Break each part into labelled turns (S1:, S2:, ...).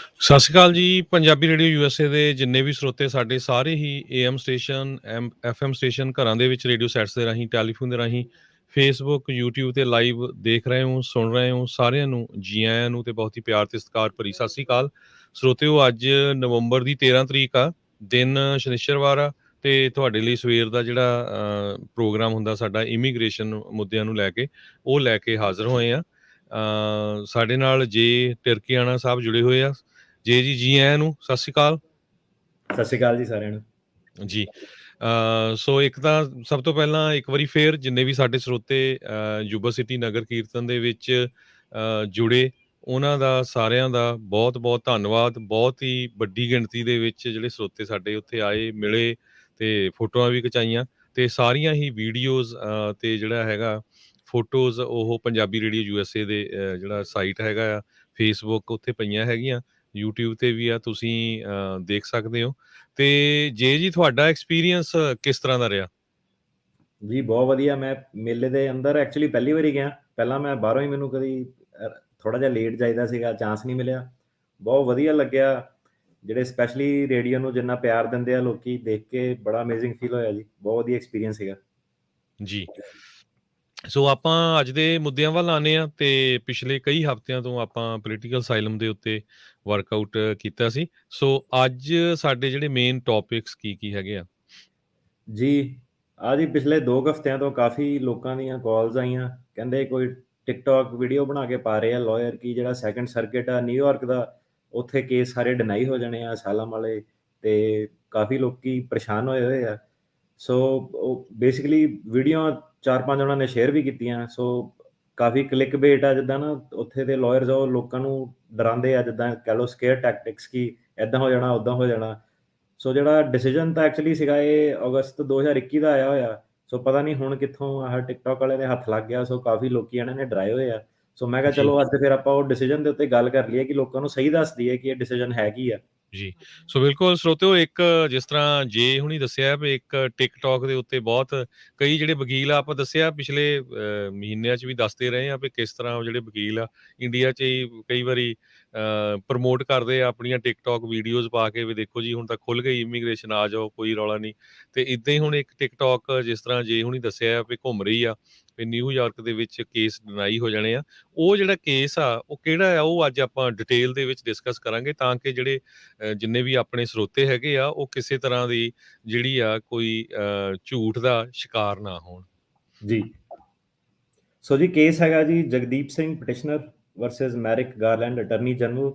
S1: ਸਤਿ ਸ਼੍ਰੀ ਅਕਾਲ ਜੀ। Punjabi radio USA ਦੇ ਜਿੰਨੇ ਵੀ ਸਰੋਤੇ ਸਾਡੇ ਸਾਰੇ ਹੀ ਏਐਮ ਸਟੇਸ਼ਨ, ਐਫਐਮ ਸਟੇਸ਼ਨ, ਘਰਾਂ ਦੇ ਵਿੱਚ ਰੇਡੀਓ ਸੈਟਸ ਦੇ ਰਾਹੀਂ, ਟੈਲੀਫੋਨ ਦੇ ਰਾਹੀਂ, ਫੇਸਬੁੱਕ, ਯੂਟਿਊਬ ਤੇ ਲਾਈਵ ਦੇਖ ਰਹੇ ਹੋ, ਸੁਣ ਰਹੇ ਹੋ, ਸਾਰਿਆਂ ਨੂੰ ਜੀ ਆਇਆਂ ਨੂੰ ਤੇ ਬਹੁਤ ਹੀ ਪਿਆਰ ਤੇ ਸਤਿਕਾਰ ਭਰੀ ਸਤਿ ਸ਼੍ਰੀ ਅਕਾਲ। ਸਰੋਤਿਓ, ਅੱਜ ਨਵੰਬਰ ਦੀ 13 ਤਰੀਕ ਆ, ਦਿਨ ਸ਼ਨਿਚਰਵਾਰ ਆ ਤੇ ਤੁਹਾਡੇ ਲਈ ਸਵੇਰ ਦਾ ਜਿਹੜਾ ਪ੍ਰੋਗਰਾਮ ਹੁੰਦਾ ਸਾਡਾ ਇਮੀਗ੍ਰੇਸ਼ਨ ਮੁੱਦਿਆਂ ਨੂੰ ਲੈ ਕੇ, ਉਹ ਲੈ ਕੇ ਹਾਜ਼ਰ ਹੋਏ ਆ। ਸਾਡੇ ਨਾਲ ਜੇ ਟਿਰਕੀਆਣਾ ਸਾਹਿਬ ਜੁੜੇ ਹੋਏ ਆ। ਜੀ ਆਇਆਂ ਨੂੰ, ਸਤਿ ਸ਼੍ਰੀ ਅਕਾਲ।
S2: ਸਤਿ ਸ਼੍ਰੀ ਅਕਾਲ ਜੀ ਸਾਰਿਆਂ ਨੂੰ।
S1: ਜੀ। ਸੋ ਇੱਕ ਤਾਂ ਸਭ ਤੋਂ ਪਹਿਲਾਂ ਇੱਕ ਵਾਰੀ ਫੇਰ ਜਿੰਨੇ ਵੀ ਸਾਡੇ ਸਰੋਤੇ ਯੁਬਾ ਸਿਟੀ ਨਗਰ ਕੀਰਤਨ ਦੇ ਵਿੱਚ ਜੁੜੇ, ਉਹਨਾਂ ਦਾ ਸਾਰਿਆਂ ਦਾ ਬਹੁਤ-ਬਹੁਤ ਧੰਨਵਾਦ। ਬਹੁਤ ਹੀ ਵੱਡੀ ਗਿਣਤੀ ਦੇ ਵਿੱਚ ਜਿਹੜੇ ਸਰੋਤੇ ਸਾਡੇ ਉੱਥੇ ਆਏ, ਮਿਲੇ ਤੇ ਫੋਟੋਆਂ ਵੀ ਖਿਚਾਈਆਂ ਤੇ ਸਾਰੀਆਂ ਹੀ ਵੀਡੀਓਜ਼ ਤੇ ਜਿਹੜਾ ਹੈਗਾ ਫੋਟੋਜ਼ ਉਹ ਪੰਜਾਬੀ ਰੇਡੀਓ ਯੂਐਸਏ ਦੇ ਜਿਹੜਾ ਸਾਈਟ ਹੈਗਾ ਆ, ਫੇਸਬੁੱਕ ਉੱਥੇ ਪਈਆਂ ਹੈਗੀਆਂ, YouTube ਤੇ ਵੀ ਆ, ਤੁਸੀਂ ਦੇਖ ਸਕਦੇ ਹੋ। ਤੇ ਜੀ ਤੁਹਾਡਾ ਐਕਸਪੀਰੀਅੰਸ ਕਿਸ ਤਰ੍ਹਾਂ ਦਾ ਰਿਹਾ?
S2: ਜੀ ਬਹੁਤ ਵਧੀਆ। ਮੈਂ ਮੇਲੇ ਦੇ ਅੰਦਰ ਐਕਚੁਅਲੀ ਪਹਿਲੀ ਵਾਰੀ ਗਿਆ। ਪਹਿਲਾਂ ਮੈਂ ਬਾਹਰੋਂ ਹੀ, ਮੈਨੂੰ ਕਦੀ ਥੋੜਾ ਜਿਹਾ ਲੇਟ ਜਾਈਦਾ ਸੀਗਾ, ਚਾਂਸ ਨਹੀਂ ਮਿਲਿਆ। ਬਹੁਤ ਵਧੀਆ ਲੱਗਿਆ। ਜਿਹੜੇ ਸਪੈਸ਼ਲੀ ਰੇਡੀਓ ਨੂੰ ਜਿੰਨਾ ਪਿਆਰ ਦਿੰਦੇ ਆ ਲੋਕੀ, ਦੇਖ ਕੇ ਬੜਾ ਅਮੇਜ਼ਿੰਗ ਫੀਲ ਹੋਇਆ ਜੀ। ਬਹੁਤ ਵਧੀਆ ਐਕਸਪੀਰੀਅੰਸ ਸੀਗਾ
S1: ਜੀ। ਸੋ ਆਪਾਂ ਅੱਜ ਦੇ ਮੁੱਦਿਆਂ ਵੱਲ ਆਉਂਦੇ ਹਾਂ ਤੇ ਪਿਛਲੇ ਕਈ ਹਫ਼ਤਿਆਂ ਤੋਂ ਆਪਾਂ ਪੋਲੀਟੀਕਲ ਸਾਇਲਮ ਦੇ ਉੱਤੇ ਵਰਕਆਊਟ ਕੀਤਾ ਸੀ। ਸੋ ਅੱਜ ਸਾਡੇ ਜਿਹੜੇ ਮੇਨ ਟੌਪਿਕਸ ਕੀ ਹੈਗੇ ਆ?
S2: ਜੀ। ਜੀ ਪਿਛਲੇ 2 ਹਫ਼ਤਿਆਂ ਤੋਂ ਕਾਫੀ ਲੋਕਾਂ ਦੀਆਂ ਕਾਲਸ ਆਈਆਂ। ਕਹਿੰਦੇ ਕੋਈ ਟਿਕਟੋਕ ਵੀਡੀਓ ਬਣਾ ਕੇ ਪਾ ਰਹੇ ਆ ਲਾਇਰ, ਕਿ ਜਿਹੜਾ ਸੈਕੰਡ ਸਰਕਿਟ ਆ ਨਿਊਯਾਰਕ ਦਾ, ਉੱਥੇ ਕੇਸ ਸਾਰੇ ਡਿਨਾਈ ਹੋ ਜਾਣੇ ਆ ਅਸਾਲਮ ਵਾਲੇ, ਤੇ ਕਾਫੀ ਲੋਕੀ ਪਰੇਸ਼ਾਨ ਹੋਏ ਆ। ਸੋ ਉਹ ਬੇਸਿਕਲੀ ਵੀਡੀਓ 4-5 ਉਹਨਾਂ ਨੇ ਸ਼ੇਅਰ ਵੀ ਕੀਤੀਆਂ। ਸੋ ਕਾਫੀ ਕਲਿੱਕ ਬੇਟ ਆ, ਜਿੱਦਾਂ ਨਾ ਉੱਥੇ ਦੇ ਲਾਇਰਸ ਆ, ਉਹ ਲੋਕਾਂ ਨੂੰ ਡਰਾਉਂਦੇ ਆ, ਜਿੱਦਾਂ ਕਹਿ ਲਓ ਸਕੇਅਰ ਟੈਕਟਿਕਸ, ਕਿ ਇੱਦਾਂ ਹੋ ਜਾਣਾ, ਉੱਦਾਂ ਹੋ ਜਾਣਾ। ਸੋ ਜਿਹੜਾ ਡਿਸੀਜਨ ਤਾਂ ਐਕਚੁਅਲੀ ਸੀਗਾ ਇਹ ਅਗਸਤ 2021 ਦਾ ਆਇਆ ਹੋਇਆ। ਸੋ ਪਤਾ ਨਹੀਂ ਹੁਣ ਕਿੱਥੋਂ ਆਹ ਟਿਕਟੋਕ ਵਾਲੇ ਦੇ ਹੱਥ ਲੱਗ ਗਿਆ। ਸੋ ਕਾਫੀ ਲੋਕੀ ਇਹਨਾਂ ਨੇ ਡਰਾਏ ਹੋਏ ਆ। ਸੋ ਮੈਂ ਕਿਹਾ
S1: ਜੀ
S2: ਚਲੋ ਅੱਜ ਫਿਰ ਆਪਾਂ ਉਹ ਡਿਸੀਜਨ ਦੇ ਉੱਤੇ ਗੱਲ ਕਰ ਲਈਏ, ਕਿ ਲੋਕਾਂ ਨੂੰ ਸਹੀ ਦੱਸ ਦਈਏ ਕਿ ਇਹ ਡਿਸੀਜਨ ਹੈ ਕੀ ਆ।
S1: ਜੀ। ਸੋ ਬਿਲਕੁਲ ਸਰੋਤਿਓ, ਇੱਕ ਜਿਸ ਤਰ੍ਹਾਂ ਜੇ ਹੁਣੀ ਦੱਸਿਆ ਵੀ ਇੱਕ ਟਿਕਟੋਕ ਦੇ ਉੱਤੇ ਬਹੁਤ ਕਈ ਜਿਹੜੇ ਵਕੀਲ ਆ, ਆਪਾਂ ਦੱਸਿਆ ਪਿਛਲੇ ਮਹੀਨਿਆਂ 'ਚ ਵੀ ਦੱਸਦੇ ਰਹੇ ਆ ਵੀ ਕਿਸ ਤਰ੍ਹਾਂ ਉਹ ਜਿਹੜੇ ਵਕੀਲ ਆ ਇੰਡੀਆ 'ਚ ਹੀ ਕਈ ਵਾਰੀ ਪ੍ਰਮੋਟ ਕਰਦੇ ਆ ਆਪਣੀਆਂ ਟਿਕਟੋਕ ਵੀਡੀਓਜ਼ ਪਾ ਕੇ ਵੀ ਦੇਖੋ ਜੀ ਹੁਣ ਤਾਂ ਖੁੱਲ੍ਹ ਗਈ ਇਮੀਗ੍ਰੇਸ਼ਨ, ਆ ਜਾਓ, ਕੋਈ ਰੌਲਾ ਨਹੀਂ। ਤੇ ਇੱਦਾਂ ਹੀ ਹੁਣ ਇੱਕ ਟਿਕਟੋਕ ਜਿਸ ਤਰ੍ਹਾਂ ਜੇ ਹੁਣੀ ਦੱਸਿਆ ਵੀ ਘੁੰਮ ਰਹੀ ਆ ਵੀ ਨਿਊਯਾਰਕ ਦੇ ਵਿੱਚ ਕੇਸ ਡਿਨਾਈ ਹੋ ਜਾਣੇ ਆ। ਉਹ ਜਿਹੜਾ ਕੇਸ ਆ ਉਹ ਕਿਹੜਾ ਆ, ਉਹ ਅੱਜ ਆਪਾਂ ਡਿਟੇਲ ਦੇ ਵਿੱਚ ਡਿਸਕਸ ਕਰਾਂਗੇ ਤਾਂ ਕਿ ਜਿਹੜੇ ਜਿੰਨੇ ਵੀ ਆਪਣੇ ਸਰੋਤੇ ਹੈਗੇ ਆ ਉਹ ਕਿਸੇ ਤਰ੍ਹਾਂ ਦੀ ਜਿਹੜੀ ਆ ਕੋਈ ਝੂਠ ਦਾ ਸ਼ਿਕਾਰ ਨਾ ਹੋਣ।
S2: ਜੀ। ਸੋ ਜੀ ਕੇਸ ਹੈਗਾ ਜੀ Jagdeep Singh petitioner versus Merrick Garland attorney general,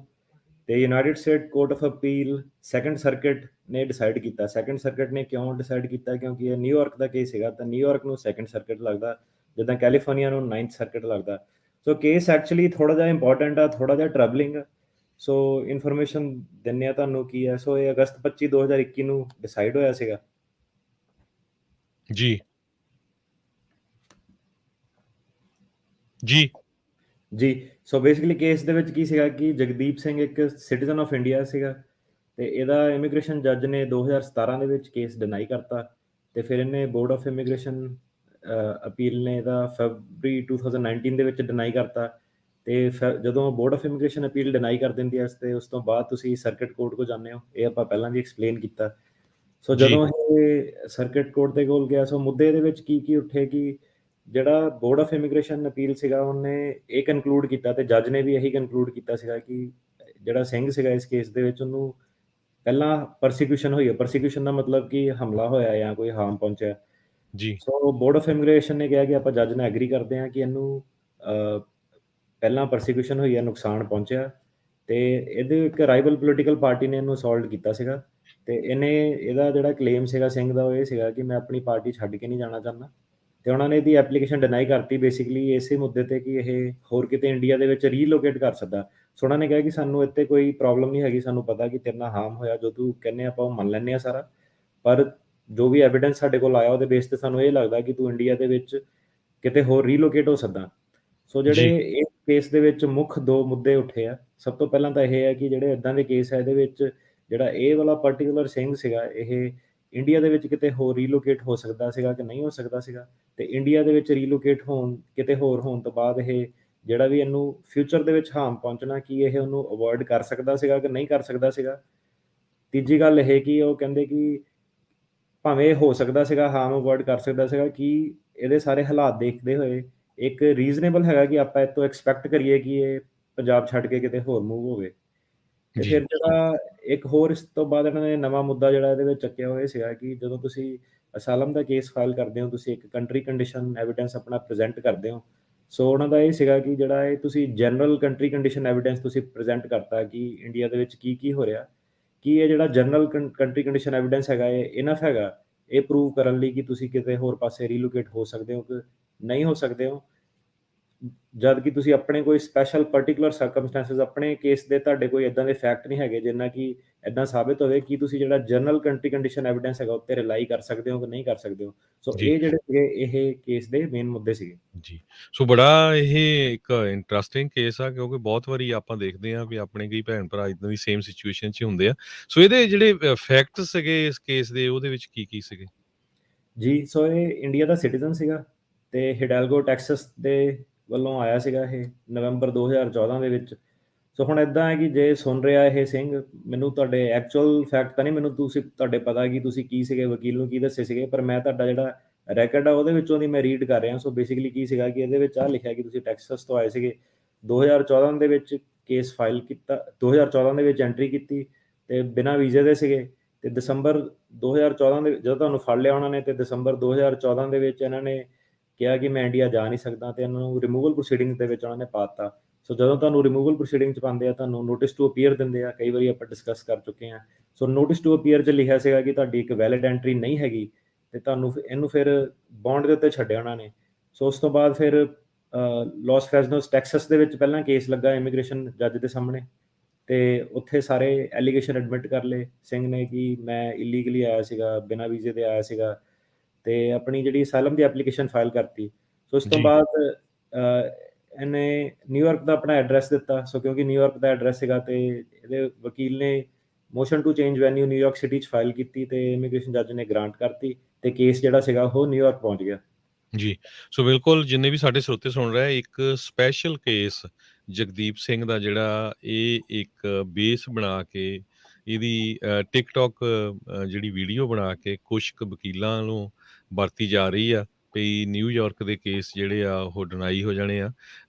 S2: ਤੇ United State court of appeal second circuit ਨੇ ਡਿਸਾਈਡ ਕੀਤਾ। ਸੈਕੰਡ ਸਰਕਿਟ ਨੇ ਕਿਉਂ ਡਿਸਾਈਡ ਕੀਤਾ? ਕਿਉਂਕਿ ਇਹ ਨਿਊਯਾਰਕ ਦਾ ਕੇਸ ਹੈਗਾ, ਤਾਂ ਨਿਊਯਾਰਕ ਨੂੰ ਸੈਕੰਡ ਸਰਕਿਟ ਲੱਗਦਾ, ਜਿੱਦਾਂ ਕੈਲੀਫੋਰਨੀਆ ਨੂੰ 9th ਸਰਕਿਟ ਲੱਗਦਾ। ਸੋ ਕੇਸ ਐਕਚੁਅਲੀ ਥੋੜਾ ਜਿਹਾ ਇੰਪੋਰਟੈਂਟ ਆ, ਥੋੜਾ ਜਿਹਾ ਟਰਬਲਿੰਗ ਆ। ਸੋ ਇਨਫੋਰਮੇਸ਼ਨ ਦਿੰਦੇ ਆ ਤੁਹਾਨੂੰ ਕੀ ਹੈ। ਸੋ ਇਹ ਅਗਸਤ 25 2021 ਨੂੰ ਡਿਸਾਈਡ ਹੋਇਆ ਸੀਗਾ।
S1: ਜੀ ਜੀ
S2: ਜੀ। ਸੋ ਬੇਸਿਕਲੀ ਕੇਸ ਦੇ ਵਿੱਚ ਕੀ ਸੀਗਾ ਕਿ ਜਗਦੀਪ ਸਿੰਘ ਇੱਕ ਸਿਟੀਜ਼ਨ ਆਫ ਇੰਡੀਆ ਸੀਗਾ, ਤੇ ਇਹਦਾ ਇਮੀਗ੍ਰੇਸ਼ਨ ਜੱਜ ਨੇ 2017 ਦੇ ਵਿੱਚ ਕੇਸ ਡਿਨਾਈ ਕਰਤਾ। ਤੇ ਫਿਰ ਇਹਨੇ ਬੋਰਡ ਆਫ ਇਮੀਗ੍ਰੇਸ਼ਨ ਅਪੀਲ ਨੇ ਇਹਦਾ ਫੈਬਰੀ 2019 ਦੇ ਵਿੱਚ ਡਿਨਾਈ ਕਰਤਾ। ਤੇ ਜਦੋਂ board of immigration appeal deny ਕਰ ਦਿੰਦੀ ਹੈ ਤੇ ਉਸ ਤੋਂ ਬਾਅਦ ਤੁਸੀਂ ਸਰਕਿਟ ਕੋਰਟ ਕੋਲ ਜਾਂਦੇ ਹੋ। ਇਹ ਆਪਾਂ ਪਹਿਲਾਂ ਵੀ ਐਕਸਪਲੇਨ ਕੀਤਾ। ਸੋ
S1: ਜੀ
S2: ਜਦੋਂ ਇਹ ਸਰਕਿਟ ਕੋਰਟ ਦੇ ਕੋਲ ਗਿਆ, ਸੋ ਮੁੱਦੇ ਇਹਦੇ ਵਿੱਚ ਕੀ ਉੱਠੇ ਕਿ ਜਿਹੜਾ ਬੋਰਡ ਆਫ ਇਮੀਗ੍ਰੇਸ਼ਨ ਅਪੀਲ ਸੀਗਾ ਉਹਨੇ ਇਹ ਕਨਕਲੂਡ ਕੀਤਾ, ਤੇ ਜੱਜ ਨੇ ਵੀ ਇਹੀ ਕਨਕਲੂਡ ਕੀਤਾ ਸੀਗਾ, ਕਿ ਜਿਹੜਾ ਸਿੰਘ ਸੀਗਾ ਇਸ ਕੇਸ ਦੇ ਵਿੱਚ ਉਹਨੂੰ ਪਹਿਲਾਂ ਪਰਸੀਕਿਊਸ਼ਨ ਹੋਈ ਹੈ। ਪਰਸੀਕਿਊਸ਼ਨ ਦਾ ਮਤਲਬ ਕਿ ਹਮਲਾ ਹੋਇਆ ਜਾਂ ਕੋਈ ਹਾਰਮ ਪਹੁੰਚਿਆ।
S1: ਜੀ
S2: ਸੋ ਬੋਰਡ ਆਫ ਇਮੀਗ੍ਰੇਸ਼ਨ ਨੇ ਕਿਹਾ ਕਿ ਆਪਾਂ ਜੱਜ ਨਾਲ ਐਗਰੀ ਕਰਦੇ ਹਾਂ ਕਿ ਇਹਨੂੰ ਪਹਿਲਾਂ ਪਰਸੀਕਿਊਸ਼ਨ ਹੋਈ ਹੈ, ਨੁਕਸਾਨ ਪਹੁੰਚਿਆ, ਤੇ ਇਹਦੇ ਇੱਕ ਰਾਈਵਲ ਪੋਲੀਟੀਕਲ ਪਾਰਟੀ ਨੇ ਇਹਨੂੰ ਅਸੌਲਟ ਕੀਤਾ ਸੀਗਾ। ਤੇ ਇਹਦਾ ਜਿਹੜਾ ਕਲੇਮ ਸੀਗਾ ਸਿੰਘ ਦਾ, ਉਹ ਇਹ ਸੀਗਾ ਕਿ ਮੈਂ ਆਪਣੀ ਪਾਰਟੀ ਛੱਡ ਕੇ ਨਹੀਂ ਜਾਣਾ ਚਾਹੁੰਦਾ। ਤੇ ਉਹਨਾਂ ਨੇ ਇਹਦੀ ਐਪਲੀਕੇਸ਼ਨ ਡਿਨਾਈ ਕਰਤੀ, ਬੇਸਿਕਲੀ ਇਸੇ ਮੁੱਦੇ ਤੇ ਕਿ ਇਹ ਹੋਰ ਕਿਤੇ ਇੰਡੀਆ ਦੇ ਵਿੱਚ ਰੀਲੋਕੇਟ ਕਰ ਸਕਦਾ। ਸੋ ਉਹਨਾਂ ਨੇ ਕਿਹਾ ਕਿ ਸਾਨੂੰ ਇੱਥੇ ਕੋਈ ਪ੍ਰੋਬਲਮ ਨਹੀਂ ਹੈਗੀ, ਸਾਨੂੰ ਪਤਾ ਕਿ ਤੇਰੇ ਨਾਲ ਹਾਰਮ ਹੋਇਆ, ਜੋ ਤੂੰ ਕਹਿੰਦੇ ਆਪਾਂ ਉਹ ਮੰਨ ਲੈਂਦੇ ਆ ਸਾਰਾ, ਪਰ ਜੋ ਵੀ ਐਵੀਡੈਂਸ ਸਾਡੇ ਕੋਲ ਆਇਆ ਉਹਦੇ ਬੇਸ ਤੇ ਸਾਨੂੰ ਇਹ ਲੱਗਦਾ ਕਿ ਤੂੰ ਇੰਡੀਆ ਦੇ ਵਿੱਚ ਕਿਤੇ ਹੋਰ ਰੀਲੋਕੇਟ ਹੋ ਸਕਦਾ। ਸੋ
S1: ਜੀ
S2: ਜਿਹੜੇ ਇਹ ਕੇਸ ਦੇ ਵਿੱਚ ਮੁੱਖ 2 ਮੁੱਦੇ ਉੱਠੇ ਆ। ਸਭ ਤੋਂ ਪਹਿਲਾਂ ਤਾਂ ਇਹ ਹੈ ਕਿ ਜਿਹੜੇ ਇਦਾਂ ਦੇ ਕੇਸ ਹੈ, ਇਹਦੇ ਵਿੱਚ ਜਿਹੜਾ ਇਹ ਵਾਲਾ ਪਰਟੀਕੂਲਰ ਸਿੰਘ ਸੀਗਾ, ਇਹ ਇੰਡੀਆ ਦੇ ਵਿੱਚ ਕਿਤੇ ਹੋਰ ਰੀਲੋਕੇਟ ਹੋ ਸਕਦਾ ਸੀਗਾ ਕਿ ਨਹੀਂ ਹੋ ਸਕਦਾ ਸੀਗਾ। ਤੇ ਇੰਡੀਆ ਦੇ ਵਿੱਚ ਰੀਲੋਕੇਟ ਹੋਣ, ਕਿਤੇ ਹੋਰ ਹੋਣ ਤੋਂ ਬਾਅਦ ਇਹ ਜਿਹੜਾ ਵੀ ਇਹਨੂੰ ਫਿਊਚਰ ਦੇ ਵਿੱਚ ਹਾਰਮ ਪਹੁੰਚਣਾ, ਕੀ ਇਹ ਉਹਨੂੰ ਅਵੋਇਡ ਕਰ ਸਕਦਾ ਸੀਗਾ ਕਿ ਨਹੀਂ ਕਰ ਸਕਦਾ ਸੀਗਾ। ਤੀਜੀ ਗੱਲ ਇਹ ਕਿ ਉਹ ਕਹਿੰਦੇ ਕਿ ਭਾਵੇਂ ਹੋ ਸਕਦਾ ਸੀਗਾ, ਹਾਰਮ ਅਵੋਇਡ ਕਰ ਸਕਦਾ ਸੀਗਾ, ਕਿ ਇਹਦੇ ਸਾਰੇ ਹਾਲਾਤ ਦੇਖਦੇ ਹੋਏ ਇੱਕ ਰੀਜ਼ਨੇਬਲ ਹੈਗਾ ਕਿ ਆਪਾਂ ਇਹ ਤੋਂ ਐਕਸਪੈਕਟ ਕਰੀਏ ਕਿ ਇਹ ਪੰਜਾਬ ਛੱਡ ਕੇ ਕਿਤੇ ਹੋਰ ਮੂਵ ਹੋਵੇ। ਤੇ
S1: ਜੀ,
S2: ਫਿਰ ਜਿਹੜਾ ਇੱਕ ਹੋਰ ਇਸ ਤੋਂ ਬਾਅਦ ਇਹਨਾਂ ਨੇ ਨਵਾਂ ਮੁੱਦਾ ਜਿਹੜਾ ਇਹਦੇ ਵਿੱਚ ਚੱਕਿਆ ਹੋਇਆ ਸੀਗਾ ਕਿ ਜਦੋਂ ਤੁਸੀਂ ਅਸਾਲਮ ਦਾ ਕੇਸ ਫਾਈਲ ਕਰਦੇ ਹੋ, ਤੁਸੀਂ ਇੱਕ ਕੰਟਰੀ ਕੰਡੀਸ਼ਨ ਐਵੀਡੈਂਸ ਆਪਣਾ ਪ੍ਰੈਜ਼ੈਂਟ ਕਰਦੇ ਹੋ। ਸੋ ਉਹਨਾਂ ਦਾ ਇਹ ਸੀਗਾ ਕਿ ਜਿਹੜਾ ਇਹ ਤੁਸੀਂ ਜਨਰਲ ਕੰਟਰੀ ਕੰਡੀਸ਼ਨ ਐਵੀਡੈਂਸ ਤੁਸੀਂ ਪ੍ਰੈਜ਼ੈਂਟ ਕਰਤਾ ਕਿ ਇੰਡੀਆ ਦੇ ਵਿੱਚ ਕੀ ਹੋ ਰਿਹਾ, ਕੀ ਇਹ ਜਿਹੜਾ ਜਨਰਲ ਕੰਟਰੀ ਕੰਡੀਸ਼ਨ ਐਵੀਡੈਂਸ ਹੈਗਾ ਇਹ ਇਨਫ ਹੈਗਾ ਇਹ ਪ੍ਰੂਵ ਕਰਨ ਲਈ ਕਿ ਤੁਸੀਂ ਕਿਤੇ ਹੋਰ ਪਾਸੇ ਰੀਲੋਕੇਟ ਹੋ ਸਕਦੇ ਹੋ ਕਿ ਨਹੀਂ ਹੋ ਸਕਦੇ ਹੋ। ਜਦ ਕਿ ਤੁਸੀਂ ਆਪਣੇ ਕੋਈ ਸਪੈਸ਼ਲ ਪਾਰਟਿਕੂਲਰ ਸਰਕਮਸਟੈਂਸਸ ਆਪਣੇ ਕੇਸ ਦੇ ਤੁਹਾਡੇ ਕੋਈ ਇਦਾਂ ਦੇ ਫੈਕਟ ਨਹੀਂ ਹੈਗੇ ਜਿੰਨਾ ਕਿ ਇਦਾਂ ਸਾਬਿਤ ਹੋਵੇ ਕਿ ਤੁਸੀਂ ਜਿਹੜਾ ਜਨਰਲ ਕੰਟਰੀ ਕੰਡੀਸ਼ਨ ਐਵੀਡੈਂਸ ਹੈਗਾ ਉੱਤੇ ਰਿਲਾਈ ਕਰ ਸਕਦੇ ਹੋ ਕਿ ਨਹੀਂ ਕਰ ਸਕਦੇ ਹੋ। ਸੋ
S1: ਜੀ,
S2: ਇਹ ਜਿਹੜੇ ਸੀਗੇ ਇਹ ਕੇਸ ਦੇ ਮੇਨ ਮੁੱਦੇ ਸੀਗੇ।
S1: ਜੀ। ਸੋ ਬੜਾ ਇਹ ਇੱਕ ਇੰਟਰਸਟਿੰਗ ਕੇਸ ਆ, ਕਿਉਂਕਿ ਬਹੁਤ ਵਾਰੀ ਆਪਾਂ ਦੇਖਦੇ ਹਾਂ ਵੀ ਆਪਣੇ ਕਈ ਭੈਣ-ਭਰਾ ਇੱਦਾਂ ਦੀ ਸੇਮ ਸਿਚੁਏਸ਼ਨ 'ਚ ਹੀ ਹੁੰਦੇ ਆ। ਸੋ ਇਹਦੇ ਜਿਹੜੇ ਫੈਕਟਸ ਸੀਗੇ ਇਸ ਕੇਸ ਦੇ, ਉਹਦੇ ਵਿੱਚ ਕੀ ਸੀਗੇ?
S2: ਜੀ, ਸੋ ਇਹ ਇੰਡੀਆ ਦਾ ਸਿਟੀਜ਼ਨ ਸੀਗਾ ਤੇ ਹਿਡੈਲਗੋ ਟੈਕਸਸ ਦੇ ਵੱਲੋਂ ਆਇਆ ਸੀਗਾ ਇਹ ਨਵੰਬਰ 2014 ਦੇ ਵਿੱਚ। ਸੋ ਹੁਣ ਇਦਾਂ ਹੈ ਕਿ ਜੇ ਸੁਣ ਰਿਹਾ ਇਹ ਸਿੰਘ, ਮੈਨੂੰ ਤੁਹਾਡੇ ਐਕਚੁਅਲ ਫੈਕਟ ਤਾਂ ਨਹੀਂ ਮੈਨੂੰ ਤੁਸੀਂ ਤੁਹਾਡੇ ਪਤਾ ਕਿ ਤੁਸੀਂ ਕੀ ਸੀਗੇ, ਵਕੀਲ ਨੂੰ ਕੀ ਦੱਸੇ ਸੀਗੇ, ਪਰ ਮੈਂ ਤੁਹਾਡਾ ਜਿਹੜਾ ਰੈਕਡ ਆ ਉਹਦੇ ਵਿੱਚੋਂ ਦੀ ਮੈਂ ਰੀਡ ਕਰ ਰਿਹਾ। ਸੋ ਬੇਸਿਕਲੀ ਕੀ ਸੀਗਾ ਕਿ ਇਹਦੇ ਵਿੱਚ ਆਹ ਲਿਖਿਆ ਕਿ ਤੁਸੀਂ ਟੈਕਸਸ ਤੋਂ ਆਏ ਸੀਗੇ, 2014 ਦੇ ਵਿੱਚ ਕੇਸ ਫਾਈਲ ਕੀਤਾ, 2014 ਦੇ ਵਿੱਚ ਐਂਟਰੀ ਕੀਤੀ ਤੇ ਬਿਨਾਂ ਵੀਜ਼ੇ ਦੇ ਸੀਗੇ। ਤੇ ਦਸੰਬਰ 2014 ਦੇ ਜਦੋਂ ਤੁਹਾਨੂੰ ਫੜ ਲਿਆ ਉਹਨਾਂ ਨੇ ਤੇ ਦਸੰਬਰ 2014 ਦੇ ਵਿੱਚ ਇਹਨਾਂ ਨੇ ਕਿਹਾ ਕਿ ਮੈਂ ਇੰਡੀਆ ਜਾ ਨਹੀਂ ਸਕਦਾ ਤੇ ਇਹਨਾਂ ਨੂੰ ਰਿਮੂਵਲ ਪ੍ਰੋਸੀਡਿੰਗ ਦੇ ਵਿੱਚ ਉਹਨਾਂ ਨੇ ਪਾ ਦਿੱਤਾ। ਸੋ ਜਦੋਂ ਤੁਹਾਨੂੰ ਰਿਮੂਵਲ ਪ੍ਰੋਸੀਡਿੰਗ 'ਚ ਪਾਉਂਦੇ ਆ ਤੁਹਾਨੂੰ ਨੋਟਿਸ ਟੂ ਅਪੀਅਰ ਦਿੰਦੇ ਆ, ਕਈ ਵਾਰੀ ਆਪਾਂ ਡਿਸਕਸ ਕਰ ਚੁੱਕੇ ਹਾਂ। ਸੋ ਨੋਟਿਸ ਟੂ ਅਪੀਅਰ 'ਚ ਲਿਖਿਆ ਸੀਗਾ ਕਿ ਤੁਹਾਡੀ ਇੱਕ ਵੈਲਿਡ ਐਂਟਰੀ ਨਹੀਂ ਹੈਗੀ ਤੇ ਤੁਹਾਨੂੰ ਇਹਨੂੰ ਫਿਰ ਬੌਂਡ ਦੇ ਉੱਤੇ ਛੱਡਿਆ ਉਹਨਾਂ ਨੇ। ਸੋ ਉਸ ਤੋਂ ਬਾਅਦ ਫਿਰ ਲਾਸ ਫੈਜ਼ਨੋਸ ਟੈਕਸਸ ਦੇ ਵਿੱਚ ਪਹਿਲਾਂ ਕੇਸ ਲੱਗਾ ਇਮੀਗ੍ਰੇਸ਼ਨ ਜੱਜ ਦੇ ਸਾਹਮਣੇ ਤੇ ਉੱਥੇ ਸਾਰੇ ਐਲੀਗੇਸ਼ਨ ਐਡਮਿਟ ਕਰ ਲਏ ਸਿੰਘ ਨੇ ਕਿ ਮੈਂ ਇਲੀਗਲੀ ਆਇਆ ਸੀਗਾ, ਬਿਨਾਂ ਵੀਜ਼ੇ ਦੇ ਆਇਆ ਸੀਗਾ ਤੇ ਆਪਣੀ ਜਿਹੜੀ ਅਸਾਈਲਮ ਦੀ ਐਪਲੀਕੇਸ਼ਨ ਫਾਈਲ ਕਰਤੀ। ਸੋ ਉਸ ਤੋਂ
S1: ਜੀ,
S2: ਬਾਅਦ ਇਹਨੇ ਨਿਊਯਾਰਕ ਦਾ ਆਪਣਾ ਐਡਰੈਸ ਦਿੱਤਾ। ਸੋ ਕਿਉਂਕਿ ਨਿਊਯਾਰਕ ਦਾ ਐਡਰੈਸ ਸੀਗਾ ਤੇ ਇਹਦੇ ਵਕੀਲ ਨੇ motion to change venue New York city 'ਚ ਫਾਈਲ ਕੀਤੀ ਤੇ ਇਮੀਗ੍ਰੇਸ਼ਨ ਜੱਜ ਨੇ ਗ੍ਰਾਂਟ ਕਰਤੀ ਤੇ ਕੇਸ ਜਿਹੜਾ ਸੀਗਾ ਉਹ ਨਿਊਯਾਰਕ ਪਹੁੰਚ ਗਿਆ।
S1: ਜੀ। ਸੋ ਬਿਲਕੁਲ ਜਿੰਨੇ ਵੀ ਸਾਡੇ ਸਰੋਤੇ ਸੁਣ ਰਹੇ, ਇੱਕ ਸਪੈਸ਼ਲ ਕੇਸ ਜਗਦੀਪ ਸਿੰਘ ਦਾ ਜਿਹੜਾ ਇਹ ਇੱਕ ਬੇਸ ਬਣਾ ਕੇ ਇਹਦੀ ਟਿਕਟੌਕ ਜਿਹੜੀ ਵੀਡੀਓ ਬਣਾ ਕੇ ਕੁਛ ਕੁ ਵਕੀਲਾਂ ਨੂੰ ਵਰਤੀ ਜਾ ਰਹੀ ਆ ਵੀ ਨਿਊਯਾਰਕ ਦੇ ਕੇਸ ਜਿਹੜੇ ਆ ਉਹ ਡਿਨਾਈ ਹੋ ਜਾਣੇ ਆ।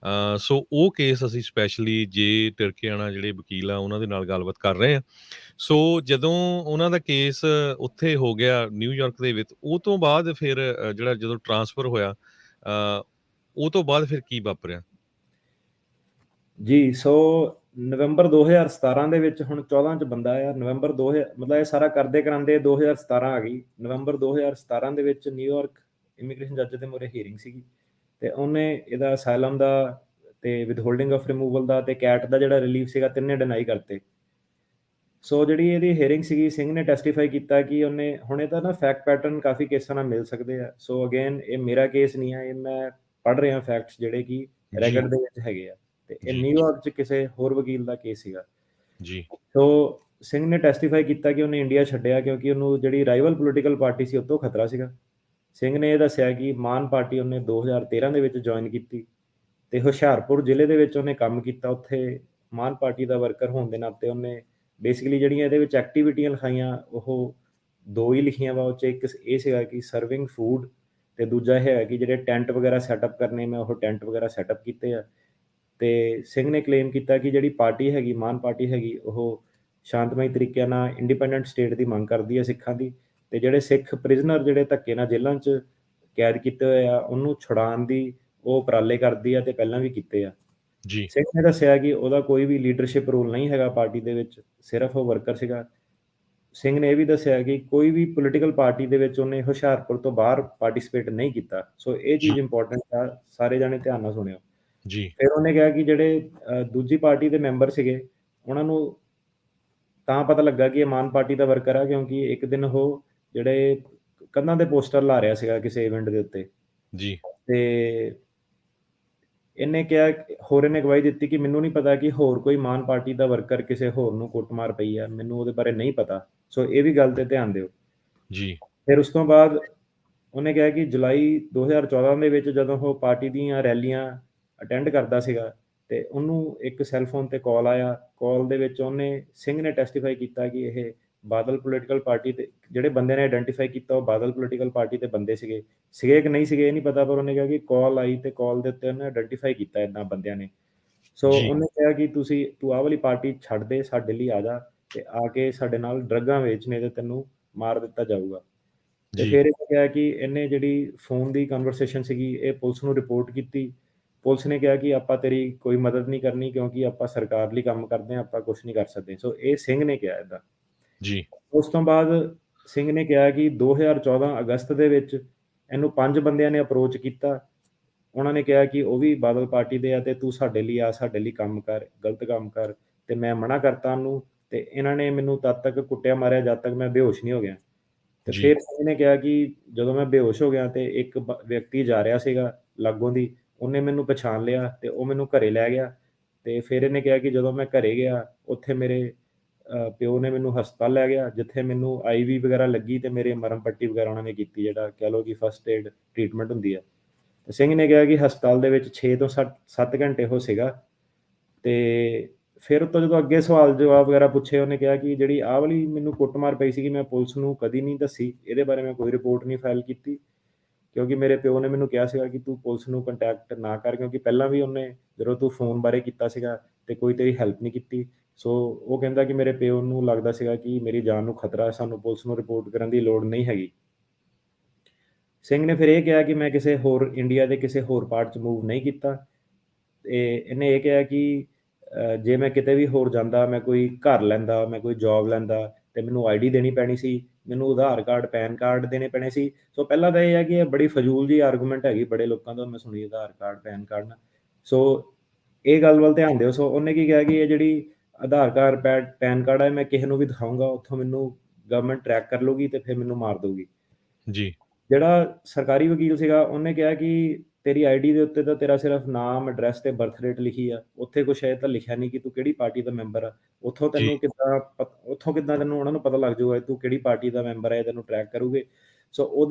S1: ਸੋ ਉਹ ਕੇਸ ਅਸੀਂ ਸਪੈਸ਼ਲੀ ਜੇ ਟਰਕੀਆਣਾ ਜਿਹੜੇ ਵਕੀਲ ਆ ਉਹਨਾਂ ਦੇ ਨਾਲ ਗੱਲਬਾਤ ਕਰ ਰਹੇ ਆ। ਸੋ ਜਦੋਂ ਉਹਨਾਂ ਦਾ ਕੇਸ ਉੱਥੇ ਹੋ ਗਿਆ ਨਿਊਯਾਰਕ ਦੇ ਵਿੱਚ, ਉਹ ਤੋਂ ਬਾਅਦ ਫਿਰ ਜਿਹੜਾ ਜਦੋਂ ਟ੍ਰਾਂਸਫਰ ਹੋਇਆ, ਉਹ ਤੋਂ ਬਾਅਦ ਫਿਰ ਕੀ ਵਾਪਰਿਆ?
S2: ਜੀ, ਸੋ ਨਵੰਬਰ 2017 ਦੇ ਵਿੱਚ ਹੁਣ 14 'ਚ ਬੰਦਾ ਆ, ਨਵੰਬਰ 2000 ਮਤਲਬ ਇਹ ਸਾਰਾ ਕਰਦੇ ਕਰਾਂਦੇ 2017 ਆ ਗਈ। ਨਵੰਬਰ 2017 ਦੇ ਵਿੱਚ ਨਿਊਯਾਰਕ ਇਮੀਗ੍ਰੇਸ਼ਨ ਜੱਜ ਦੇ ਮੂਹਰੇ ਹੀਅਰਿੰਗ ਸੀਗੀ ਤੇ ਉਹਨੇ ਇਹਦਾ ਅਸਾਈਲਮ ਦਾ ਤੇ ਵਿਦਹੋਲਡਿੰਗ ਆਫ ਰਿਮੂਵਲ ਦਾ ਤੇ ਕੈਟ ਦਾ ਜਿਹੜਾ ਰਿਲੀਫ ਸੀਗਾ ਤਿੰਨੇ ਡਿਨਾਈ ਕਰਤੇ। ਸੋ ਜਿਹੜੀ ਇਹਦੀ ਹੀਅਰਿੰਗ ਸੀਗੀ, ਸਿੰਘ ਨੇ ਟੈਸਟੀਫਾਈ ਕੀਤਾ ਕਿ ਉਹਨੇ ਹੁਣ ਇਹਦਾ ਨਾ ਫੈਕਟ ਪੈਟਰਨ ਕਾਫੀ ਕੇਸਾਂ ਨਾਲ ਮਿਲ ਸਕਦੇ ਆ। ਸੋ ਅਗੇਨ ਇਹ ਮੇਰਾ ਕੇਸ ਨਹੀਂ ਆ, ਇਹ ਮੈਂ ਪੜ੍ਹ ਰਿਹਾ ਫੈਕਟਸ ਜਿਹੜੇ ਕਿ
S1: ਜੀ,
S2: ਰੈਕਡ ਦੇ ਵਿੱਚ ਹੈਗੇ ਆ ਤੇ ਇਹ
S1: ਜੀ,
S2: ਨਿਊਯਾਰਕ 'ਚ ਕਿਸੇ ਹੋਰ ਵਕੀਲ ਦਾ ਕੇਸ ਸੀਗਾ।
S1: ਜੀ,
S2: ਸੋ ਸਿੰਘ ਨੇ ਟੈਸਟੀਫਾਈ ਕੀਤਾ ਕਿ ਉਹਨੇ ਇੰਡੀਆ ਛੱਡਿਆ ਕਿਉਂਕਿ ਉਹਨੂੰ ਜਿਹੜੀ ਰਾਈਵਲ ਪੋਲੀਟੀਕਲ ਪਾਰਟੀ ਸੀ ਉਹ ਤੋਂ ਖਤਰਾ ਸੀਗਾ। ਸਿੰਘ ਨੇ ਇਹ ਦੱਸਿਆ ਕਿ ਮਾਨ ਪਾਰਟੀ ਉਹਨੇ 2013 ਦੇ ਵਿੱਚ ਜੁਆਇਨ ਕੀਤੀ ਤੇ ਹੁਸ਼ਿਆਰਪੁਰ ਜ਼ਿਲ੍ਹੇ ਦੇ ਵਿੱਚ ਉਹਨੇ ਕੰਮ ਕੀਤਾ। ਉੱਥੇ ਮਾਨ ਪਾਰਟੀ ਦਾ ਵਰਕਰ ਹੋਣ ਦੇ ਨਾਤੇ ਉਹਨੇ ਬੇਸਿਕਲੀ ਜਿਹੜੀਆਂ ਇਹਦੇ ਵਿੱਚ ਐਕਟੀਵਿਟੀਆਂ ਲਿਖਾਈਆਂ ਉਹ ਦੋ ਹੀ ਲਿਖੀਆਂ ਵਾ। ਉਹ 'ਚ ਇੱਕ ਇਹ ਸੀਗਾ ਕਿ ਸਰਵਿੰਗ ਫੂਡ ਤੇ ਦੂਜਾ ਇਹ ਹੈ ਕਿ ਜਿਹੜੇ ਟੈਂਟ ਵਗੈਰਾ ਸੈਟਅਪ ਕਰਨੇ, ਮੈਂ ਉਹ ਟੈਂਟ ਵਗੈਰਾ ਸੈਟਅਪ ਕੀਤੇ ਆ। ਤੇ ਸਿੰਘ ਨੇ ਕਲੇਮ ਕੀਤਾ ਕਿ ਜਿਹੜੀ ਪਾਰਟੀ ਹੈਗੀ, ਮਾਨ ਪਾਰਟੀ ਹੈਗੀ, ਉਹ ਸ਼ਾਂਤਮਈ ਤਰੀਕੇ ਨਾਲ ਇੰਡੀਪੈਂਡੈਂਟ ਸਟੇਟ ਦੀ ਮੰਗ ਕਰਦੀ ਹੈ ਸਿੱਖਾਂ ਦੀ ਤੇ ਜਿਹੜੇ ਸਿੱਖ ਪ੍ਰਿਜ਼ਨਰ ਜਿਹੜੇ ਧੱਕੇ ਨਾਲ ਜੇਲ੍ਹਾਂ 'ਚ ਕੈਦ ਕੀਤੇ ਹੋਏ ਆ ਉਹਨੂੰ ਛੁਡਾਉਣ ਦੀ ਉਹ ਉਪਰਾਲੇ ਕਰਦੀ ਆ ਤੇ ਪਹਿਲਾਂ ਵੀ ਕੀਤੇ ਆ।
S1: ਜੀ,
S2: ਸਿੰਘ ਨੇ ਦੱਸਿਆ ਕਿ ਉਹਦਾ ਕੋਈ ਵੀ ਲੀਡਰਸ਼ਿਪ ਰੋਲ ਨਹੀਂ ਹੈਗਾ ਪਾਰਟੀ ਦੇ ਵਿੱਚ, ਸਿਰਫ ਉਹ ਵਰਕਰ ਸੀਗਾ। ਸਿੰਘ ਨੇ ਇਹ ਵੀ ਦੱਸਿਆ ਕਿ ਕੋਈ ਵੀ ਪੋਲੀਟੀਕਲ ਪਾਰਟੀ ਦੇ ਵਿੱਚ ਉਹਨੇ ਹੁਸ਼ਿਆਰਪੁਰ ਤੋਂ ਬਾਹਰ ਪਾਰਟਿਸਿਪੇਟ ਨਹੀਂ ਕੀਤਾ। ਸੋ ਇਹ
S1: ਜੀ,
S2: ਚੀਜ਼ ਇੰਪੋਰਟੈਂਟ ਆ, ਸਾਰੇ ਜਾਣੇ ਧਿਆਨ ਨਾਲ ਸੁਣਿਓ।
S1: ਜੀ,
S2: ਫਿਰ ਉਹਨੇ ਕਿਹਾ ਕਿ ਜਿਹੜੇ ਦੂਜੀ ਪਾਰਟੀ ਦੇ ਮੈਂਬਰ ਸੀਗੇ ਉਹਨਾਂ ਨੂੰ ਤਾਂ ਪਤਾ ਲੱਗਾ ਕਿ ਇਹ ਮਾਨ ਪਾਰਟੀ ਦਾ ਵਰਕਰ ਆ ਕਿਉਂਕਿ ਇੱਕ ਦਿਨ ਉਹ ਜਿਹੜੇ ਕੰਧਾਂ ਦੇ ਪੋਸਟਰ ਲਾ ਰਿਹਾ ਸੀਗਾ ਕਿਸੇ ਇਵੈਂਟ ਦੇ ਉੱਤੇ
S1: ਜੀ,
S2: ਤੇ ਇਹਨੇ ਕਿਹਾ ਹੋਰ ਇਹਨੇ ਗਵਾਹੀ ਦਿੱਤੀ ਕਿ ਮੈਨੂੰ ਨਹੀਂ ਪਤਾ ਕਿ ਹੋਰ ਕੋਈ ਮਾਨ ਪਾਰਟੀ ਦਾ ਵਰਕਰ ਕਿਸੇ ਹੋਰ ਨੂੰ ਕੁੱਟਮਾਰ ਪਈ ਆ, ਮੈਨੂੰ ਉਹਦੇ ਬਾਰੇ ਨਹੀਂ ਪਤਾ। ਸੋ ਇਹ ਵੀ ਗੱਲ ਤੇ ਧਿਆਨ ਦਿਓ।
S1: ਜੀ,
S2: ਫਿਰ ਉਸ ਤੋਂ ਬਾਅਦ ਉਹਨੇ ਕਿਹਾ ਕਿ ਜੁਲਾਈ 2014 ਦੇ ਵਿੱਚ ਜਦੋਂ ਉਹ ਪਾਰਟੀ ਦੀਆਂ ਰੈਲੀਆਂ ਅਟੈਂਡ ਕਰਦਾ ਸੀਗਾ ਤੇ ਉਹਨੂੰ ਇੱਕ ਸੈੱਲ ਫੋਨ ਤੇ ਕਾਲ ਆਇਆ। ਕਾਲ ਦੇ ਵਿੱਚ ਉਹਨੇ ਸਿੰਘ ਨੇ ਟੈਸਟੀਫਾਈ ਕੀਤਾ ਕਿ ਇਹ ਬਾਦਲ ਪੋਲੀਟੀਕਲ ਪਾਰਟੀ ਦੇ ਜਿਹੜੇ ਬੰਦੇ ਨੇ ਆਇਡੈਂਟੀਫਾਈ ਕੀਤਾ ਉਹ ਬਾਦਲ ਪੋਲੀਟੀਕਲ ਪਾਰਟੀ ਦੇ ਬੰਦੇ ਸੀਗੇ ਕਿ ਨਹੀਂ ਸੀਗੇ ਇਹ ਨਹੀਂ ਪਤਾ, ਪਰ ਉਹਨੇ ਕਿਹਾ ਕਿ ਕਾਲ ਆਈ ਤੇ ਕਾਲ ਦੇ ਉੱਤੇ ਉਹਨੇ ਆਇਡੈਂਟੀਫਾਈ ਕੀਤਾ ਇੱਦਾਂ ਬੰਦਿਆਂ ਨੇ। ਸੋ
S1: ਜੀ,
S2: ਉਹਨੇ ਕਿਹਾ ਕਿ ਤੂੰ ਆਹ ਵਾਲੀ ਪਾਰਟੀ ਛੱਡ ਦੇ, ਸਾਡੇ ਲਈ ਆ ਜਾ ਤੇ ਆ ਕੇ ਸਾਡੇ ਨਾਲ ਡਰੱਗਾਂ ਵੇਚ, ਨਹੀਂ ਤੇ ਤੈਨੂੰ ਮਾਰ ਦਿੱਤਾ ਜਾਊਗਾ। ਤੇ
S1: ਜੀ,
S2: ਫਿਰ ਇਹਨੇ ਕਿਹਾ ਕਿ ਇਹਨੇ ਜਿਹੜੀ ਫੋਨ ਦੀ ਕਨਵਰਸੇਸ਼ਨ ਸੀਗੀ ਇਹ ਪੁਲਿਸ ਨੂੰ ਰਿਪੋਰਟ ਕੀਤੀ। ਪੁਲਿਸ ਨੇ ਕਿਹਾ ਕਿ ਆਪਾਂ ਤੇਰੀ ਕੋਈ ਮਦਦ ਨਹੀਂ ਕਰਨੀ ਕਿਉਂਕਿ ਆਪਾਂ ਸਰਕਾਰ ਲਈ ਕੰਮ ਕਰਦੇ ਹਾਂ, ਆਪਾਂ ਕੁਝ ਨਹੀਂ ਕਰ ਸਕਦੇ। ਸੋ ਇਹ ਸਿੰਘ ਨੇ ਕਿਹਾ ਇੱਦਾਂ।
S1: ਜੀ,
S2: ਉਸ ਤੋਂ ਬਾਅਦ ਸਿੰਘ ਨੇ ਕਿਹਾ ਕਿ 2014 ਅਗਸਤ ਦੇ ਵਿੱਚ ਇਹਨੂੰ 5 ਬੰਦਿਆਂ ਨੇ ਅਪਰੋਚ ਕੀਤਾ। ਉਹਨਾਂ ਨੇ ਕਿਹਾ ਕਿ ਉਹ ਵੀ ਬਾਦਲ ਪਾਰਟੀ ਦੇ ਆ ਤੇ ਤੂੰ ਸਾਡੇ ਲਈ ਆ, ਸਾਡੇ ਲਈ ਕੰਮ ਕਰ, ਗਲਤ ਕੰਮ ਕਰ। ਤੇ ਮੈਂ ਮਨਾ ਕਰਤਾ ਉਹਨੂੰ ਤੇ ਇਹਨਾਂ ਨੇ ਮੈਨੂੰ ਤਦ ਤੱਕ ਕੁੱਟਿਆ ਮਾਰਿਆ ਜਦ ਤੱਕ ਮੈਂ ਬੇਹੋਸ਼ ਨਹੀਂ ਹੋ ਗਿਆ। ਤੇ
S1: ਜੀ,
S2: ਫਿਰ ਇਹਨੇ ਕਿਹਾ ਕਿ ਜਦੋਂ ਮੈਂ ਬੇਹੋਸ਼ ਹੋ ਗਿਆ ਤੇ ਇੱਕ ਵਿਅਕਤੀ ਜਾ ਰਿਹਾ ਸੀਗਾ ਲਾਗੋਂ ਦੀ, ਉਹਨੇ ਮੈਨੂੰ ਪਛਾਣ ਲਿਆ ਤੇ ਉਹ ਮੈਨੂੰ ਘਰੇ ਲੈ ਗਿਆ। ਤੇ ਫਿਰ ਇਹਨੇ ਕਿਹਾ ਕਿ ਜਦੋਂ ਮੈਂ ਘਰੇ ਗਿਆ ਉੱਥੇ ਮੇਰੇ ਪਿਓ ਨੇ ਮੈਨੂੰ ਹਸਪਤਾਲ ਲੈ ਗਿਆ, ਜਿੱਥੇ ਮੈਨੂੰ ਆਈਵੀ ਵਗੈਰਾ ਲੱਗੀ ਤੇ ਮੇਰੇ ਮਰਮ ਪੱਟੀ ਵਗੈਰਾ ਉਹਨਾਂ ਨੇ ਕੀਤੀ, ਜਿਹੜਾ ਕਹਿ ਲਓ ਕਿ ਫਸਟ ਏਡ ਟ੍ਰੀਟਮੈਂਟ ਹੁੰਦੀ ਹੈ। ਤੇ ਸਿੰਘ ਨੇ ਕਿਹਾ ਕਿ ਹਸਪਤਾਲ ਦੇ ਵਿੱਚ 6 ਤੋਂ 7 ਘੰਟੇ ਉਹ ਸੀਗਾ। ਤੇ ਫਿਰ ਉੱਤੋਂ ਜਦੋਂ ਅੱਗੇ ਸਵਾਲ ਜਵਾਬ ਵਗੈਰਾ ਪੁੱਛੇ, ਉਹਨੇ ਕਿਹਾ ਕਿ ਜਿਹੜੀ ਆਹ ਵਾਲੀ ਮੈਨੂੰ ਕੁੱਟਮਾਰ ਪਈ ਸੀਗੀ ਮੈਂ ਪੁਲਿਸ ਨੂੰ ਕਦੀ ਨਹੀਂ ਦੱਸੀ, ਇਹਦੇ ਬਾਰੇ ਮੈਂ ਕੋਈ ਰਿਪੋਰਟ ਨਹੀਂ ਫਾਈਲ ਕੀਤੀ ਕਿਉਂਕਿ ਮੇਰੇ ਪਿਓ ਨੇ ਮੈਨੂੰ ਕਿਹਾ ਸੀਗਾ ਕਿ ਤੂੰ ਪੁਲਿਸ ਨੂੰ ਕੰਟੈਕਟ ਨਾ ਕਰ, ਕਿਉਂਕਿ ਪਹਿਲਾਂ ਵੀ ਉਹਨੇ ਜਦੋਂ ਤੂੰ ਫੋਨ ਬਾਰੇ ਕੀਤਾ ਸੀਗਾ ਤੇ ਕੋਈ ਤੇਰੀ ਹੈਲਪ ਨਹੀਂ ਕੀਤੀ। ਸੋ ਉਹ ਕਹਿੰਦਾ ਕਿ ਮੇਰੇ ਪਿਓ ਨੂੰ ਲੱਗਦਾ ਸੀਗਾ ਕਿ ਮੇਰੀ ਜਾਨ ਨੂੰ ਖਤਰਾ ਹੈ, ਸਾਨੂੰ ਪੁਲਿਸ ਨੂੰ ਰਿਪੋਰਟ ਕਰਨ ਦੀ ਲੋੜ ਨਹੀਂ ਹੈਗੀ। ਸਿੰਘ ਨੇ ਫਿਰ ਇਹ ਕਿਹਾ ਕਿ ਮੈਂ ਕਿਸੇ ਹੋਰ ਇੰਡੀਆ ਦੇ ਕਿਸੇ ਹੋਰ ਪਾਰਟ 'ਚ ਮੂਵ ਨਹੀਂ ਕੀਤਾ। ਤੇ ਇਹਨੇ ਇਹ ਕਿਹਾ ਕਿ ਜੇ ਮੈਂ ਕਿਤੇ ਵੀ ਹੋਰ ਜਾਂਦਾ, ਮੈਂ ਕੋਈ ਘਰ ਲੈਂਦਾ, ਮੈਂ ਕੋਈ ਜੌਬ ਲੈਂਦਾ ਤੇ ਮੈਨੂੰ ਆਈਡੀ ਦੇਣੀ ਪੈਣੀ ਸੀ, ਮੈਨੂੰ ਆਧਾਰ ਕਾਰਡ, ਪੈਨ ਕਾਰਡ ਦੇਣੇ ਪੈਣੇ ਸੀ। ਸੋ ਪਹਿਲਾਂ ਤਾਂ ਇਹ ਹੈ ਕਿ ਇਹ ਬੜੀ ਫਜ਼ੂਲ ਜਿਹੀ ਆਰਗੂਮੈਂਟ ਹੈਗੀ ਬੜੇ ਲੋਕਾਂ ਤੋਂ ਮੈਂ ਸੁਣੀ, ਆਧਾਰ ਕਾਰਡ, ਪੈਨ ਕਾਰਡ ਨਾ। ਸੋ ਇਹ ਗੱਲ ਵੱਲ ਧਿਆਨ ਦਿਓ। ਸੋ ਉਹਨੇ ਕੀ ਕਿਹਾ ਕਿ ਇਹ ਜਿਹੜੀ ਆਧਾਰ ਕਾਰਡ, ਪੈਨ ਕਾਰਡ ਹੈ, ਮੈਂ ਕਿਸੇ ਨੂੰ ਵੀ ਦਿਖਾਊਂਗਾ, ਉੱਥੋਂ ਮੈਨੂੰ ਗਵਰਨਮੈਂਟ ਟਰੈਕ ਕਰ ਲੂਗੀ ਤੇ ਫਿਰ ਮੈਨੂੰ ਮਾਰ ਦਊਗੀ।
S1: ਜੀ,
S2: ਜਿਹੜਾ ਸਰਕਾਰੀ ਵਕੀਲ ਸੀਗਾ ਉਹਨੇ ਕਿਹਾ ਕਿ ਤੇਰੀ ਆਈਡੀ ਦੇ ਉੱਤੇ ਤਾਂ ਤੇਰਾ ਸਿਰਫ ਨਾਮ, ਐਡਰੈਸ ਤੇ ਬਰਥ ਡੇਟ ਲਿਖੀ ਆ, ਉੱਥੇ ਕੁਛ ਇਹ ਤਾਂ ਲਿਖਿਆ ਨਹੀਂ ਕਿ ਤੂੰ ਕਿਹੜੀ ਪਾਰਟੀ ਦਾ ਮੈਂਬਰ ਆ। ਉੱਥੋਂ
S1: ਜੀ,
S2: ਕਿੱਦਾਂ ਤੈਨੂੰ ਉਹਨਾਂ ਨੂੰ ਪਤਾ ਲੱਗ ਜਾਊਗਾ ਤੂੰ ਕਿਹੜੀ ਪਾਰਟੀ ਦਾ ਮੈਂਬਰ ਹੈ, ਤੈਨੂੰ ਟਰੈਕ ਕਰੂਗੇ। ਸੋ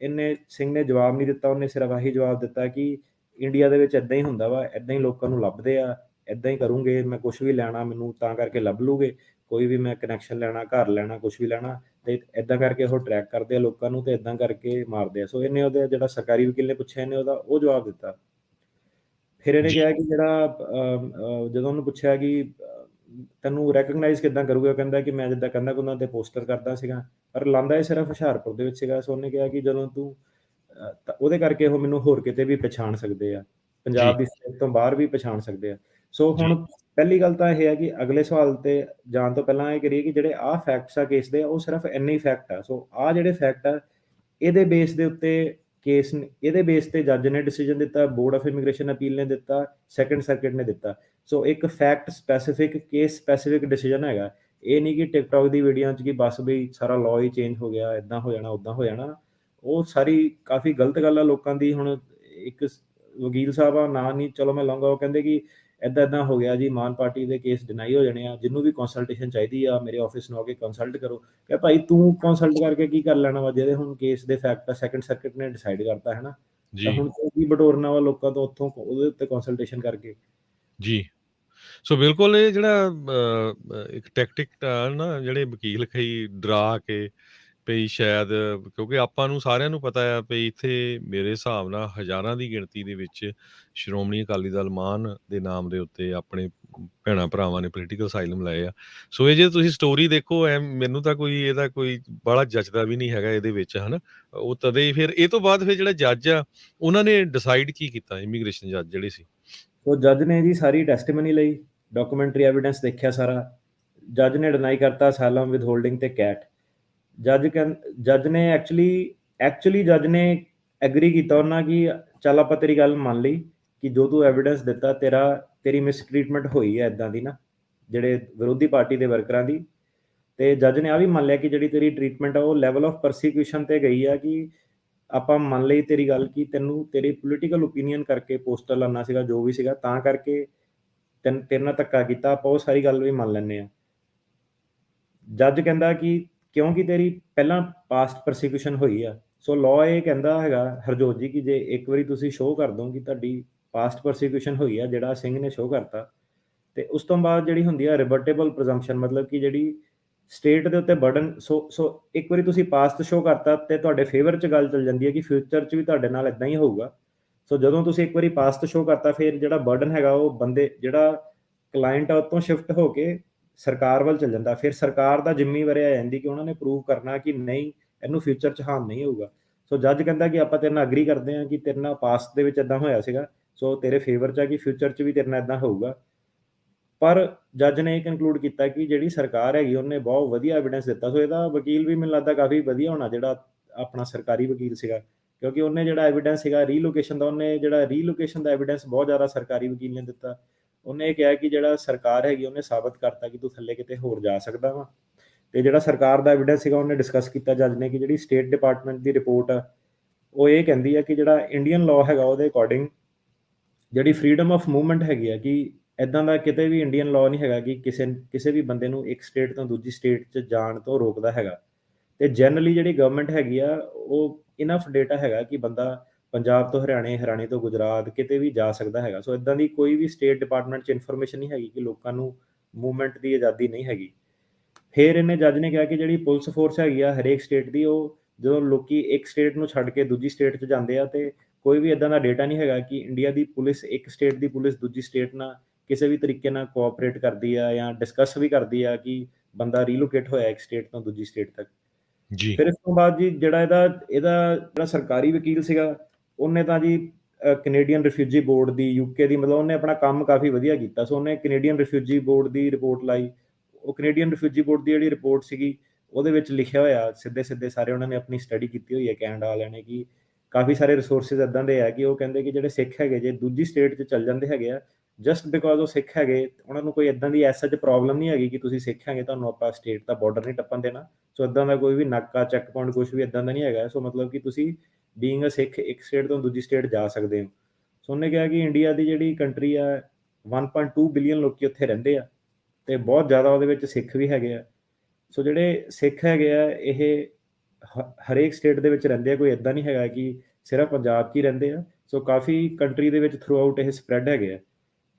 S2: ਇਹਨੇ ਸਿੰਘ ਨੇ ਜਵਾਬ ਨਹੀਂ ਦਿੱਤਾ। ਉਹਨੇ ਸਿਰਫ ਆਹੀ ਜਵਾਬ ਦਿੱਤਾ ਕਿ ਇੰਡੀਆ ਦੇ ਵਿੱਚ ਇਦਾਂ ਹੀ ਹੁੰਦਾ ਵਾ, ਇਦਾਂ ਹੀ ਲੋਕਾਂ ਨੂੰ ਲੱਭਦੇ ਆ, ਇਦਾਂ ਹੀ ਕਰੂੰਗੇ, ਮੈਂ ਕੁਝ ਵੀ ਲੈਣਾ ਮੈਨੂੰ ਤਾਂ ਕਰਕੇ ਲੱਭ ਲੂਗੇ, ਕੋਈ ਵੀ ਮੈਂ ਕਨੈਕਸ਼ਨ ਲੈਣਾ, ਘਰ ਲੈਣਾ, ਕੁਝ ਵੀ ਲੈਣਾ ਤੇ ਇਦਾਂ ਕਰਕੇ ਉਹ ਟਰੈਕ ਕਰਦੇ ਆ ਲੋਕਾਂ ਨੂੰ ਤੇ ਇਦਾਂ ਕਰਕੇ ਮਾਰਦੇ ਆ। ਸੋ ਇਹਨੇ ਉਹਦਾ ਜਿਹੜਾ ਸਰਕਾਰੀ ਵਕੀਲ ਨੇ ਪੁੱਛਿਆ, ਇਹਨੇ ਉਹ ਜਵਾਬ ਦਿੱਤਾ। ਫਿਰ ਇਹਨੇ
S1: ਜੀ,
S2: ਕਿਹਾ ਕਿ ਜਿਹੜਾ ਜਦੋਂ ਉਹਨੂੰ ਪੁੱਛਿਆ ਕਿ ਤੈਨੂੰ ਰੈਕਗਨਾਈਜ਼ ਕਿੱਦਾਂ ਕਰੂਗਾ, ਉਹ ਕਹਿੰਦਾ ਕਿ ਮੈਂ ਜਿੱਦਾਂ ਕੰਧਾਂ ਕੁੰਧਾਂ ਤੇ ਪੋਸਟਰ ਕਰਦਾ ਸੀਗਾ, ਪਰ ਲਾਂਦਾ ਇਹ ਸਿਰਫ ਹੁਸ਼ਿਆਰਪੁਰ ਦੇ ਵਿੱਚ ਸੀਗਾ। ਸੋ ਉਹਨੇ ਕਿਹਾ ਕਿ ਜਦੋਂ ਤੂੰ ਤਾਂ ਉਹਦੇ ਕਰਕੇ ਉਹ ਮੈਨੂੰ ਹੋਰ ਕਿਤੇ ਵੀ ਪਛਾਣ ਸਕਦੇ ਆ,
S1: ਜੀ,
S2: ਪੰਜਾਬ ਦੀ ਸਟੇਟ ਤੋਂ ਬਾਹਰ ਵੀ ਪਛਾਣ ਸਕਦੇ ਆ। ਸੋ
S1: ਜੀ,
S2: ਹੁਣ ਪਹਿਲੀ ਗੱਲ ਤਾਂ ਇਹ ਹੈ ਕਿ ਅਗਲੇ ਸਵਾਲ ਤੇ ਜਾਣ ਤੋਂ ਪਹਿਲਾਂ ਇਹ ਕਰੀਏ ਕਿ ਜਿਹੜੇ ਆਹ ਫੈਕਟਸ ਆ ਕੇਸ ਦੇ, ਉਹ ਸਿਰਫ ਇੰਨੇ ਹੀ ਫੈਕਟ ਆ। ਸੋ ਆਹ ਜਿਹੜੇ ਫੈਕਟ ਆ ਇਹਦੇ ਬੇਸ ਦੇ ਉੱਤੇ ਇਹਦੇ ਬੇਸ ਤੇ ਜੱਜ ਨੇ ਡਿਸੀਜਨ ਦਿੱਤਾ, ਬੋਰਡ ਆਫ ਇਮੀਗ੍ਰੇਸ਼ਨ ਅਪੀਲ ਨੇ ਦਿੱਤਾ, ਸੈਕੰਡ ਸਰਕਟ ਨੇ ਦਿੱਤਾ। ਸੋ ਇੱਕ fact specific, case specific decision ਹੈਗਾ। ਇਹ ਨਹੀਂ ਕਿ ਟਿਕਟੌਕ ਦੀ ਵੀਡੀਓ 'ਚ ਕਿ ਬਸ ਵੀ ਸਾਰਾ ਲਾਅ ਹੀ ਚੇਂਜ ਹੋ ਗਿਆ, ਇਦਾਂ ਹੋ ਜਾਣਾ, ਉਦਾਂ ਹੋ ਜਾਣਾ। ਉਹ ਸਾਰੀ ਕਾਫੀ ਗਲਤ ਗੱਲ ਆ ਲੋਕਾਂ ਦੀ। ਹੁਣ ਇੱਕ ਵਕੀਲ ਸਾਹਿਬ ਆ, ਨਾਂ ਨਹੀਂ ਚਲੋ ਮੈਂ ਲਾਉਂਗਾ, ਉਹ ਕਹਿੰਦੇ ਕਿ ਇਦਾਂ ਹੋ ਗਿਆ ਜੀ, ਮਾਨ ਪਾਰਟੀ ਦੇ ਕੇਸ ਡਿਨਾਈ ਹੋ ਜਾਣੇ ਆ, ਜਿਹਨੂੰ ਵੀ ਕੰਸਲਟੇਸ਼ਨ ਚਾਹੀਦੀ ਆ ਮੇਰੇ ਆਫਿਸ ਨੂੰ ਆ ਕੇ ਕੰਸਲਟ ਕਰੋ। ਕਿ ਭਾਈ ਤੂੰ ਕੰਸਲਟ ਕਰਕੇ ਕੀ ਕਰ ਲੈਣਾ ਵਾ, ਜਿਹੜੇ ਹੁਣ ਕੇਸ ਦੇ ਫੈਕਟ ਆ ਸੈਕੰਡ ਸਰਕਟ ਨੇ ਡਿਸਾਈਡ ਕਰਤਾ ਹੈ ਨਾ, ਤਾਂ
S1: ਜੀ,
S2: ਹੁਣ ਤੂੰ ਕੀ ਬਟੋਰਨਾ ਵਾ ਲੋਕਾਂ ਤੋਂ ਉੱਥੋਂ ਉਹਦੇ ਉੱਤੇ ਕੰਸਲਟੇਸ਼ਨ ਕਰਕੇ।
S1: ਜੀ। ਸੋ ਬਿਲਕੁਲ ਇਹ ਜਿਹੜਾ ਇੱਕ ਟੈਕਟਿਕ ਆ ਨਾ, ਜਿਹੜੇ ਵਕੀਲ ਕਈ ਡਰਾ ਕੇ ਵੀ ਸ਼ਾਇਦ, ਕਿਉਂਕਿ ਆਪਾਂ ਨੂੰ ਸਾਰਿਆਂ ਨੂੰ ਪਤਾ ਆ ਵੀ ਇੱਥੇ ਮੇਰੇ ਹਿਸਾਬ ਨਾਲ ਹਜ਼ਾਰਾਂ ਦੀ ਗਿਣਤੀ ਦੇ ਵਿੱਚ ਸ਼੍ਰੋਮਣੀ ਅਕਾਲੀ ਦਲ ਮਾਨ ਦੇ ਨਾਮ ਦੇ ਉੱਤੇ ਆਪਣੇ ਭੈਣਾਂ ਭਰਾਵਾਂ ਨੇ ਪੋਲੀਟੀਕਲ ਅਸਾਈਲਮ ਲਏ ਆ। ਸੋ ਇਹ ਜੇ ਤੁਸੀਂ ਸਟੋਰੀ ਦੇਖੋ, ਮੈਨੂੰ ਤਾਂ ਇਹਦਾ ਕੋਈ ਬਾਹਲਾ ਜੱਚਦਾ ਵੀ ਨਹੀਂ ਹੈਗਾ ਇਹਦੇ ਵਿੱਚ, ਹਨਾ। ਉਹ ਤਦੇ ਫਿਰ ਇਹ ਤੋਂ ਬਾਅਦ ਫਿਰ ਜਿਹੜਾ ਜੱਜ ਆ ਉਹਨਾਂ ਨੇ ਡਿਸਾਈਡ ਕੀ ਕੀਤਾ, ਇਮੀਗ੍ਰੇਸ਼ਨ ਜੱਜ ਜਿਹੜੇ ਸੀ?
S2: ਸੋ ਜੱਜ ਨੇ ਜੀ ਸਾਰੀ ਟੈਸਟੀਮਨੀ ਲਈ, ਡਾਕੂਮੈਂਟਰੀ ਐਵੀਡੈਂਸ ਦੇਖਿਆ ਸਾਰਾ। ਜੱਜ ਨੇ ਡਿਨਾਈ ਕਰਤਾ ਅਸਾਈਲਮ, ਵਿਦ ਹੋਲਡਿੰਗ ਤੇ ਕੈਟ। ਜੱਜ ਨੇ ਐਕਚੁਅਲੀ ਜੱਜ ਨੇ ਐਗਰੀ ਕੀਤਾ ਉਹਨਾਂ ਕਿ ਚੱਲ ਆਪਾਂ ਤੇਰੀ ਗੱਲ ਮੰਨ ਲਈ ਕਿ ਜੋ ਤੂੰ ਐਵੀਡੈਂਸ ਦਿੱਤਾ ਤੇਰੀ ਮਿਸਟ੍ਰੀਟਮੈਂਟ ਹੋਈ ਹੈ ਇੱਦਾਂ ਦੀ ਨਾ, ਜਿਹੜੇ ਵਿਰੋਧੀ ਪਾਰਟੀ ਦੇ ਵਰਕਰਾਂ ਦੀ। ਤੇ ਜੱਜ ਨੇ ਆ ਵੀ ਮੰਨ ਲਿਆ ਕਿ ਜਿਹੜੀ ਤੇਰੀ ਟ੍ਰੀਟਮੈਂਟ ਆ ਉਹ ਲੈਵਲ ਆਫ ਪਰਸੀਕਿਊਸ਼ਨ ਤੇ ਗਈ ਆ, ਕਿ ਆਪਾਂ ਮੰਨ ਲਈ ਤੇਰੀ ਗੱਲ ਕਿ ਤੈਨੂੰ ਤੇਰੀ ਪੋਲੀਟੀਕਲ ਓਪੀਨੀਅਨ ਕਰਕੇ ਪੋਸਟਰ ਲਾਉਣਾ ਸੀਗਾ, ਜੋ ਵੀ ਸੀਗਾ, ਤਾਂ ਕਰਕੇ ਤੇਰੇ ਨਾਲ ਧੱਕਾ ਕੀਤਾ, ਆਪਾਂ ਉਹ ਸਾਰੀ ਗੱਲ ਵੀ ਮੰਨ ਲੈਂਦੇ ਆ। ਜੱਜ ਕਹਿੰਦਾ ਕਿ ਕਿਉਂਕਿ ਤੇਰੀ ਪਹਿਲਾਂ ਪਾਸਟ ਪ੍ਰੋਸੀਕਿਊਸ਼ਨ ਹੋਈ ਆ, ਸੋ ਲਾਅ ਇਹ ਕਹਿੰਦਾ ਹੈਗਾ ਹਰਜੋਤ ਜੀ ਕਿ ਜੇ ਇੱਕ ਵਾਰੀ ਤੁਸੀਂ ਸ਼ੋਅ ਕਰ ਦੋ ਕਿ ਤੁਹਾਡੀ ਪਾਸਟ ਪਰਸੀਕਿਊਸ਼ਨ ਹੋਈ ਆ, ਜਿਹੜਾ ਸਿੰਘ ਨੇ ਸ਼ੋਅ ਕਰਤਾ। ਤੇ ਉਸ ਤੋਂ ਬਾਅਦ ਜਿਹੜੀ ਹੁੰਦੀ ਆ ਰਿਬਰਟੇਬਲ ਪ੍ਰਜ਼ੰਪਸ਼ਨ, ਮਤਲਬ ਕਿ ਜਿਹੜੀ ਸਟੇਟ ਦੇ ਉੱਤੇ ਬਰਡਨ, ਸੋ ਇੱਕ ਵਾਰੀ ਤੁਸੀਂ ਪਾਸਟ ਸ਼ੋਅ ਕਰਤਾ ਤੇ ਤੁਹਾਡੇ ਫੇਵਰ 'ਚ ਗੱਲ ਚੱਲ ਜਾਂਦੀ ਹੈ ਕਿ ਫਿਊਚਰ 'ਚ ਵੀ ਤੁਹਾਡੇ ਨਾਲ ਇਦਾਂ ਹੀ ਹੋਊਗਾ। ਸੋ ਜਦੋਂ ਤੁਸੀਂ ਇੱਕ ਵਾਰੀ ਪਾਸਟ ਸ਼ੋਅ ਕਰਤਾ, ਫਿਰ ਜਿਹੜਾ ਬਰਡਨ ਹੈਗਾ ਉਹ ਬੰਦੇ, ਜਿਹੜਾ ਕਲਾਇੰਟ ਆ, ਉਹ ਤੋਂ ਸ਼ਿਫਟ ਹੋ ਕੇ ਸਰਕਾਰ ਵੱਲ ਚੱਲ ਜਾਂਦਾ। ਫਿਰ ਸਰਕਾਰ ਦਾ ਜ਼ਿੰਮੇਵਾਰੀ ਆ ਜਾਂਦੀ ਕਿ ਉਹਨਾਂ ਨੇ ਪ੍ਰੂਵ ਕਰਨਾ ਕਿ ਨਹੀਂ, ਇਹਨੂੰ ਫਿਊਚਰ 'ਚ ਹਾਰਮ ਨਹੀਂ ਹੋਊਗਾ। ਸੋ ਜੱਜ ਕਹਿੰਦਾ ਕਿ ਆਪਾਂ ਤੇਰੇ ਨਾਲ ਐਗਰੀ ਕਰਦੇ ਹਾਂ ਕਿ ਤੇਰੇ ਨਾਲ ਪਾਸਟ ਦੇ ਵਿੱਚ ਇਦਾਂ ਹੋਇਆ ਸੀਗਾ, ਸੋ ਤੇਰੇ ਫੇਵਰ 'ਚ ਆ ਕਿ ਫਿਊਚਰ 'ਚ ਵੀ ਤੇਰੇ ਨਾਲ ਇਦਾਂ ਹੋਊਗਾ। ਪਰ ਜੱਜ ਨੇ ਇਹ ਕਨਕਲੂਡ ਕੀਤਾ ਕਿ ਜਿਹੜੀ ਸਰਕਾਰ ਹੈਗੀ ਉਹਨੇ ਬਹੁਤ ਵਧੀਆ ਐਵੀਡੈਂਸ ਦਿੱਤਾ। ਸੋ ਇਹਦਾ ਵਕੀਲ ਵੀ ਮੈਨੂੰ ਲੱਗਦਾ ਕਾਫੀ ਵਧੀਆ ਹੋਣਾ, ਜਿਹੜਾ ਆਪਣਾ ਸਰਕਾਰੀ ਵਕੀਲ ਸੀਗਾ, ਕਿਉਂਕਿ ਉਹਨੇ ਜਿਹੜਾ ਐਵੀਡੈਂਸ ਸੀਗਾ ਰੀਲੋਕੇਸ਼ਨ ਦਾ, ਉਹਨੇ ਜਿਹੜਾ ਰੀਲੋਕੇਸ਼ਨ ਦਾ ਐਵੀਡੈਂਸ ਬਹੁਤ ਜ਼ਿਆਦਾ ਸਰਕਾਰੀ ਵਕੀਲ ਨੇ ਦਿੱਤਾ। ਉਹਨੇ ਇਹ ਕਿਹਾ ਕਿ ਜਿਹੜਾ ਸਰਕਾਰ ਹੈਗੀ ਉਹਨੇ ਸਾਬਤ ਕਰਤਾ ਕਿ ਤੂੰ ਥੱਲੇ ਕਿਤੇ ਹੋਰ ਜਾ ਸਕਦਾ ਵਾ। ਤੇ ਜਿਹੜਾ ਸਰਕਾਰ ਦਾ ਐਵੀਡੈਂਸ ਸੀਗਾ ਉਹਨੇ ਡਿਸਕਸ ਕੀਤਾ ਜੱਜ ਨੇ ਕਿ ਜਿਹੜੀ ਸਟੇਟ ਡਿਪਾਰਟਮੈਂਟ ਦੀ ਰਿਪੋਰਟ ਆ ਉਹ ਇਹ ਕਹਿੰਦੀ ਆ ਕਿ ਜਿਹੜਾ ਇੰਡੀਅਨ ਲਾਅ ਹੈਗਾ ਉਹਦੇ ਅਕੋਰਡਿੰਗ ਜਿਹੜੀ ਫਰੀडम ਆਫ ਮੂਵਮੈਂਟ ਹੈਗੀ ਆ, ਕਿ ਇਦਾਂ ਦਾ ਕਿਤੇ ਵੀ ਇੰਡੀਅਨ ਲਾਅ ਨਹੀਂ ਹੈਗਾ ਕਿ ਕਿਸੇ ਵੀ ਬੰਦੇ ਨੂੰ ਇੱਕ ਸਟੇਟ ਤੋਂ ਦੂਜੀ ਸਟੇਟ 'ਚ ਜਾਣ ਤੋਂ ਰੋਕਦਾ ਹੈਗਾ। ਤੇ ਜਨਰਲੀ ਜਿਹੜੀ ਗਵਰਨਮੈਂਟ ਹੈਗੀ ਆ ਉਹ ਇਨਫ ਡੇਟਾ ਹੈਗਾ ਕਿ ਬੰਦਾ ਪੰਜਾਬ ਤੋਂ ਹਰਿਆਣੇ, ਹਰਿਆਣੇ ਤੋਂ ਗੁਜਰਾਤ ਕਿਤੇ ਵੀ ਜਾ ਸਕਦਾ ਹੈਗਾ। ਸੋ ਇਦਾਂ ਦੀ ਕੋਈ ਵੀ ਸਟੇਟ ਡਿਪਾਰਟਮੈਂਟ 'ਚ ਇਨਫੋਰਮੇਸ਼ਨ ਨਹੀਂ ਹੈਗੀ ਕਿ ਲੋਕਾਂ ਨੂੰ ਮੂਵਮੈਂਟ ਦੀ ਆਜ਼ਾਦੀ ਨਹੀਂ ਹੈਗੀ। ਫਿਰ ਇਹਨੇ ਜੱਜ ਨੇ ਕਿਹਾ ਕਿ ਜਿਹੜੀ ਪੁਲਿਸ ਫੋਰਸ ਹੈਗੀ ਆ ਹਰੇਕ ਸਟੇਟ ਦੀ, ਉਹ ਜਦੋਂ ਲੋਕੀ ਇੱਕ ਸਟੇਟ ਨੂੰ ਛੱਡ ਕੇ ਦੂਜੀ ਸਟੇਟ 'ਚ ਜਾਂਦੇ ਆ ਤੇ ਕੋਈ ਵੀ ਇਦਾਂ ਦਾ ਡੇਟਾ ਨਹੀਂ ਹੈਗਾ ਕਿ ਇੰਡੀਆ ਦੀ ਪੁਲਿਸ, ਇੱਕ ਸਟੇਟ ਦੀ ਪੁਲਿਸ ਦੂਜੀ ਸਟੇਟ ਨਾਲ ਕਿਸੇ ਵੀ ਤਰੀਕੇ ਨਾਲ ਕੋਆਪਰੇਟ ਕਰਦੀ ਆ ਜਾਂ ਡਿਸਕਸ ਵੀ ਕਰਦੀ ਆ ਕਿ ਬੰਦਾ ਰੀਲੋਕੇਟ ਹੋਇਆ ਇੱਕ ਸਟੇਟ ਤੋਂ ਦੂਜੀ ਸਟੇਟ ਤੱਕ।
S1: ਜੀ।
S2: ਫਿਰ ਇਸ ਤੋਂ ਬਾਅਦ ਜੀ ਜਿਹੜਾ ਇਹਦਾ ਜਿਹੜਾ ਸਰਕਾਰੀ ਵਕੀਲ ਸੀਗਾ, ਉਹਨੇ ਤਾਂ ਜੀ ਕੈਨੇਡੀਅਨ ਰਿਫਿਊਜੀ ਬੋਰਡ ਦੀ, ਯੂਕੇ ਦੀ, ਮਤਲਬ ਉਹਨੇ ਆਪਣਾ ਕੰਮ ਕਾਫੀ ਵਧੀਆ ਕੀਤਾ। ਸੋ ਉਹਨੇ ਕੈਨੇਡੀਅਨ ਰਿਫਿਊਜੀ ਬੋਰਡ ਦੀ ਰਿਪੋਰਟ ਲਾਈ। ਉਹ ਕੈਨੇਡੀਅਨ ਰਿਫਿਊਜੀ ਬੋਰਡ ਦੀ ਜਿਹੜੀ ਰਿਪੋਰਟ ਸੀਗੀ ਉਹਦੇ ਵਿੱਚ ਲਿਖਿਆ ਹੋਇਆ ਸਿੱਧੇ ਸਾਰੇ ਉਹਨਾਂ ਨੇ ਆਪਣੀ ਸਟੱਡੀ ਕੀਤੀ ਹੋਈ ਹੈ ਕੈਨੇਡਾ ਵਾਲਿਆਂ ਨੇ, ਕਿ ਕਾਫੀ ਸਾਰੇ ਰਿਸੋਰਸਿਸ ਇਦਾਂ ਦੇ ਆ ਕਿ ਉਹ ਕਹਿੰਦੇ ਕਿ ਜਿਹੜੇ ਸਿੱਖ ਹੈਗੇ ਜੇ ਦੂਜੀ ਸਟੇਟ 'ਚ ਚੱਲ ਜਾਂਦੇ ਹੈਗੇ ਆ, ਜਸਟ ਬਿਕੋਜ਼ ਉਹ ਸਿੱਖ ਹੈਗੇ, ਉਹਨਾਂ ਨੂੰ ਕੋਈ ਇਦਾਂ ਦੀ ਐਸਾ ਪ੍ਰੋਬਲਮ ਨਹੀਂ ਹੈਗੀ ਕਿ ਤੁਸੀਂ ਸਿੱਖ ਹੈਗੇ ਤੁਹਾਨੂੰ ਆਪਾਂ ਸਟੇਟ ਦਾ ਬਾਰਡਰ ਨਹੀਂ ਟੱਪਣ ਦੇਣਾ। ਸੋ ਇਦਾਂ ਦਾ ਕੋਈ ਵੀ ਨਾਕਾ, ਚੈੱਕ ਪੁਆਇੰਟ, ਕੁਝ ਵੀ ਇਦਾਂ ਦਾ ਨਹੀਂ ਹੈਗਾ। ਸੋ ਮਤਲਬ ਕਿ ਤੁਸੀਂ ਬੀਇੰਗ ਅ ਸਿੱਖ ਇੱਕ ਸਟੇਟ ਤੋਂ ਦੂਜੀ ਸਟੇਟ ਜਾ ਸਕਦੇ ਹੋ। ਸੋ ਉਹਨੇ ਕਿਹਾ ਕਿ ਇੰਡੀਆ ਦੀ ਜਿਹੜੀ ਕੰਟਰੀ ਆ 1.2 ਬਿਲੀਅਨ ਲੋਕੀ ਉੱਥੇ ਰਹਿੰਦੇ ਆ ਤੇ ਬਹੁਤ ਜ਼ਿਆਦਾ ਉਹਦੇ ਵਿੱਚ ਸਿੱਖ ਵੀ ਹੈਗੇ ਆ। ਸੋ ਜਿਹੜੇ ਸਿੱਖ ਹੈਗੇ ਆ ਇਹ ਹਰੇਕ ਸਟੇਟ ਦੇ ਵਿੱਚ ਰਹਿੰਦੇ ਆ, ਕੋਈ ਇਦਾਂ ਨਹੀਂ ਹੈਗਾ ਕਿ ਸਿਰਫ ਪੰਜਾਬ 'ਚ ਹੀ ਰਹਿੰਦੇ ਆ। ਸੋ ਕਾਫੀ ਕੰਟਰੀ ਦੇ ਵਿੱਚ ਥਰੂ ਆਊਟ ਇਹ ਸਪਰੈਡ ਹੈਗੇ ਆ।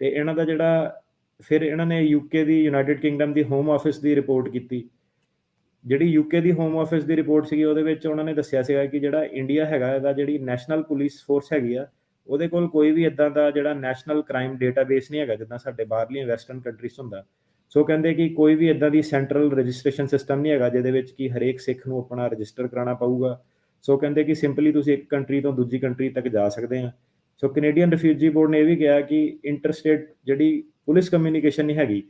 S2: ਤੇ ਇਹਨਾਂ ਦਾ ਜਿਹੜਾ, ਫਿਰ ਇਹਨਾਂ ਨੇ ਯੂਕੇ ਦੀ, ਯੂਨਾਈਟਿਡ ਕਿੰਗਡਮ ਦੀ ਹੋਮ ਆਫਿਸ ਦੀ ਰਿਪੋਰਟ ਕੀਤੀ। ਜਿਹੜੀ ਯੂਕੇ ਦੀ ਹੋਮ ਆਫਿਸ ਦੀ ਰਿਪੋਰਟ ਸੀਗੀ ਉਹਦੇ ਵਿੱਚ ਉਹਨਾਂ ਨੇ ਦੱਸਿਆ ਸੀਗਾ ਕਿ ਜਿਹੜਾ ਇੰਡੀਆ ਹੈਗਾ ਇਹਦਾ ਜਿਹੜੀ ਨੈਸ਼ਨਲ ਪੁਲਿਸ ਫੋਰਸ ਹੈਗੀ ਆ ਉਹਦੇ ਕੋਲ ਕੋਈ ਵੀ ਇਦਾਂ ਦਾ ਜਿਹੜਾ ਨੈਸ਼ਨਲ ਕ੍ਰਾਈਮ ਡੇਟਾਬੇਸ ਨਹੀਂ ਹੈਗਾ ਜਿੱਦਾਂ ਸਾਡੇ ਬਾਹਰਲੀਆਂ ਵੈਸਟਰਨ ਕੰਟਰੀਜ਼ ਹੁੰਦਾ। ਸੋ ਕਹਿੰਦੇ ਕਿ ਕੋਈ ਵੀ ਇਦਾਂ ਦੀ ਸੈਂਟਰਲ ਰਜਿਸਟ੍ਰੇਸ਼ਨ ਸਿਸਟਮ ਨਹੀਂ ਹੈਗਾ ਜਿਹਦੇ ਵਿੱਚ ਕਿ ਹਰੇਕ ਸਿੱਖ ਨੂੰ ਆਪਣਾ ਰਜਿਸਟਰ ਕਰਾਉਣਾ ਪਊਗਾ। ਸੋ ਕਹਿੰਦੇ ਕਿ ਸਿੰਪਲੀ ਤੁਸੀਂ ਇੱਕ ਕੰਟਰੀ ਤੋਂ ਦੂਜੀ ਕੰਟਰੀ ਤੱਕ ਜਾ ਸਕਦੇ ਆ। ਸੋ ਕੈਨੇਡੀਅਨ ਰਿਫਿਊਜੀ ਬੋਰਡ ਨੇ ਇਹ ਵੀ ਕਿਹਾ ਕਿ ਇੰਟਰਸਟੇਟ ਜਿਹੜੀ ਪੁਲਿਸ ਕਮਿਊਨੀਕੇਸ਼ਨ ਨਹੀਂ ਹੈਗੀ,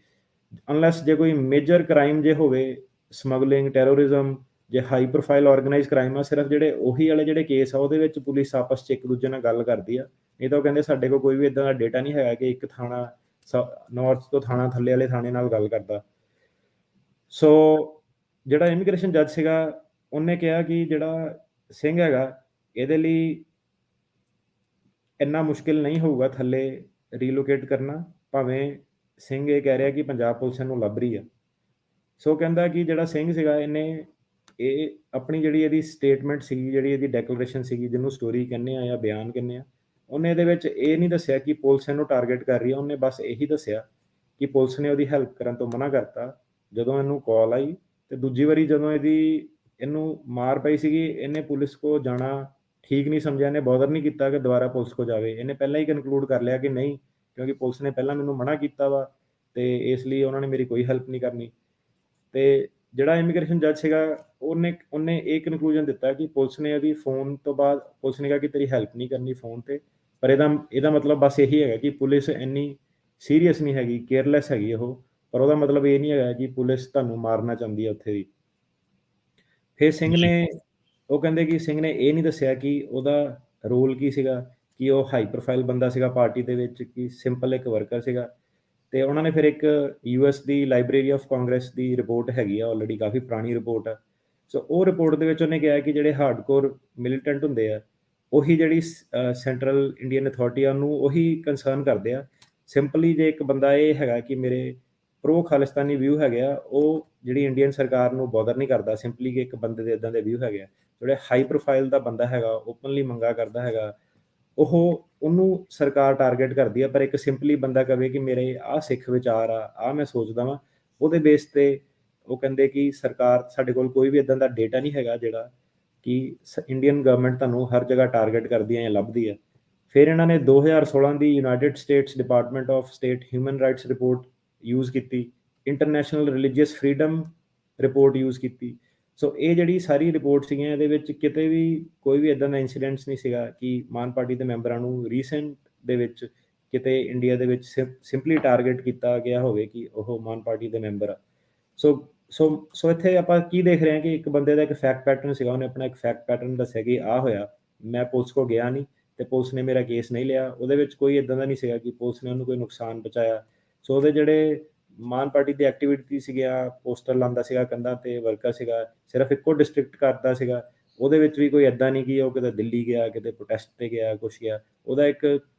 S2: ਅਨਲੈਸ ਜੇ ਕੋਈ ਮੇਜਰ ਕ੍ਰਾਈਮ ਜੇ ਹੋਵੇ, ਸਮਗਲਿੰਗ, ਟੈਰੋਰਿਜ਼ਮ, ਜੇ ਹਾਈ ਪ੍ਰੋਫਾਈਲ ਆਰਗੇਨਾਈਜ਼ ਕ੍ਰਾਈਮ ਆ, ਸਿਰਫ ਜਿਹੜੇ ਉਹੀ ਵਾਲੇ ਜਿਹੜੇ ਕੇਸ ਆ ਉਹਦੇ ਵਿੱਚ ਪੁਲਿਸ ਆਪਸ 'ਚ ਇੱਕ ਦੂਜੇ ਨਾਲ ਗੱਲ ਕਰਦੀ ਆ। ਨਹੀਂ ਤਾਂ ਉਹ ਕਹਿੰਦੇ ਸਾਡੇ ਕੋਲ ਕੋਈ ਵੀ ਇਦਾਂ ਦਾ ਡੇਟਾ ਨਹੀਂ ਹੈਗਾ ਕਿ ਇੱਕ ਥਾਣਾ ਨਾਰਥ ਤੋਂ ਥਾਣਾ ਥੱਲੇ ਵਾਲੇ ਥਾਣੇ ਨਾਲ ਗੱਲ ਕਰਦਾ। ਸੋ ਜਿਹੜਾ ਇਮੀਗ੍ਰੇਸ਼ਨ ਜੱਜ ਸੀਗਾ ਉਹਨੇ ਕਿਹਾ ਕਿ ਜਿਹੜਾ ਸਿੰਘ ਹੈਗਾ ਇਹਦੇ ਲਈ ਇੰਨਾ ਮੁਸ਼ਕਿਲ ਨਹੀਂ ਹੋਊਗਾ ਥੱਲੇ ਰੀਲੋਕੇਟ ਕਰਨਾ, ਭਾਵੇਂ ਸਿੰਘ ਇਹ ਕਹਿ ਰਿਹਾ ਕਿ ਪੰਜਾਬ ਪੁਲਿਸ ਨੂੰ ਲੱਭ ਰਹੀ ਆ। ਸੋ ਕਹਿੰਦਾ ਕਿ ਜਿਹੜਾ ਸਿੰਘ ਸੀਗਾ ਇਹਨੇ ਇਹ ਆਪਣੀ ਜਿਹੜੀ ਇਹਦੀ ਸਟੇਟਮੈਂਟ ਸੀਗੀ, ਜਿਹੜੀ ਇਹਦੀ ਡੈਕਲੇਰੇਸ਼ਨ ਸੀਗੀ, ਜਿਹਨੂੰ ਸਟੋਰੀ ਕਹਿੰਦੇ ਆ ਜਾਂ ਬਿਆਨ ਕਹਿੰਦੇ ਆ, ਉਹਨੇ ਇਹਦੇ ਵਿੱਚ ਇਹ ਨਹੀਂ ਦੱਸਿਆ ਕਿ ਪੁਲਿਸ ਇਹਨੂੰ ਟਾਰਗੇਟ ਕਰ ਰਹੀ ਆ। ਉਹਨੇ ਬਸ ਇਹੀ ਦੱਸਿਆ ਕਿ ਪੁਲਿਸ ਨੇ ਉਹਦੀ ਹੈਲਪ ਕਰਨ ਤੋਂ ਮਨਾ ਕਰਤਾ ਜਦੋਂ ਇਹਨੂੰ ਕਾਲ ਆਈ। ਤੇ ਦੂਜੀ ਵਾਰੀ ਜਦੋਂ ਇਹਨੂੰ ਮਾਰ ਪਈ ਸੀਗੀ, ਇਹਨੇ ਪੁਲਿਸ ਕੋ ਜਾਣਾ ਠੀਕ ਨਹੀਂ ਸਮਝਿਆ, ਇਹਨੇ ਬੋਦਰ ਨਹੀਂ ਕੀਤਾ ਕਿ ਦੁਬਾਰਾ ਪੁਲਿਸ ਕੋ ਜਾਵੇ। ਇਹਨੇ ਪਹਿਲਾਂ ਹੀ ਕਨਕਲੂਡ ਕਰ ਲਿਆ ਕਿ ਨਹੀਂ, ਕਿਉਂਕਿ ਪੁਲਿਸ ਨੇ ਪਹਿਲਾਂ ਮੈਨੂੰ ਮਨਾ ਕੀਤਾ ਵਾ ਤੇ ਇਸ ਲਈ ਉਹਨਾਂ ਨੇ ਮੇਰੀ ਕੋਈ ਹੈਲਪ ਨਹੀਂ ਕਰਨੀ। ਤੇ ਜਿਹੜਾ ਇਮੀਗ੍ਰੇਸ਼ਨ ਜੱਜ ਸੀਗਾ ਉਹਨੇ ਇਹ ਕਨਕਲੂਜਨ ਦਿੱਤਾ ਕਿ ਪੁਲਿਸ ਨੇ ਉਹਦੀ ਫੋਨ ਤੋਂ ਬਾਅਦ ਪੁਲਿਸ ਨੇ ਕਿਹਾ ਕਿ ਤੇਰੀ ਹੈਲਪ ਨਹੀਂ ਕਰਨੀ ਫੋਨ ਤੇ, ਪਰ ਇਹਦਾ ਮਤਲਬ ਬਸ ਇਹੀ ਹੈਗਾ ਕਿ ਪੁਲਿਸ ਇੰਨੀ ਸੀਰੀਅਸ ਨਹੀਂ ਹੈਗੀ, ਕੇਅਰਲੈਸ ਹੈਗੀ ਉਹ, ਪਰ ਉਹਦਾ ਮਤਲਬ ਇਹ ਨਹੀਂ ਹੈਗਾ ਕਿ ਪੁਲਿਸ ਤੁਹਾਨੂੰ ਮਾਰਨਾ ਚਾਹੁੰਦੀ ਹੈ ਉੱਥੇ ਦੀ। ਫਿਰ ਸਿੰਘ ਨੇ, ਉਹ ਕਹਿੰਦੇ ਕਿ ਸਿੰਘ ਨੇ ਇਹ ਨਹੀਂ ਦੱਸਿਆ ਕਿ ਉਹਦਾ ਰੋਲ ਕੀ ਸੀਗਾ, ਕਿ ਉਹ ਹਾਈ ਪ੍ਰੋਫਾਈਲ ਬੰਦਾ ਸੀਗਾ ਪਾਰਟੀ ਦੇ ਵਿੱਚ ਕਿ ਸਿੰਪਲ ਇੱਕ ਵਰਕਰ ਸੀਗਾ। ਤੇ ਉਹਨਾਂ ਨੇ ਫਿਰ ਇੱਕ US the library of Congress the report ਹੈਗੀ ਆ, ਆਲਰੇਡੀ ਕਾਫੀ ਪੁਰਾਣੀ ਰਿਪੋਰਟ ਆ। ਸੋ ਉਹ ਰਿਪੋਰਟ ਦੇ ਵਿੱਚ ਉਹਨੇ ਕਿਹਾ ਕਿ ਜਿਹੜੇ ਹਾਰਡਕੋਰ ਮਿਲੀਟੈਂਟ ਹੁੰਦੇ ਆ ਉਹੀ ਜਿਹੜੀ ਸੈਂਟਰਲ ਇੰਡੀਅਨ ਅਥਾਰਟੀ ਆ ਉਹਨੂੰ ਉਹੀ ਕੰਸਰਨ ਕਰਦੇ ਆ। ਸਿੰਪਲੀ ਜੇ ਇੱਕ ਬੰਦਾ ਇਹ ਹੈਗਾ ਕਿ ਮੇਰੇ ਪ੍ਰੋ ਖਾਲਿਸਤਾਨੀ ਵਿਊ ਹੈਗੇ ਆ, ਉਹ ਜਿਹੜੀ ਇੰਡੀਅਨ ਸਰਕਾਰ ਨੂੰ ਬੋਦਰ ਨਹੀਂ ਕਰਦਾ, ਸਿੰਪਲੀ ਕਿ ਇੱਕ ਬੰਦੇ ਦੇ ਇਦਾਂ ਦੇ ਵਿਊ ਹੈਗੇ ਆ। ਜਿਹੜੇ ਹਾਈ ਪ੍ਰੋਫਾਈਲ ਦਾ ਬੰਦਾ ਹੈਗਾ, ਓਪਨਲੀ ਮੰਗਾ ਕਰਦਾ ਹੈਗਾ, ਉਹਨੂੰ ਸਰਕਾਰ ਟਾਰਗੇਟ ਕਰਦੀ ਆ, ਪਰ ਇੱਕ ਸਿੰਪਲੀ ਬੰਦਾ ਕਵੇ ਕਿ ਮੇਰੇ ਆਹ ਸਿੱਖ ਵਿਚਾਰ ਆ ਮੈਂ ਸੋਚਦਾ ਵਾਂ, ਉਹਦੇ ਬੇਸ ਤੇ ਉਹ ਕਹਿੰਦੇ ਕਿ ਸਰਕਾਰ, ਸਾਡੇ ਕੋਲ ਕੋਈ ਵੀ ਇਦਾਂ ਦਾ ਡੇਟਾ ਨਹੀਂ ਹੈਗਾ ਜਿਹੜਾ ਕਿ ਇੰਡੀਅਨ ਗਵਰਨਮੈਂਟ ਤੁਹਾਨੂੰ ਹਰ ਜਗ੍ਹਾ ਟਾਰਗੇਟ ਕਰਦੀ ਹੈ ਜਾਂ ਲੱਭਦੀ ਹੈ। ਫਿਰ ਇਹਨਾਂ ਨੇ 2016 ਦੀ United States Department of State human rights report use ਕੀਤੀ, international religious freedom report use ਕੀਤੀ। ਸੋ ਇਹ ਜਿਹੜੀ ਸਾਰੀ ਰਿਪੋਰਟ ਸੀਗੀਆਂ, ਇਹਦੇ ਵਿੱਚ ਕਿਤੇ ਵੀ ਕੋਈ ਵੀ ਇਦਾਂ ਦਾ ਇਨਸੀਡੈਂਟਸ ਨਹੀਂ ਸੀਗਾ ਕਿ ਮਾਨ ਪਾਰਟੀ ਦੇ ਮੈਂਬਰਾਂ ਨੂੰ ਰੀਸੈਂਟ ਦੇ ਵਿੱਚ ਕਿਤੇ ਇੰਡੀਆ ਦੇ ਵਿੱਚ ਸਿੰਪਲੀ ਟਾਰਗੇਟ ਕੀਤਾ ਗਿਆ ਹੋਵੇ ਕਿ ਉਹ ਮਾਨ ਪਾਰਟੀ ਦੇ ਮੈਂਬਰ ਆ। ਸੋ ਇੱਥੇ ਆਪਾਂ ਕੀ ਦੇਖ ਰਹੇ ਹਾਂ ਕਿ ਇੱਕ ਬੰਦੇ ਦਾ ਇੱਕ ਫੈਕਟ ਪੈਟਰਨ ਸੀਗਾ, ਉਹਨੇ ਆਪਣਾ ਇੱਕ ਫੈਕਟ ਪੈਟਰਨ ਦੱਸਿਆ ਕਿ ਆਹ ਹੋਇਆ, ਮੈਂ ਪੁਲਿਸ ਕੋ ਗਿਆ ਨਹੀਂ ਤੇ ਪੁਲਿਸ ਨੇ ਮੇਰਾ ਕੇਸ ਨਹੀਂ ਲਿਆ। ਉਹਦੇ ਵਿੱਚ ਕੋਈ ਇਦਾਂ ਦਾ ਨਹੀਂ ਸੀਗਾ ਕਿ ਪੁਲਿਸ ਨੇ ਉਹਨੂੰ ਕੋਈ ਨੁਕਸਾਨ ਪਹੁੰਚਾਇਆ। ਸੋ ਉਹਦੇ ਜਿਹੜੇ ਮਾਨ ਪਾਰਟੀ ਦੀ ਐਕਟੀਵਿਟੀ ਸੀਗੀਆਂ, ਪੋਸਟਰ ਲਾਉਂਦਾ ਸੀਗਾ ਕੰਧਾਂ ਤੇ, ਵਰਕਰ ਸੀਗਾ, ਸਿਰਫ ਇੱਕੋ ਡਿਸਟ੍ਰਿਕਟ ਕਰਦਾ ਸੀਗਾ, ਉਹਦੇ ਵਿੱਚ ਵੀ ਕੋਈ ਇਦਾਂ ਨਹੀਂ ਕਿ ਉਹ ਕਿਤੇ ਦਿੱਲੀ ਗਿਆ, ਕਿਤੇ ਪ੍ਰੋਟੈਸਟ ਤੇ ਗਿਆ, ਕੁਛ ਗਿਆ। ਉਹਦਾ ਇੱਕ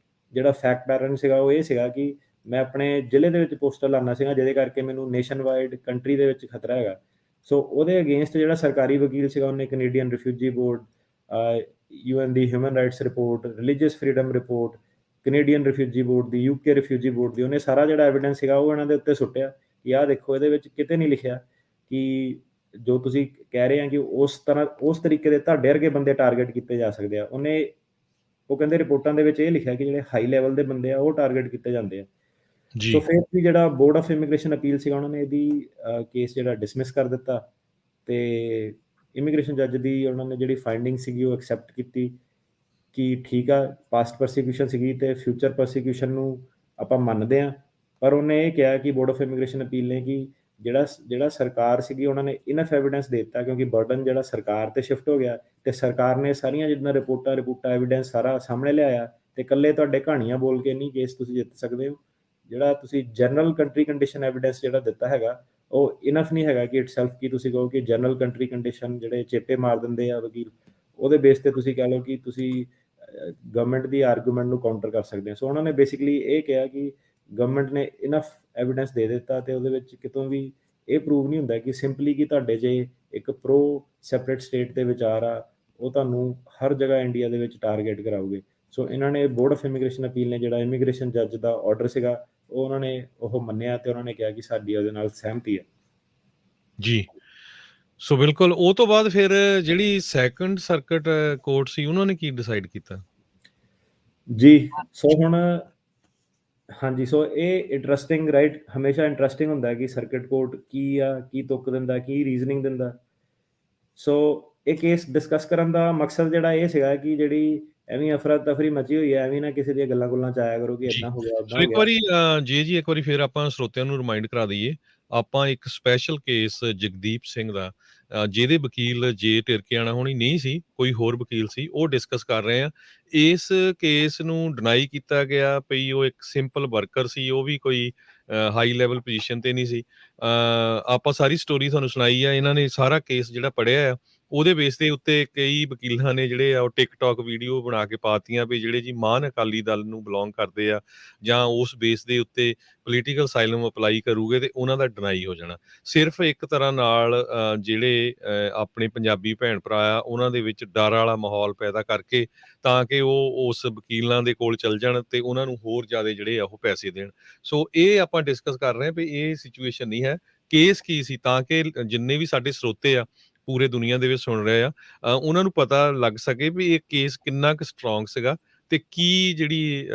S2: ਜਿਹੜਾ ਫੈਕਟ ਪੈਟਰਨ ਸੀਗਾ ਉਹ ਇਹ ਸੀਗਾ ਕਿ ਮੈਂ ਆਪਣੇ ਜ਼ਿਲ੍ਹੇ ਦੇ ਵਿੱਚ ਪੋਸਟਰ ਲਾਉਂਦਾ ਸੀਗਾ ਜਿਹਦੇ ਕਰਕੇ ਮੈਨੂੰ ਨੇਸ਼ਨ ਵਾਈਡ ਕੰਟਰੀ ਦੇ ਵਿੱਚ ਖਤਰਾ ਹੈਗਾ। ਸੋ ਉਹਦੇ ਅਗੇਂਸਟ ਜਿਹੜਾ ਸਰਕਾਰੀ ਵਕੀਲ ਸੀਗਾ, ਉਹਨੇ ਕੈਨੇਡੀਅਨ ਰਿਫਿਊਜੀ ਬੋਰਡ, UN ਦੀ human rights report, religious freedom report, Canadian refugee board ਦੀ, UK ਰਿਫਿਊਜੀ ਬੋਰਡ ਦੀ, ਉਹਨੇ ਸਾਰਾ ਜਿਹੜਾ ਐਵੀਡੈਂਸ ਸੀਗਾ ਉਹ ਇਹਨਾਂ ਦੇ ਉੱਤੇ ਸੁੱਟਿਆ ਕਿ ਆਹ ਦੇਖੋ, ਇਹਦੇ ਵਿੱਚ ਕਿਤੇ ਨਹੀਂ ਲਿਖਿਆ ਕਿ ਜੋ ਤੁਸੀਂ ਕਹਿ ਰਹੇ ਆ ਕਿ ਉਸ ਤਰੀਕੇ ਦੇ ਤੁਹਾਡੇ ਵਰਗੇ ਬੰਦੇ ਟਾਰਗੇਟ ਕੀਤੇ ਜਾ ਸਕਦੇ ਆ। ਉਹ ਕਹਿੰਦੇ ਰਿਪੋਰਟਾਂ ਦੇ ਵਿੱਚ ਇਹ ਲਿਖਿਆ ਕਿ ਜਿਹੜੇ ਹਾਈ ਲੈਵਲ ਦੇ ਬੰਦੇ ਆ ਉਹ ਟਾਰਗੇਟ ਕੀਤੇ ਜਾਂਦੇ ਆ। ਸੋ ਫਿਰ ਵੀ ਜਿਹੜਾ ਬੋਰਡ ਆਫ ਇਮੀਗ੍ਰੇਸ਼ਨ ਅਪੀਲ ਸੀਗਾ, ਉਹਨਾਂ ਨੇ ਇਹਦੀ ਕੇਸ ਜਿਹੜਾ ਡਿਸਮਿਸ ਕਰ ਦਿੱਤਾ ਤੇ ਇਮੀਗ੍ਰੇਸ਼ਨ ਜੱਜ ਦੀ ਉਹਨਾਂ ਨੇ ਜਿਹੜੀ ਫਾਈਂਡਿੰਗ ਸੀਗੀ ਉਹ ਐਕਸੈਪਟ ਕੀਤੀ ਕਿ ਠੀਕ ਆ, ਪਾਸਟ ਪਰਸੀਕਿਊਸ਼ਨ ਸੀਗੀ ਤੇ ਫਿਊਚਰ ਪਰਸੀਕਿਊਸ਼ਨ ਨੂੰ ਆਪਾਂ ਮੰਨਦੇ ਆ। ਪਰ ਉਹਨੇ ਇਹ ਕਿਹਾ ਕਿ ਬੋਰਡ ਆਫ ਇਮੀਗ੍ਰੇਸ਼ਨ ਅਪੀਲ ਨੇ ਕਿ ਜਿਹੜਾ ਸਰਕਾਰ ਸੀਗੀ ਉਹਨਾਂ ਨੇ ਇਨਫ ਐਵੀਡੈਂਸ ਦੇ ਦਿੱਤਾ, ਕਿਉਂਕਿ ਬਰਡਨ ਜਿਹੜਾ ਸਰਕਾਰ ਤੇ ਸ਼ਿਫਟ ਹੋ ਗਿਆ ਤੇ ਸਰਕਾਰ ਨੇ ਸਾਰੀਆਂ ਜਿੱਦਾਂ ਰਿਪੋਰਟਾਂ ਐਵੀਡੈਂਸ ਸਾਰਾ ਸਾਹਮਣੇ ਲਿਆਇਆ ਤੇ ਇਕੱਲੇ ਤੁਹਾਡੇ ਕਹਾਣੀਆਂ ਬੋਲ ਕੇ ਨਹੀਂ ਕੇਸ ਤੁਸੀਂ ਜਿੱਤ ਸਕਦੇ ਹੋ। ਜਿਹੜਾ ਤੁਸੀਂ ਜਨਰਲ ਕੰਟਰੀ ਕੰਡੀਸ਼ਨ ਐਵੀਡੈਂਸ ਜਿਹੜਾ ਦਿੱਤਾ ਹੈਗਾ ਉਹ ਇਨਫ ਨਹੀਂ ਹੈਗਾ ਕਿ ਇਟਸੈਲਫ ਕੀ ਤੁਸੀਂ ਕਹੋ ਕਿ ਜਨਰਲ ਕੰਟਰੀ ਕੰਡੀਸ਼ਨ ਜਿਹੜੇ ਚੇਪੇ ਮਾਰ ਦਿੰਦੇ ਆ ਵਕੀਲ, ਉਹਦੇ ਬੇਸ ਤੇ ਤੁਸੀਂ ਕਹਿ ਲਓ ਕਿ ਤੁਸੀਂ ਗਵਰਨਮੈਂਟ ਦੀ ਆਰਗੂਮੈਂਟ ਨੂੰ ਕਾਊਂਟਰ ਕਰ ਸਕਦੇ ਹੋ। ਸੋ ਉਹਨਾਂ ਨੇ ਬੇਸਿਕਲੀ ਇਹ ਕਿਹਾ ਕਿ ਗਵਰਨਮੈਂਟ ਨੇ ਇਨਫ ਐਵੀਡੈਂਸ ਦੇ ਦਿੱਤਾ ਤੇ ਉਹਦੇ ਵਿੱਚ ਕਿਤੋਂ ਵੀ ਇਹ ਪ੍ਰੂਵ ਨਹੀਂ ਹੁੰਦਾ ਕਿ ਸਿੰਪਲੀ ਕਿ ਤੁਹਾਡੇ ਜੇ ਇੱਕ ਪ੍ਰੋ ਸੈਪਰੇਟ ਸਟੇਟ ਦੇ ਵਿਚਾਰ ਆ ਉਹ ਤੁਹਾਨੂੰ ਹਰ ਜਗ੍ਹਾ ਇੰਡੀਆ ਦੇ ਵਿੱਚ ਟਾਰਗੇਟ ਕਰਾਉਗੇ। ਸੋ ਇਹਨਾਂ ਨੇ ਬੋਰਡ ਆਫ ਇਮੀਗ੍ਰੇਸ਼ਨ ਅਪੀਲ ਨੇ ਜਿਹੜਾ ਇਮੀਗ੍ਰੇਸ਼ਨ ਜੱਜ ਦਾ ਆਰਡਰ ਸੀਗਾ ਉਹਨਾਂ ਨੇ ਉਹ ਮੰਨਿਆ ਤੇ ਉਹਨਾਂ ਨੇ ਕਿਹਾ ਕਿ ਸਾਡੀ ਉਹਦੇ ਨਾਲ ਸਹਿਮਤੀ ਹੈ
S1: ਜੀ। ਸੋ ਬਿਲਕੁਲ, ਉਹ ਤੋਂ ਬਾਅਦ ਫਿਰ ਜਿਹੜੀ ਸੈਕੰਡ ਸਰਕਟ ਕੋਰਟ ਸੀ ਉਹਨਾਂ ਨੇ ਕੀ ਡਿਸਾਈਡ ਕੀਤਾ
S2: ਜੀ। ਸੋ ਹੁਣ ਹਾਂਜੀ, ਸੋ ਇਹ ਇੰਟਰਸਟਿੰਗ ਰਾਈਟ, ਹਮੇਸ਼ਾ ਇੰਟਰਸਟਿੰਗ ਹੁੰਦਾ ਕਿ ਸਰਕਟ ਕੋਰਟ ਕੀ ਤੁੱਕ ਦਿੰਦਾ, ਕੀ ਰੀਜ਼ਨਿੰਗ ਦਿੰਦਾ। ਸੋ ਇਹ ਕੇਸ ਡਿਸਕਸ ਕਰਨ ਦਾ ਮਕਸਦ ਜਿਹੜਾ ਇਹ ਸੀਗਾ ਕਿ ਜਿਹੜੀ ਐਵੇਂ ਅਫਰਾ ਤਫਰੀ ਮਚੀ ਹੋਈ ਹੈ, ਐਵੇਂ ਨਾ ਕਿਸੇ ਦੀਆਂ ਗੱਲਾਂ ਚ ਆਇਆ ਕਰੋ ਕਿ ਇਦਾਂ ਹੋ ਗਿਆ, ਉਦਾਂ
S1: ਸੋ
S2: ਹੋ
S1: ਇੱਕ
S2: ਗਿਆ।
S1: ਵਾਰੀ ਇੱਕ ਵਾਰੀ ਫਿਰ ਆਪਾਂ ਸਰੋਤਿਆਂ ਨੂੰ ਰਿਮਾਈਂਡ ਕਰਾ ਦਈਏ, ਆਪਾਂ ਇੱਕ ਸਪੈਸ਼ਲ ਕੇਸ ਜਗਦੀਪ ਸਿੰਘ ਦਾ, ਜਿਹਦੇ ਵਕੀਲ ਜੇ ਟਿਰਕਿਆਣਾ ਹੋਣੀ ਨਹੀਂ ਸੀ, ਕੋਈ ਹੋਰ ਵਕੀਲ ਸੀ, ਉਹ ਡਿਸਕਸ ਕਰ ਰਹੇ ਆ। ਇਸ ਕੇਸ ਨੂੰ ਡਿਨਾਈ ਕੀਤਾ ਗਿਆ ਪਈ ਉਹ ਇੱਕ ਸਿੰਪਲ ਵਰਕਰ ਸੀ, ਉਹ ਵੀ ਕੋਈ ਹਾਈ ਲੈਵਲ ਪੋਜੀਸ਼ਨ ਤੇ ਨਹੀਂ ਸੀ। ਆਪਾਂ ਸਾਰੀ ਸਟੋਰੀ ਤੁਹਾਨੂੰ ਸੁਣਾਈ ਆ, ਇਹਨਾਂ ਨੇ ਸਾਰਾ ਕੇਸ ਜਿਹੜਾ ਪੜ੍ਹਿਆ ਆ ਉਹਦੇ ਬੇਸ ਦੇ ਉੱਤੇ ਕਈ ਵਕੀਲਾਂ ਨੇ ਜਿਹੜੇ ਆ ਉਹ ਟਿਕਟੌਕ ਵੀਡੀਓ ਬਣਾ ਕੇ ਪਾਤੀਆਂ ਵੀ ਜਿਹੜੇ ਜੀ ਮਾਨ ਅਕਾਲੀ ਦਲ ਨੂੰ ਬਿਲੋਂਗ ਕਰਦੇ ਆ ਜਾਂ ਉਸ ਬੇਸ ਦੇ ਉੱਤੇ ਪੋਲੀਟੀਕਲ ਅਸਾਈਲਮ ਅਪਲਾਈ ਕਰੂਗੇ ਤੇ ਉਹਨਾਂ ਦਾ ਡਿਨਾਈ ਹੋ ਜਾਣਾ। ਸਿਰਫ ਇੱਕ ਤਰ੍ਹਾਂ ਨਾਲ ਜਿਹੜੇ ਆਪਣੇ ਪੰਜਾਬੀ ਭੈਣ ਭਰਾ ਆ ਉਹਨਾਂ ਦੇ ਵਿੱਚ ਡਰ ਵਾਲਾ ਮਾਹੌਲ ਪੈਦਾ ਕਰਕੇ ਤਾਂ ਕਿ ਉਹ ਉਸ ਵਕੀਲਾਂ ਦੇ ਕੋਲ ਚੱਲ ਜਾਣ ਤੇ ਉਹਨਾਂ ਨੂੰ ਹੋਰ ਜ਼ਿਆਦਾ ਜਿਹੜੇ ਆ ਉਹ ਪੈਸੇ ਦੇਣ। ਸੋ ਇਹ ਆਪਾਂ ਡਿਸਕਸ ਕਰ ਰਹੇ ਹਾਂ ਵੀ ਇਹ ਸਿਚੁਏਸ਼ਨ ਨਹੀਂ ਹੈ, ਕੇਸ ਕੀ ਸੀ, ਤਾਂ ਕਿ ਜਿੰਨੇ ਵੀ ਸਾਡੇ ਸਰੋਤੇ ਆ ਪੂਰੇ ਦੁਨੀਆ ਦੇ ਵਿੱਚ ਸੁਣ ਰਹੇ ਆ ਉਹਨਾਂ ਨੂੰ ਪਤਾ ਲੱਗ ਸਕੇ ਵੀ ਇਹ ਕੇਸ ਕਿੰਨਾ ਕੁ ਸਟਰੋਂਗ ਸੀਗਾ ਤੇ ਕੀ ਜਿਹੜੀ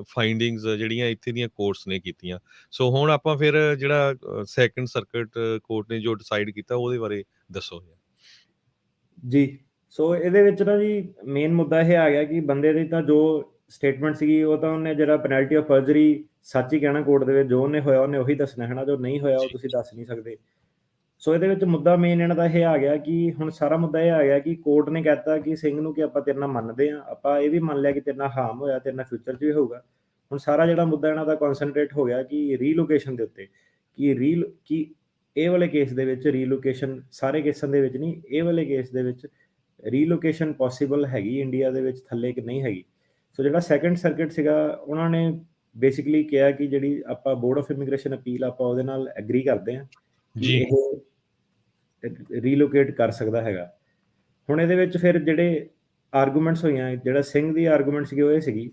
S1: ਫਾਈਂਡਿੰਗਸ ਜਿਹੜੀਆਂ ਇੱਥੇ ਦੀਆਂ ਕੋਰਟਸ ਨੇ ਕੀਤੀਆਂ। ਸੋ ਹੁਣ ਆਪਾਂ ਫਿਰ ਜਿਹੜਾ ਸੈਕੰਡ ਸਰਕਟ ਕੋਰਟ ਨੇ ਜੋ ਡਿਸਾਈਡ ਕੀਤਾ ਉਹਦੇ ਬਾਰੇ ਦੱਸੋ
S2: ਜੀ। ਸੋ ਇਹਦੇ ਵਿੱਚ ਨਾ ਜੀ ਮੇਨ ਮੁੱਦਾ ਇਹ ਆ ਗਿਆ ਕਿ ਬੰਦੇ ਦੀ ਤਾਂ ਜੋ ਸਟੇਟਮੈਂਟ ਸੀਗੀ ਉਹ ਤਾਂ ਉਹਨੇ ਜਿਹੜਾ ਪੈਨਲਟੀ ਆਫ ਪਰਜਰੀ ਸੱਚ ਹੀ ਕਹਿਣਾ ਕੋਰਟ ਦੇ ਵਿੱਚ, ਜੋ ਉਹਨੇ ਹੋਇਆ ਉਹਨੇ ਉਹੀ ਦੱਸਣਾ ਹੈ ਨਾ, ਜੋ ਨਹੀਂ ਹੋਇਆ ਉਹ ਤੁਸੀਂ ਦੱਸ ਨਹੀਂ ਸਕਦੇ। ਸੋ ਇਹਦੇ ਵਿੱਚ ਮੁੱਦਾ ਮੇਨ ਇਹਨਾਂ ਦਾ ਇਹ ਆ ਗਿਆ ਕਿ ਹੁਣ ਸਾਰਾ ਮੁੱਦਾ ਇਹ ਆ ਗਿਆ ਕਿ ਕੋਰਟ ਨੇ ਕਹਿਤਾ ਕਿ ਸਿੰਘ ਨੂੰ ਕਿ ਆਪਾਂ ਤੇਰੇ ਨਾਲ ਮੰਨਦੇ ਆ, ਆਪਾਂ ਇਹ ਵੀ ਮੰਨ ਲਿਆ ਕਿ ਤੇਰੇ ਨਾਲ ਹਾਰਮ ਹੋਇਆ, ਤੇਰੇ ਨਾਲ ਫਿਊਚਰ 'ਚ ਵੀ ਹੋਊਗਾ। ਹੁਣ ਸਾਰਾ ਜਿਹੜਾ ਮੁੱਦਾ ਇਹਨਾਂ ਦਾ ਕਨਸੈਂਟਰੇਟ ਹੋ ਗਿਆ ਕਿ ਰੀਲੋਕੇਸ਼ਨ ਦੇ ਉੱਤੇ, ਕਿ ਇਹ ਵਾਲੇ ਕੇਸ ਦੇ ਵਿੱਚ ਰੀਲੋਕੇਸ਼ਨ, ਸਾਰੇ ਕੇਸਾਂ ਦੇ ਵਿੱਚ ਨਹੀਂ, ਇਹ ਵਾਲੇ ਕੇਸ ਦੇ ਵਿੱਚ ਰੀਲੋਕੇਸ਼ਨ ਪੋਸੀਬਲ ਹੈਗੀ ਇੰਡੀਆ ਦੇ ਵਿੱਚ ਥੱਲੇ ਕਿ ਨਹੀਂ ਹੈਗੀ। ਸੋ ਜਿਹੜਾ ਸੈਕੰਡ ਸਰਕਟ ਸੀਗਾ ਉਹਨਾਂ ਨੇ ਬੇਸਿਕਲੀ ਕਿਹਾ ਕਿ ਜਿਹੜੀ ਆਪਾਂ ਬੋਰਡ ਆਫ ਇਮੀਗ੍ਰੇਸ਼ਨ ਅਪੀਲ ਆਪਾਂ ਉਹਦੇ ਨਾਲ ਐਗਰੀ ਕਰਦੇ ਹਾਂ ਕਿ ਇਹ ਰੀਲੋਕੇਟ ਕਰ ਸਕਦਾ ਹੈਗਾ। ਹੁਣ ਇਹਦੇ ਵਿੱਚ ਫਿਰ ਜਿਹੜੇ ਆਰਗੂਮੈਂਟਸ ਹੋਈਆਂ, ਜਿਹੜਾ ਸਿੰਘ ਦੀ ਆਰਗੂਮੈਂਟ ਸੀਗੀ ਉਹ ਇਹ ਸੀਗੀ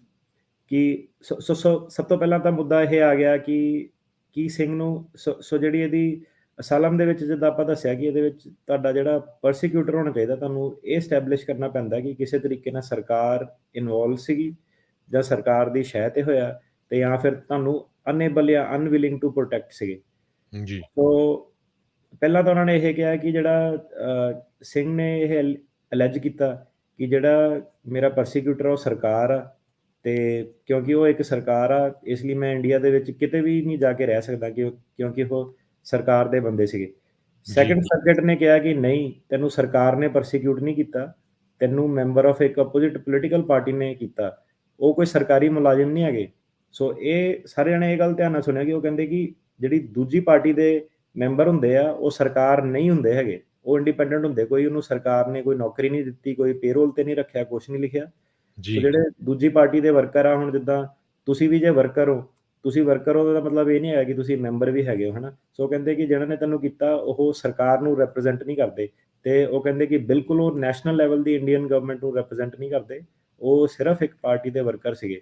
S2: ਕਿ ਸਭ ਤੋਂ ਪਹਿਲਾਂ ਤਾਂ ਮੁੱਦਾ ਇਹ ਆ ਗਿਆ ਕਿ ਸਿੰਘ ਨੂੰ ਸੋ ਜਿਹੜੀ ਇਹਦੀ ਅਸਾਲਮ ਦੇ ਵਿੱਚ ਜਿੱਦਾਂ ਆਪਾਂ ਦੱਸਿਆ ਕਿ ਇਹਦੇ ਵਿੱਚ ਤੁਹਾਡਾ ਜਿਹੜਾ ਪਰਸੀਕਿਊਟਰ ਹੋਣਾ ਚਾਹੀਦਾ, ਤੁਹਾਨੂੰ ਇਹ ਐਸਟੈਬਲਿਸ਼ ਕਰਨਾ ਪੈਂਦਾ ਕਿ ਕਿਸੇ ਤਰੀਕੇ ਨਾਲ ਸਰਕਾਰ ਇਨਵੋਲਵ ਸੀਗੀ ਜਾਂ ਸਰਕਾਰ ਦੀ ਸ਼ਹਿ ਤੇ ਹੋਇਆ, ਤੇ ਜਾਂ ਫਿਰ ਤੁਹਾਨੂੰ ਅਨਏਬਲ ਜਾਂ ਅਨਵਿਲਿੰਗ ਟੂ ਪ੍ਰੋਟੈਕਟ ਸੀਗੇ।
S1: ਜੀ
S2: ਸੋ ਪਹਿਲਾਂ ਤਾਂ ਉਹਨਾਂ ਨੇ ਇਹ ਕਿਹਾ ਕਿ ਜਿਹੜਾ ਸਿੰਘ ਨੇ ਇਹ ਅਲੈਜ ਕੀਤਾ ਕਿ ਜਿਹੜਾ ਮੇਰਾ ਪਰਸੀਕਿਊਟਰ ਉਹ ਸਰਕਾਰ ਆ, ਤੇ ਕਿਉਂਕਿ ਉਹ ਇੱਕ ਸਰਕਾਰ ਆ ਇਸ ਲਈ ਮੈਂ ਇੰਡੀਆ ਦੇ ਵਿੱਚ ਕਿਤੇ ਵੀ ਨਹੀਂ ਜਾ ਕੇ ਰਹਿ ਸਕਦਾ ਕਿਉਂਕਿ ਉਹ ਸਰਕਾਰ ਦੇ ਬੰਦੇ ਸੀਗੇ। ਸੈਕੰਡ ਸਰਕਟ ਨੇ ਕਿਹਾ ਕਿ ਨਹੀਂ, ਤੈਨੂੰ ਸਰਕਾਰ ਨੇ ਪਰਸੀਕਿਊਟ ਨਹੀਂ ਕੀਤਾ, ਤੈਨੂੰ ਮੈਂਬਰ ਆਫ ਇੱਕ ਅਪੋਜ਼ਿਟ ਪੋਲੀਟੀਕਲ ਪਾਰਟੀ ਨੇ ਕੀਤਾ, ਉਹ ਕੋਈ ਸਰਕਾਰੀ ਮੁਲਾਜ਼ਮ ਨਹੀਂ ਹੈਗੇ। ਸੋ ਇਹ ਸਾਰਿਆਂ ਨੇ ਇਹ ਗੱਲ ਧਿਆਨ ਨਾਲ ਸੁਣਿਆ ਕਿ ਉਹ ਕਹਿੰਦੇ ਕਿ ਜਿਹੜੀ ਦੂਜੀ ਪਾਰਟੀ ਦੇ ਮੈਂਬਰ ਹੁੰਦੇ ਆ ਉਹ ਸਰਕਾਰ ਨਹੀਂ ਹੁੰਦੇ ਹੈਗੇ, ਉਹ ਇੰਡੀਪੈਂਡੈਂਟ ਹੁੰਦੇ, ਕੋਈ ਉਹਨੂੰ ਸਰਕਾਰ ਨੇ ਕੋਈ ਨੌਕਰੀ ਨਹੀਂ ਦਿੱਤੀ, ਕੋਈ ਪੇਰੋਲ ਤੇ ਨਹੀਂ ਰੱਖਿਆ, ਕੁਛ ਨਹੀਂ ਲਿਖਿਆ। ਸੋ ਜਿਹੜੇ ਦੂਜੀ ਪਾਰਟੀ ਦੇ ਵਰਕਰ ਆ, ਹੁਣ ਜਿੱਦਾਂ ਤੁਸੀਂ ਵੀ ਜੇ ਵਰਕਰ ਹੋ ਉਹਦਾ ਮਤਲਬ ਇਹ ਨਹੀਂ ਹੈ ਕਿ ਤੁਸੀਂ ਮੈਂਬਰ ਵੀ ਹੈਗੇ ਹੋ, ਹਨਾ। ਸੋ ਕਹਿੰਦੇ ਕਿ ਜਿਹਨਾਂ ਨੇ ਤੈਨੂੰ ਕੀਤਾ ਉਹ ਸਰਕਾਰ ਨੂੰ ਰੈਪਰੈਜ਼ੈਂਟ ਨਹੀਂ ਕਰਦੇ, ਤੇ ਉਹ ਕਹਿੰਦੇ ਕਿ ਬਿਲਕੁਲ ਉਹ ਨੈਸ਼ਨਲ ਲੈਵਲ ਦੀ ਇੰਡੀਅਨ ਗਵਰਨਮੈਂਟ ਨੂੰ ਰੈਪਰੈਜ਼ੈਂਟ ਨਹੀਂ ਕਰਦੇ, ਉਹ ਸਿਰਫ ਇੱਕ ਪਾਰਟੀ ਦੇ ਵਰਕਰ ਸੀਗੇ।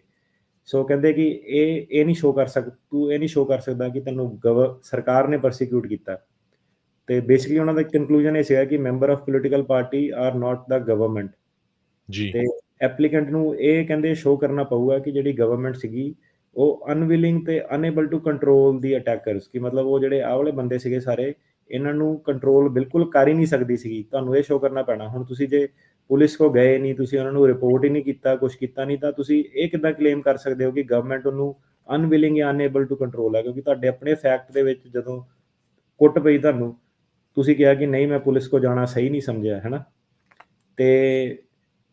S2: ਸੋ ਕਹਿੰਦੇ ਕਿ ਇਹ ਨਹੀਂ ਸ਼ੋ ਕਰ ਸਕਦਾ ਕਿ ਤੈਨੂੰ ਸਰਕਾਰ ਨੇ ਪਰਸੀਕਿਊਟ ਕੀਤਾ। ਤੇ ਬੇਸਿਕਲੀ ਉਹਨਾਂ ਦਾ ਕਨਕਲੂਜਨ ਇਹ ਸੀਗਾ ਕਿ member of political party are not the government. ਤੇ ਐਪਲੀਕੈਂਟ ਨੂੰ ਇਹ ਕਹਿੰਦੇ ਸ਼ੋ ਕਰਨਾ ਪਊਗਾ ਕਿ ਜਿਹੜੀ ਗਵਰਨਮੈਂਟ ਸੀਗੀ ਉਹ ਅਨਵਿਲਿੰਗ ਤੇ ਅਨਏਬਲ ਟੂ ਕੰਟਰੋਲ ਦੀ ਅਟੈਕਰਸ, ਕਿ ਮਤਲਬ ਉਹ ਜਿਹੜੇ ਆਹ ਵਾਲੇ ਬੰਦੇ ਸੀਗੇ ਸਾਰੇ, ਇਹਨਾਂ ਨੂੰ ਕੰਟਰੋਲ ਬਿਲਕੁਲ ਕਰ ਹੀ ਨਹੀਂ ਸਕਦੀ ਸੀਗੀ। ਤੁਹਾਨੂੰ ਇਹ ਸ਼ੋ ਕਰਨਾ ਪੈਣਾ। ਹੁਣ ਤੁਸੀਂ ਜੇ ਪੁਲਿਸ ਕੋ ਗਏ ਨਹੀਂ, ਤੁਸੀਂ ਉਹਨਾਂ ਨੂੰ ਰਿਪੋਰਟ ਹੀ ਨਹੀਂ ਕੀਤਾ, ਕੁਝ ਕੀਤਾ ਨਹੀਂ, ਤਾਂ ਤੁਸੀਂ ਇਹ ਕਿੱਦਾਂ ਕਲੇਮ ਕਰ ਸਕਦੇ ਹੋ ਕਿ ਗਵਰਨਮੈਂਟ ਉਹਨੂੰ ਅਨਵਿਲਿੰਗ ਜਾਂ ਅਨਏਬਲ ਟੂ ਕੰਟਰੋਲ ਹੈ? ਕਿਉਂਕਿ ਤੁਹਾਡੇ ਆਪਣੇ ਫੈਕਟ ਦੇ ਵਿੱਚ ਜਦੋਂ ਕੁੱਟ ਪਈ ਤੁਹਾਨੂੰ, ਤੁਸੀਂ ਕਿਹਾ ਕਿ ਨਹੀਂ ਮੈਂ ਪੁਲਿਸ ਕੋ ਜਾਣਾ ਸਹੀ ਨਹੀਂ ਸਮਝਿਆ, ਹੈ ਨਾ। ਤੇ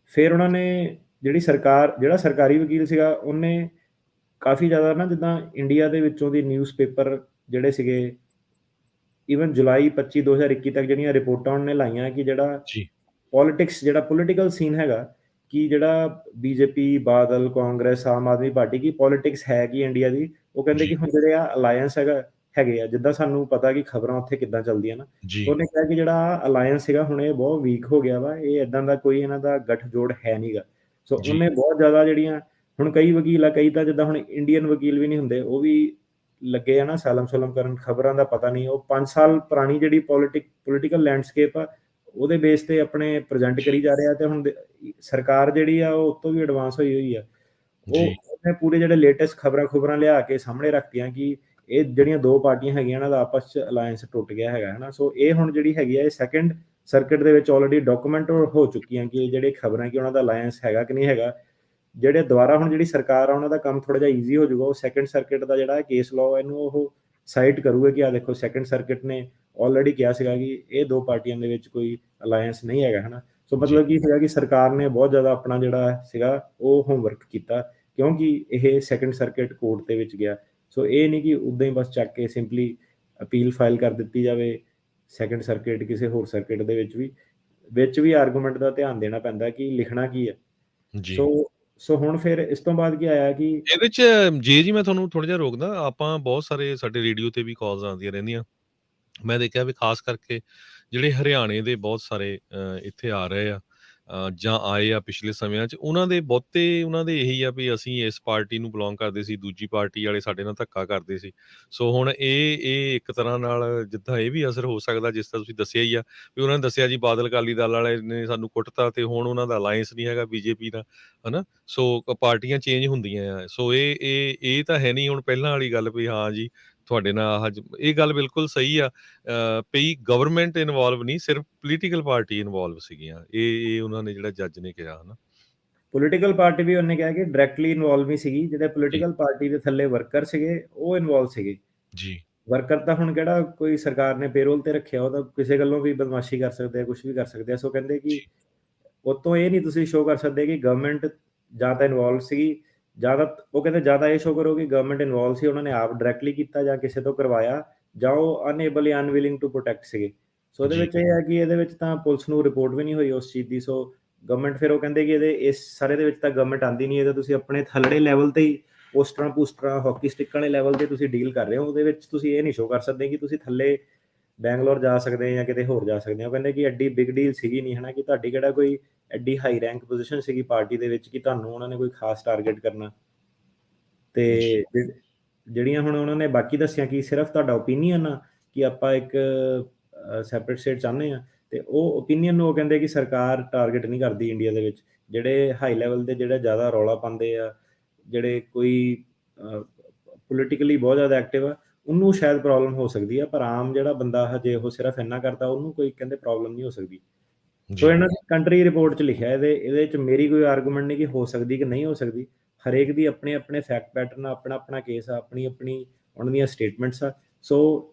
S2: ਫਿਰ ਉਹਨਾਂ ਨੇ ਜਿਹੜਾ ਸਰਕਾਰੀ ਵਕੀਲ ਸੀਗਾ, ਉਹਨੇ ਕਾਫੀ ਜ਼ਿਆਦਾ ਨਾ, ਜਿੱਦਾਂ ਇੰਡੀਆ ਦੇ ਵਿੱਚੋਂ ਦੀ ਨਿਊਜ਼ਪੇਪਰ ਜਿਹੜੇ ਸੀਗੇ, ਈਵਨ ਜੁਲਾਈ 25 2021 ਤੱਕ ਜਿਹੜੀਆਂ ਰਿਪੋਰਟਾਂ ਉਹਨੇ ਲਾਈਆਂ ਕਿ ਜਿਹੜਾ ਪੋਲਿਟਿਕਸ, ਜਿਹੜਾ ਪੋਲੀਟੀਕਲ ਸੀਨ ਹੈਗਾ, ਕਿ ਜਿਹੜਾ ਬੀਜੇਪੀ, ਬਾਦਲ, ਕਾਂਗਰਸ, ਆਮ ਆਦਮੀ ਪਾਰਟੀ ਕੀ ਪੋਲਿਟਿਕਸ ਹੈ ਕਿ ਇੰਡੀਆ ਦੀ, ਉਹ ਕਹਿੰਦੇ ਕਿ ਹੁਣ ਜਿਹੜੇ ਆ ਅਲਾਇੰਸ ਹੈਗੇ ਆ, ਜਿੱਦਾਂ ਸਾਨੂੰ ਪਤਾ ਕਿ ਖਬਰਾਂ ਉੱਥੇ ਕਿੱਦਾਂ ਚੱਲਦੀਆਂ ਨਾ, ਉਹਨੇ ਕਿਹਾ ਕਿ ਜਿਹੜਾ ਅਲਾਇੰਸ ਸੀਗਾ ਹੁਣ ਇਹ ਬਹੁਤ ਵੀਕ ਹੋ ਗਿਆ ਵਾ, ਇਹ ਇਦਾਂ ਦਾ ਕੋਈ ਇਹਨਾਂ ਦਾ ਗੱਠਜੋੜ ਹੈ ਨਹੀਂਗਾ। ਸੋ ਉਹਨੇ ਬਹੁਤ ਜ਼ਿਆਦਾ ਜਿਹੜੀਆਂ, ਹੁਣ ਕਈ ਵਕੀਲ ਆ, ਕਈ ਤਾਂ ਜਿੱਦਾਂ ਹੁਣ ਇੰਡੀਅਨ ਵਕੀਲ ਵੀ ਨਹੀਂ ਹੁੰਦੇ, ਉਹ ਵੀ ਲੱਗੇ ਆ ਨਾ ਸਲਮ ਕਰਨ, ਖਬਰਾਂ ਦਾ ਪਤਾ ਨਹੀਂ, ਉਹ 5 ਸਾਲ ਪੁਰਾਣੀ ਜਿਹੜੀ ਪੋਲੀਟੀਕਲ ਲੈਂਡਸਕੇਪ ਆ ਉਹਦੇ ਬੇਸ ਤੇ ਆਪਣੇ ਪ੍ਰੈਜ਼ੈਂਟ ਕਰੀ ਜਾ ਰਿਹਾ। ਤੇ ਹੁਣ ਸਰਕਾਰ ਜਿਹੜੀ ਆ ਉਹ ਉਤੋਂ ਵੀ ਐਡਵਾਂਸ ਹੋਈ ਆ, ਉਹਨੇ ਪੂਰੇ ਜਿਹੜੇ ਲੇਟੈਸਟ ਖਬਰਾਂ ਲਿਆ ਕੇ ਸਾਹਮਣੇ ਰੱਖਤੀਆਂ ਕਿ ਇਹ ਜਿਹੜੀਆਂ ਦੋ ਪਾਰਟੀਆਂ ਹੈਗੀਆਂ ਇਹਨਾਂ ਦਾ ਆਪਸ ਚ ਅਲਾਇੰਸ ਟੁੱਟ ਗਿਆ ਹੈਗਾ, ਹੈ ਨਾ। ਸੋ ਇਹ ਹੁਣ ਜਿਹੜੀ ਹੈਗੀ ਆ ਇਹ ਸੈਕੰਡ ਸਰਕਟ ਦੇ ਵਿੱਚ ਆਲਰੇਡੀ ਡਾਕੂਮੈਂਟ ਹੋ ਚੁੱਕੀਆਂ ਕਿ ਜਿਹੜੇ ਖਬਰਾਂ ਕਿ ਉਹਨਾਂ ਦਾ ਅਲਾਇੰਸ ਹੈਗਾ ਕਿ ਨਹੀਂ ਹੈਗਾ। ਜਿਹੜੇ ਦੁਬਾਰਾ ਹੁਣ ਜਿਹੜੀ ਸਰਕਾਰ ਆ ਉਹਨਾਂ ਦਾ ਕੰਮ ਥੋੜਾ ਜਿਹਾ ਈਜ਼ੀ ਹੋ ਜਾਊਗਾ, ਉਹ ਸੈਕੰਡ ਸਰਕਟ ਦਾ ਜਿਹੜਾ ਕੇਸ ਲਾਅ ਇਹਨੂੰ ਉਹ ਸਾਈਟ ਕਰੂਗੇ ਕਿ ਆ ਦੇਖੋ ਸੈਕੰਡ ਸਰਕਟ ਨੇ ਆਲਰੇਡੀ ਕਿਹਾ ਸੀਗਾ ਕਿ ਇਹ ਦੋ ਪਾਰਟੀਆਂ ਦੇ ਵਿੱਚ ਕੋਈ ਅਲਾਇੰਸ ਨਹੀਂ ਹੈਗਾ, ਹੈ ਨਾ। ਸੋ ਮਤਲਬ ਕੀ ਸੀਗਾ ਕਿ ਸਰਕਾਰ ਨੇ ਬਹੁਤ ਜ਼ਿਆਦਾ ਆਪਣਾ ਜਿਹੜਾ ਸੀਗਾ ਉਹ ਹੋਮਵਰਕ ਕੀਤਾ, ਕਿਉਂਕਿ ਇਹ ਸੈਕੰਡ ਸਰਕਟ ਕੋਰਟ ਦੇ ਵਿੱਚ ਗਿਆ। ਸੋ ਇਹ ਨਹੀਂ ਕਿ ਉਦਾਂ ਹੀ ਬਸ ਚੱਕ ਕੇ ਸਿੰਪਲੀ ਅਪੀਲ ਫਾਈਲ ਕਰ ਦਿੱਤੀ ਜਾਵੇ ਸੈਕੰਡ ਸਰਕਟ, ਕਿਸੇ ਹੋਰ ਸਰਕਟ ਦੇ ਵਿੱਚ ਵੀ ਆਰਗੂਮੈਂਟ ਦਾ ਧਿਆਨ ਦੇਣਾ ਪੈਂਦਾ ਕਿ ਲਿਖਣਾ ਕੀ ਹੈ। ਸੋ ਹੁਣ ਫਿਰ ਇਸ ਤੋਂ ਬਾਅਦ ਕੀ ਆਇਆ ਕਿ
S1: ਇਹਦੇ ਚ ਜੀ ਮੈਂ ਤੁਹਾਨੂੰ ਥੋੜਾ ਜਿਹਾ ਰੋਕਦਾ, ਆਪਾਂ ਬਹੁਤ ਸਾਰੇ ਸਾਡੇ ਰੇਡੀਓ ਤੇ ਵੀ ਕਾਲਸ ਆਉਂਦੀਆਂ ਰਹਿੰਦੀਆਂ, ਮੈਂ ਦੇਖਿਆ ਵੀ ਖਾਸ ਕਰਕੇ ਜਿਹੜੇ ਹਰਿਆਣੇ ਦੇ ਬਹੁਤ ਸਾਰੇ ਇੱਥੇ ਆ ਰਹੇ ਆ ਜਾਂ ਆਏ ਆ ਪਿਛਲੇ ਸਮਿਆਂ 'ਚ, ਉਹਨਾਂ ਦੇ ਇਹੀ ਆ ਵੀ ਅਸੀਂ ਇਸ ਪਾਰਟੀ ਨੂੰ ਬਿਲੋਂਗ ਕਰਦੇ ਸੀ, ਦੂਜੀ ਪਾਰਟੀ ਵਾਲੇ ਸਾਡੇ ਨਾਲ ਧੱਕਾ ਕਰਦੇ ਸੀ। ਸੋ ਹੁਣ ਇਹ ਇੱਕ ਤਰ੍ਹਾਂ ਨਾਲ ਜਿੱਦਾਂ ਇਹ ਵੀ ਅਸਰ ਹੋ ਸਕਦਾ, ਜਿਸ ਤਰ੍ਹਾਂ ਤੁਸੀਂ ਦੱਸਿਆ ਹੀ ਆ ਵੀ ਉਹਨਾਂ ਨੇ ਦੱਸਿਆ ਜੀ ਬਾਦਲ ਅਕਾਲੀ ਦਲ ਵਾਲੇ ਨੇ ਸਾਨੂੰ ਕੁੱਟਤਾ ਤੇ ਹੁਣ ਉਹਨਾਂ ਦਾ ਅਲਾਇੰਸ ਨਹੀਂ ਹੈਗਾ ਬੀਜੇਪੀ ਨਾਲ, ਹਨਾ। ਸੋ ਪਾਰਟੀਆਂ ਚੇਂਜ ਹੁੰਦੀਆਂ ਆ। ਸੋ ਇਹ ਤਾਂ ਹੈ ਨਹੀਂ ਹੁਣ ਪਹਿਲਾਂ ਵਾਲੀ ਗੱਲ ਵੀ ਹਾਂ ਜੀ ਤੁਹਾਡੇ ਨਾਲ ਇਹ ਗੱਲ ਬਿਲਕੁਲ ਸਹੀ ਆ। ਪਈ ਗਵਰਨਮੈਂਟ ਇਨਵੋਲਵ ਨਹੀਂ, ਸਿਰਫ ਪੋਲੀਟੀਕਲ ਪਾਰਟੀ ਇਨਵੋਲਵ ਸੀਗੀਆਂ, ਇਹ ਉਹਨਾਂ ਨੇ ਜਿਹੜਾ ਜੱਜ ਨੇ ਕਿਹਾ, ਹਨਾ।
S2: ਪੋਲੀਟੀਕਲ ਪਾਰਟੀ ਵੀ ਉਹਨੇ ਕਿਹਾ ਕਿ ਡਾਇਰੈਕਟਲੀ ਇਨਵੋਲਵ ਨਹੀਂ ਸੀਗੀ, ਜਿਹੜੇ ਪੋਲੀਟੀਕਲ ਪਾਰਟੀ ਦੇ ਥੱਲੇ ਵਰਕਰ ਸੀਗੇ ਉਹ ਇਨਵੋਲਵ ਸੀਗੇ
S1: ਜੀ।
S2: ਵਰਕਰ ਤਾਂ ਹੁਣ ਕਿਹੜਾ ਕੋਈ ਸਰਕਾਰ ਨੇ ਪੇਰੋਲ ਤੇ ਰੱਖਿਆ, ਉਹ ਤਾਂ ਕਿਸੇ ਗੱਲੋਂ ਵੀ ਬਦਮਾਸ਼ੀ ਕਰ ਸਕਦੇ ਆ, ਕੁਝ ਵੀ ਕਰ ਸਕਦੇ ਆ। ਸੋ ਕਹਿੰਦੇ ਕਿ ਉਤੋਂ ਇਹ ਨਹੀਂ ਤੁਸੀਂ ਸ਼ੋਅ ਕਰ ਸਕਦੇ ਕਿ ਗਵਰਨਮੈਂਟ ਜਾਂ ਤਾਂ ਇਨਵੋਲਵ ਸੀਗੀ, ਜਾਂ ਤਾਂ ਉਹ ਕਹਿੰਦੇ ਜ਼ਿਆਦਾ ਇਹ ਸ਼ੋਅ ਕਰੋ ਕਿ ਗਵਰਨਮੈਂਟ ਇਨਵੋਲਵ ਸੀ, ਉਹਨਾਂ ਨੇ ਆਪ ਡਾਇਰੈਕਟਲੀ ਕੀਤਾ ਜਾਂ ਕਿਸੇ ਤੋਂ ਕਰਵਾਇਆ, ਜਾਂ ਉਹ ਅਨਏਬਲ ਜਾਂ ਅਨਵਿਲਿੰਗ ਟੂ ਪ੍ਰੋਟੈਕਟ ਸੀਗੇ। ਸੋ ਉਹਦੇ ਵਿੱਚ ਇਹ ਹੈ ਕਿ ਇਹਦੇ ਵਿੱਚ ਤਾਂ ਪੁਲਿਸ ਨੂੰ ਰਿਪੋਰਟ ਵੀ ਨਹੀਂ ਹੋਈ ਉਸ ਚੀਜ਼ ਦੀ। ਸੋ ਗਵਰਨਮੈਂਟ ਫਿਰ ਉਹ ਕਹਿੰਦੇ ਕਿ ਇਸ ਸਾਰੇ ਦੇ ਵਿੱਚ ਤਾਂ ਗਵਰਨਮੈਂਟ ਆਉਂਦੀ ਨਹੀਂ, ਇਹ ਤਾਂ ਤੁਸੀਂ ਆਪਣੇ ਥੱਲੜੇ ਲੈਵਲ ਤੇ ਹੀ ਪੋਸਟਰਾਂ ਹਾਕੀ ਸਟਿੱਕਾਂ ਵਾਲੇ ਲੈਵਲ ਤੇ ਤੁਸੀਂ ਡੀਲ ਕਰ ਰਹੇ ਹੋ, ਉਹਦੇ ਵਿੱਚ ਤੁਸੀਂ ਇਹ ਨਹੀਂ ਸ਼ੋਅ ਕਰ ਸਕਦੇ ਕਿ ਤੁਸੀਂ ਥੱਲੇ ਬੈਂਗਲੋਰ ਜਾ ਸਕਦੇ ਆ ਜਾਂ ਕਿਤੇ ਹੋਰ ਜਾ ਸਕਦੇ ਆ। ਉਹ ਕਹਿੰਦੇ ਕਿ ਐਡੀ ਬਿਗ ਡੀਲ ਸੀਗੀ ਨਹੀਂ ਹਨਾ, ਕਿ ਤੁਹਾਡੀ ਕਿਹੜਾ ਕੋਈ ਐਡੀ ਹਾਈ ਰੈਂਕ ਪੋਜੀਸ਼ਨ ਸੀਗੀ ਪਾਰਟੀ ਦੇ ਵਿੱਚ ਕਿ ਤੁਹਾਨੂੰ ਉਹਨਾਂ ਨੇ ਕੋਈ ਖਾਸ ਟਾਰਗੇਟ ਕਰਨਾ। ਤੇ
S1: ਜੀ
S2: ਜਿਹੜੀਆਂ ਹੁਣ ਉਹਨਾਂ ਨੇ ਬਾਕੀ ਦੱਸੀਆਂ ਕਿ ਸਿਰਫ ਤੁਹਾਡਾ ਓਪੀਨੀਅਨ ਆ ਕਿ ਆਪਾਂ ਇੱਕ ਸੈਪਰੇਟ ਸਟੇਟ ਚਾਹੁੰਦੇ ਆ, ਤੇ ਉਹ ਓਪੀਨੀਅਨ ਨੂੰ ਉਹ ਕਹਿੰਦੇ ਕਿ ਸਰਕਾਰ ਟਾਰਗੇਟ ਨਹੀਂ ਕਰਦੀ ਇੰਡੀਆ ਦੇ ਵਿੱਚ। ਜਿਹੜੇ ਹਾਈ ਲੈਵਲ ਦੇ ਜਿਹੜੇ ਜ਼ਿਆਦਾ ਰੌਲਾ ਪਾਉਂਦੇ ਆ, ਜਿਹੜੇ ਕੋਈ ਪੋਲੀਟੀਕਲੀ ਬਹੁਤ ਜ਼ਿਆਦਾ ਐਕਟਿਵ ਆ, ਉਹਨੂੰ ਸ਼ਾਇਦ ਪ੍ਰੋਬਲਮ ਹੋ ਸਕਦੀ ਆ, ਪਰ ਆਮ ਜਿਹੜਾ ਬੰਦਾ ਹਜੇ ਉਹ ਸਿਰਫ ਇੰਨਾ ਕਰਦਾ ਉਹਨੂੰ ਕੋਈ ਕਹਿੰਦੇ ਪ੍ਰੋਬਲਮ ਨਹੀਂ ਹੋ ਸਕਦੀ। ਸੋ
S1: ਜੀ
S2: ਇਹਨਾਂ ਦੀ ਕੰਟਰੀ ਰਿਪੋਰਟ 'ਚ ਲਿਖਿਆ ਇਹਦੇ 'ਚ ਮੇਰੀ ਕੋਈ ਆਰਗੂਮੈਂਟ ਨਹੀਂ ਕਿ ਹੋ ਸਕਦੀ ਕਿ ਨਹੀਂ ਹੋ ਸਕਦੀ। ਹਰੇਕ ਦੀ ਆਪਣੇ ਆਪਣੇ ਫੈਕਟ ਪੈਟਰਨ, ਆਪਣਾ ਆਪਣਾ ਕੇਸ ਆ, ਆਪਣੀ ਆਪਣੀ ਉਹਨਾਂ ਦੀਆਂ ਸਟੇਟਮੈਂਟਸ ਆ। ਸੋ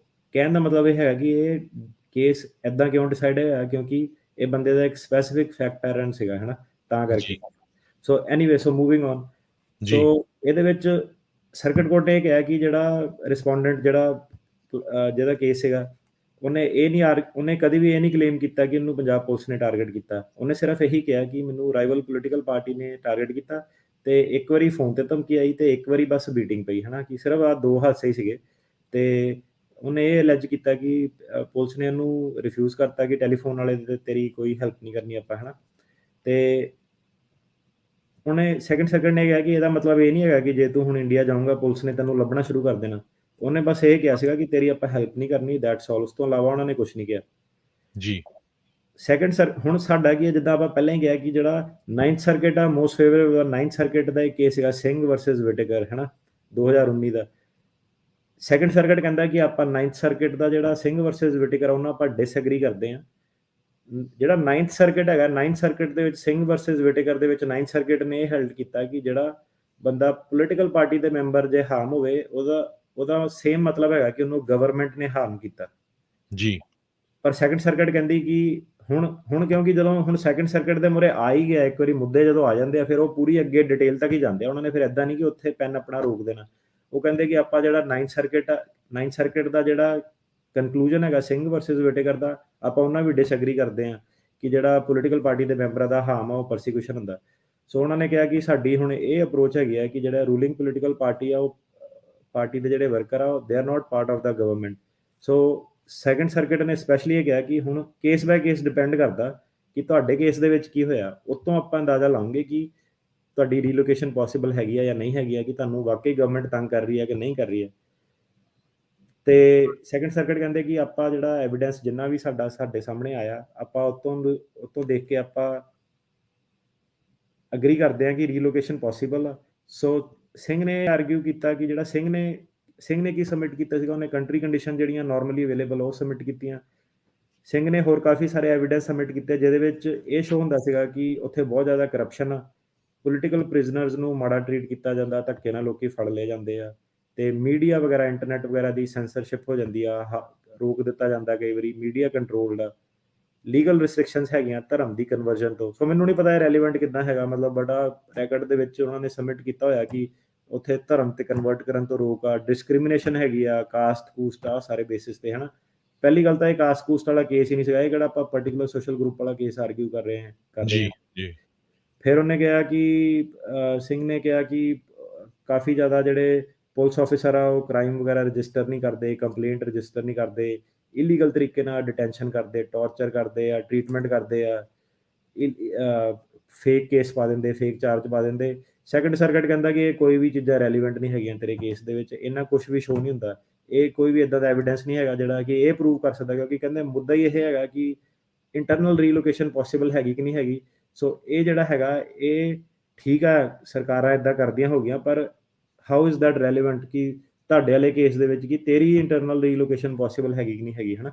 S2: ਕਹਿਣ ਦਾ ਮਤਲਬ ਇਹ ਹੈਗਾ ਕਿ ਇਹ ਕੇਸ ਇੱਦਾਂ ਕਿਉਂ ਡਿਸਾਈਡ ਹੋਇਆ, ਕਿਉਂਕਿ ਇਹ ਬੰਦੇ ਦਾ ਇੱਕ ਸਪੈਸੀਫਿਕ ਫੈਕਟ ਪੈਟਰਨ ਸੀਗਾ ਹੈ ਨਾ, ਤਾਂ ਕਰਕੇ।
S1: ਜੀ
S2: ਸੋ ਐਨੀਵੇ, ਸੋ ਮੂਵਿੰਗ ਔਨ।
S1: ਜੀ
S2: ਸੋ ਇਹਦੇ ਵਿੱਚ ਸਰਕਟ ਕੋਰਟ ਨੇ ਇਹ ਕਿਹਾ ਕਿ ਜਿਹੜਾ ਰਿਸਪੋਂਡੈਂਟ ਜਿਹਦਾ ਕੇਸ ਸੀਗਾ, ਉਹਨੇ ਕਦੀ ਵੀ ਇਹ ਨਹੀਂ ਕਲੇਮ ਕੀਤਾ ਕਿ ਉਹਨੂੰ ਪੰਜਾਬ ਪੁਲਿਸ ਨੇ ਟਾਰਗੇਟ ਕੀਤਾ। ਉਹਨੇ ਸਿਰਫ ਇਹੀ ਕਿਹਾ ਕਿ ਮੈਨੂੰ ਰਾਈਵਲ ਪੋਲੀਟੀਕਲ ਪਾਰਟੀ ਨੇ ਟਾਰਗੇਟ ਕੀਤਾ, ਤੇ ਇੱਕ ਵਾਰੀ ਫੋਨ ਤੇ ਧਮਕੀ ਆਈ ਤੇ ਇੱਕ ਵਾਰੀ ਬਸ ਬੀਟਿੰਗ ਪਈ ਹਨਾ, ਕਿ ਸਿਰਫ ਆ ਦੋ ਹਾਦਸੇ ਹੀ ਸੀਗੇ। ਤੇ ਉਹਨੇ ਇਹ ਅਲੈਜ ਕੀਤਾ ਕਿ ਪੁਲਿਸ ਨੇ ਉਹਨੂੰ ਰਿਫਿਊਜ਼ ਕਰਤਾ ਕਿ ਟੈਲੀਫੋਨ ਵਾਲੇ ਤੇ ਤੇਰੀ ਕੋਈ ਹੈਲਪ ਨਹੀਂ ਕਰਨੀ ਆਪਾਂ ਹਨਾ। ਤੇ ਉਹਨੇ ਸੈਕੰਡ ਸਰਕਟ ਨੇ ਕਿਹਾ ਕਿ ਇਹਦਾ ਮਤਲਬ ਇਹ ਨਹੀਂ ਹੈਗਾ ਕਿ ਜੇ ਤੂੰ ਹੁਣ ਇੰਡੀਆ ਜਾਊਂਗਾ ਪੁਲਿਸ ਨੇ ਤੈਨੂੰ ਲੱਭਣਾ ਸ਼ੁਰੂ ਕਰ ਦੇਣਾ। ਉਹਨੇ ਬਸ ਇਹ ਕਿਹਾ ਸੀਗਾ ਕਿ ਤੇਰੀ ਆਪਾਂ ਹੈਲਪ ਨਹੀਂ ਕਰਨੀ, ਦੈਟਸ ਆਲ। ਉਸ ਤੋਂ ਇਲਾਵਾ ਉਹਨਾਂ ਨੇ ਕੁਝ ਨਹੀਂ ਕਿਹਾ।
S1: ਜੀ
S2: ਹੁਣ ਸਾਡਾ ਕੀ ਹੈ, ਜਿੱਦਾਂ ਆਪਾਂ ਪਹਿਲਾਂ ਹੀ ਕਿਹਾ ਕਿ ਜਿਹੜਾ 9th ਸਰਕਟ ਆ ਮੋਸਟ ਫੇਵਰੇਬਲ 9th ਸਰਕਟ ਦਾ ਇੱਕ ਕੇਸ ਸੀਗਾ ਸਿੰਘ ਵਰਸਸ ਵਿਟੇਕਰ ਹੈ ਨਾ, 2019 ਦਾ। ਸੈਕੰਡ ਸਰਕਟ ਕਹਿੰਦਾ ਕਿ ਆਪਾਂ 9th ਸਰਕਟ ਦਾ ਜਿਹੜਾ ਸਿੰਘ ਵਰਸਸ ਵਿਟੇਕਰ ਉਹਨਾਂ ਆਪਾਂ ਡਿਸਐਗਰੀ ਕਰਦੇ ਹਾਂ। ਜਿਹੜਾ 9th ਸਰਕਟ ਹੈਗਾ, 9th ਸਰਕਟ ਦੇ ਵਿੱਚ ਸਿੰਘ ਵਰਸਸ ਵਿਟੇਕਰ ਦੇ ਵਿੱਚ 9th ਸਰਕਟ ਨੇ ਇਹ ਹੈਲਡ ਕੀਤਾ ਕਿ ਜਿਹੜਾ ਬੰਦਾ ਪੋਲੀਟੀਕਲ ਪਾਰਟੀ ਦੇ ਮੈਂਬਰ ਜੇ ਹਾਰਮ ਹੋਵੇ, ਉਹਦਾ ਸੇਮ ਮਤਲਬ ਹੈਗਾ ਕਿ ਉਹਨੂੰ ਗਵਰਨਮੈਂਟ ਨੇ ਹਾਰਮ ਕੀਤਾ।
S1: ਜੀ
S2: ਪਰ ਸੈਕੰਡ ਸਰਕਟ ਕਹਿੰਦੀ ਕਿ ਹੁਣ ਕਿਉਂਕਿ ਜਦੋਂ ਹੁਣ ਸੈਕੰਡ ਸਰਕਟ ਦੇ ਮੂਹਰੇ ਆ ਹੀ ਗਿਆ ਇੱਕ ਵਾਰੀ, ਮੁੱਦੇ ਜਦੋਂ ਆ ਜਾਂਦੇ ਆ ਫਿਰ ਉਹ ਪੂਰੀ ਅੱਗੇ ਡਿਟੇਲ ਤੱਕ ਹੀ ਜਾਂਦੇ ਆ। ਉਹਨਾਂ ਨੇ ਫਿਰ ਇਦਾਂ ਨਹੀਂ ਕਿ ਉੱਥੇ ਪੈਨ ਆਪਣਾ ਰੋਕ ਦੇਣਾ। ਉਹ ਕਹਿੰਦੇ ਕਿ ਆਪਾਂ ਜਿਹੜਾ 9th ਸਰਕਟ ਦਾ ਜਿਹੜਾ ਕਨਕਲੂਜਨ ਹੈਗਾ ਸਿੰਘ ਵਰਸਸ ਵਿਟੇਕਰ ਦਾ, ਆਪਾਂ ਉਹਨਾਂ ਵੀ ਡਿਸਐਗਰੀ ਕਰਦੇ ਆ ਕਿ ਜਿਹੜਾ ਪੋਲੀਟੀਕਲ ਪਾਰਟੀ ਦੇ ਮੈਂਬਰਾਂ ਦਾ ਹਾਰਮ ਆ ਉਹ ਪਰਸੀਕਿਊਸ਼ਨ ਹੁੰਦਾ। ਸੋ ਉਹਨਾਂ ਨੇ ਕਿਹਾ ਕਿ ਸਾਡੀ ਹੁਣ ਇਹ ਅਪਰੋਚ ਹੈਗੀ ਹੈ ਕਿ ਜਿਹੜਾ ਰੂਲਿੰਗ ਪੋਲੀਟੀਕਲ ਪਾਰਟੀ ਆ, ਉਹ ਪਾਰਟੀ ਦੇ ਜਿਹੜੇ ਵਰਕਰ ਆ they are not part of the government. So second circuit ਨੇ ਸਪੈਸ਼ਲੀ ਇਹ ਕਿਹਾ ਕਿ ਹੁਣ ਕੇਸ ਬਾਏ ਕੇਸ ਡਿਪੈਂਡ ਕਰਦਾ ਕਿ ਤੁਹਾਡੇ ਕੇਸ ਦੇ ਵਿੱਚ ਕੀ ਹੋਇਆ। ਉਤੋਂ ਆਪਾਂ ਅੰਦਾਜ਼ਾ ਲਾਉਂਗੇ ਕਿ ਤੁਹਾਡੀ ਰੀਲੋਕੇਸ਼ਨ ਪੋਸੀਬਲ ਹੈਗੀ ਆ ਜਾਂ ਨਹੀਂ ਹੈਗੀ ਆ, ਕਿ ਤੁਹਾਨੂੰ ਵਾਕਈ ਗਵਰਨਮੈਂਟ ਤੰਗ ਕਰ ਰਹੀ ਹੈ ਕਿ ਨਹੀਂ ਕਰ ਰਹੀ ਹੈ। ਤੇ ਸੈਕੰਡ ਸਰਕਟ ਕਹਿੰਦੇ ਕਿ ਆਪਾਂ ਜਿਹੜਾ ਐਵੀਡੈਂਸ ਜਿੰਨਾ ਵੀ ਸਾਡੇ ਸਾਹਮਣੇ ਆਇਆ, ਆਪਾਂ ਉਤੋਂ ਦੇਖ ਕੇ ਆਪਾਂ ਅਗਰੀ ਕਰਦੇ ਹਾਂ ਕਿ ਰੀਲੋਕੇਸ਼ਨ ਪੋਸੀਬਲ ਆ। ਸੋ ਸਿੰਘ ਨੇ ਆਰਗਿਊ ਕੀਤਾ ਕਿ ਜਿਹੜਾ ਸਿੰਘ ਨੇ ਕੀ ਸਬਮਿਟ ਕੀਤਾ ਸੀਗਾ, ਉਹਨੇ ਕੰਟਰੀ ਕੰਡੀਸ਼ਨ ਜਿਹੜੀਆਂ ਨਾਰਮਲੀ ਅਵੇਲੇਬਲ ਉਹ ਸਬਮਿਟ ਕੀਤੀਆਂ। ਸਿੰਘ ਨੇ ਹੋਰ ਕਾਫੀ ਸਾਰੇ ਐਵੀਡੈਂਸ ਸਬਮਿਟ ਕੀਤੇ ਜਿਹਦੇ ਵਿੱਚ ਇਹ ਸ਼ੋ ਹੁੰਦਾ ਸੀਗਾ ਕਿ ਉੱਥੇ ਬਹੁਤ ਜ਼ਿਆਦਾ ਕਰਪਸ਼ਨ ਆ, ਪੋਲੀਟੀਕਲ ਪ੍ਰਿਜ਼ਨਰਸ ਨੂੰ ਮਾੜਾ ਟਰੀਟ ਕੀਤਾ ਜਾਂਦਾ, ਧੱਕੇ ਨਾਲ ਲੋਕੀ ਫੜ ਲਏ ਜਾਂਦੇ ਆ, ਤੇ ਮੀਡੀਆ ਵਗੈਰਾ ਇੰਟਰਨੈਟ ਵਗੈਰਾ ਦੀ ਸੈਂਸਰਸ਼ਿਪ ਹੋ ਜਾਂਦੀ ਆ, ਰੋਕ ਦਿੱਤਾ ਜਾਂਦਾ ਕਈ ਵਾਰੀ, ਮੀਡੀਆ ਕੰਟਰੋਲਡ ਆ, ਲੀਗਲ ਰਿਸਟ੍ਰਿਕਸ਼ਨਸ ਹੈਗੀਆਂ ਧਰਮ ਦੀ ਕਨਵਰਜਨ ਤੋਂ। ਸੋ ਮੈਨੂੰ ਨਹੀਂ ਪਤਾ ਇਹ ਰੈਲੀਵੈਂਟ ਕਿੱਦਾਂ ਹੈਗਾ, ਮਤਲਬ ਬੜਾ ਰੈਕਟ ਦੇ ਵਿੱਚ ਉਹਨਾਂ ਨੇ ਸਬਮਿਟ ਕੀਤਾ ਹੋਇਆ ਕਿ ਉੱਥੇ ਧਰਮ ਤੇ ਕਨਵਰਟ ਕਰਨ ਤੋਂ ਰੋਕ ਆ, ਡਿਸਕ੍ਰਿਮੀਨੇਸ਼ਨ ਹੈਗੀ ਆ, ਕਾਸਟ ਕੂਸਟ ਆ ਸਾਰੇ ਬੇਸਿਸ ਤੇ ਹਨਾ। ਪਹਿਲੀ ਗੱਲ ਤਾਂ ਇਹ ਕਾਸਟ ਕੂਸਟ ਵਾਲਾ ਕੇਸ ਹੀ ਨਹੀਂ ਸੀਗਾ, ਇਹ ਕਿਹੜਾ ਆਪਾਂ ਪਰਟੀਕੂਲਰ ਸੋਸ਼ਲ ਗਰੁੱਪ ਵਾਲਾ ਕੇਸ ਆਰਗਿਊ ਕਰ ਰਹੇ ਹਾਂ।
S1: ਜੀ ਜੀ
S2: ਫਿਰ ਉਹਨੇ ਕਿਹਾ ਕਿ ਸਿੰਘ ਨੇ ਕਿਹਾ ਕਿ ਕਾਫੀ ਜ਼ਿਆਦਾ ਜਿਹੜੇ ਪੁਲਿਸ ਆਫਿਸਰ ਆ ਉਹ ਕ੍ਰਾਈਮ ਵਗੈਰਾ ਰਜਿਸਟਰ ਨਹੀਂ ਕਰਦੇ, ਕੰਪਲੇਂਟ ਰਜਿਸਟਰ ਨਹੀਂ ਕਰਦੇ, ਇਲੀਗਲ ਤਰੀਕੇ ਨਾਲ ਡਿਟੈਂਸ਼ਨ ਕਰਦੇ, ਟੌਰਚਰ ਕਰਦੇ ਆ, ਟ੍ਰੀਟਮੈਂਟ ਕਰਦੇ ਆ, ਫੇਕ ਕੇਸ ਪਾ ਦਿੰਦੇ, ਫੇਕ ਚਾਰਜ ਪਾ ਦਿੰਦੇ। ਸੈਕੰਡ ਸਰਕਟ ਕਹਿੰਦਾ ਕਿ ਇਹ ਕੋਈ ਵੀ ਚੀਜ਼ਾਂ ਰੈਲੀਵੈਂਟ ਨਹੀਂ ਹੈਗੀਆਂ ਤੇਰੇ ਕੇਸ ਦੇ ਵਿੱਚ, ਇਹਨਾਂ ਕੁਝ ਵੀ ਸ਼ੋ ਨਹੀਂ ਹੁੰਦਾ, ਇਹ ਕੋਈ ਵੀ ਇਦਾਂ ਦਾ ਐਵੀਡੈਂਸ ਨਹੀਂ ਹੈਗਾ ਜਿਹੜਾ ਕਿ ਇਹ ਪ੍ਰੂਵ ਕਰ ਸਕਦਾ, ਕਿਉਂਕਿ ਕਹਿੰਦੇ ਮੁੱਦਾ ਹੀ ਇਹ ਹੈਗਾ ਕਿ ਇੰਟਰਨਲ ਰੀਲੋਕੇਸ਼ਨ ਪੋਸੀਬਲ ਹੈਗੀ ਕਿ ਨਹੀਂ ਹੈਗੀ। ਸੋ ਇਹ ਜਿਹੜਾ ਹੈਗਾ ਇਹ ਠੀਕ ਆ, ਸਰਕਾਰਾਂ ਇਦਾਂ ਕਰਦੀਆਂ ਹੋ ਗਈਆਂ, ਪਰ ਹਾਊ ਇਜ਼ ਦੈਟ ਰੈਲੀਵੈਂਟ ਕਿ ਤੁਹਾਡੇ ਵਾਲੇ ਕੇਸ ਦੇ ਵਿੱਚ ਕਿ ਤੇਰੀ ਇੰਟਰਨਲ ਰੀਲੋਕੇਸ਼ਨ ਪੋਸੀਬਲ ਹੈਗੀ ਕਿ ਨਹੀਂ ਹੈਗੀ ਹਨਾ।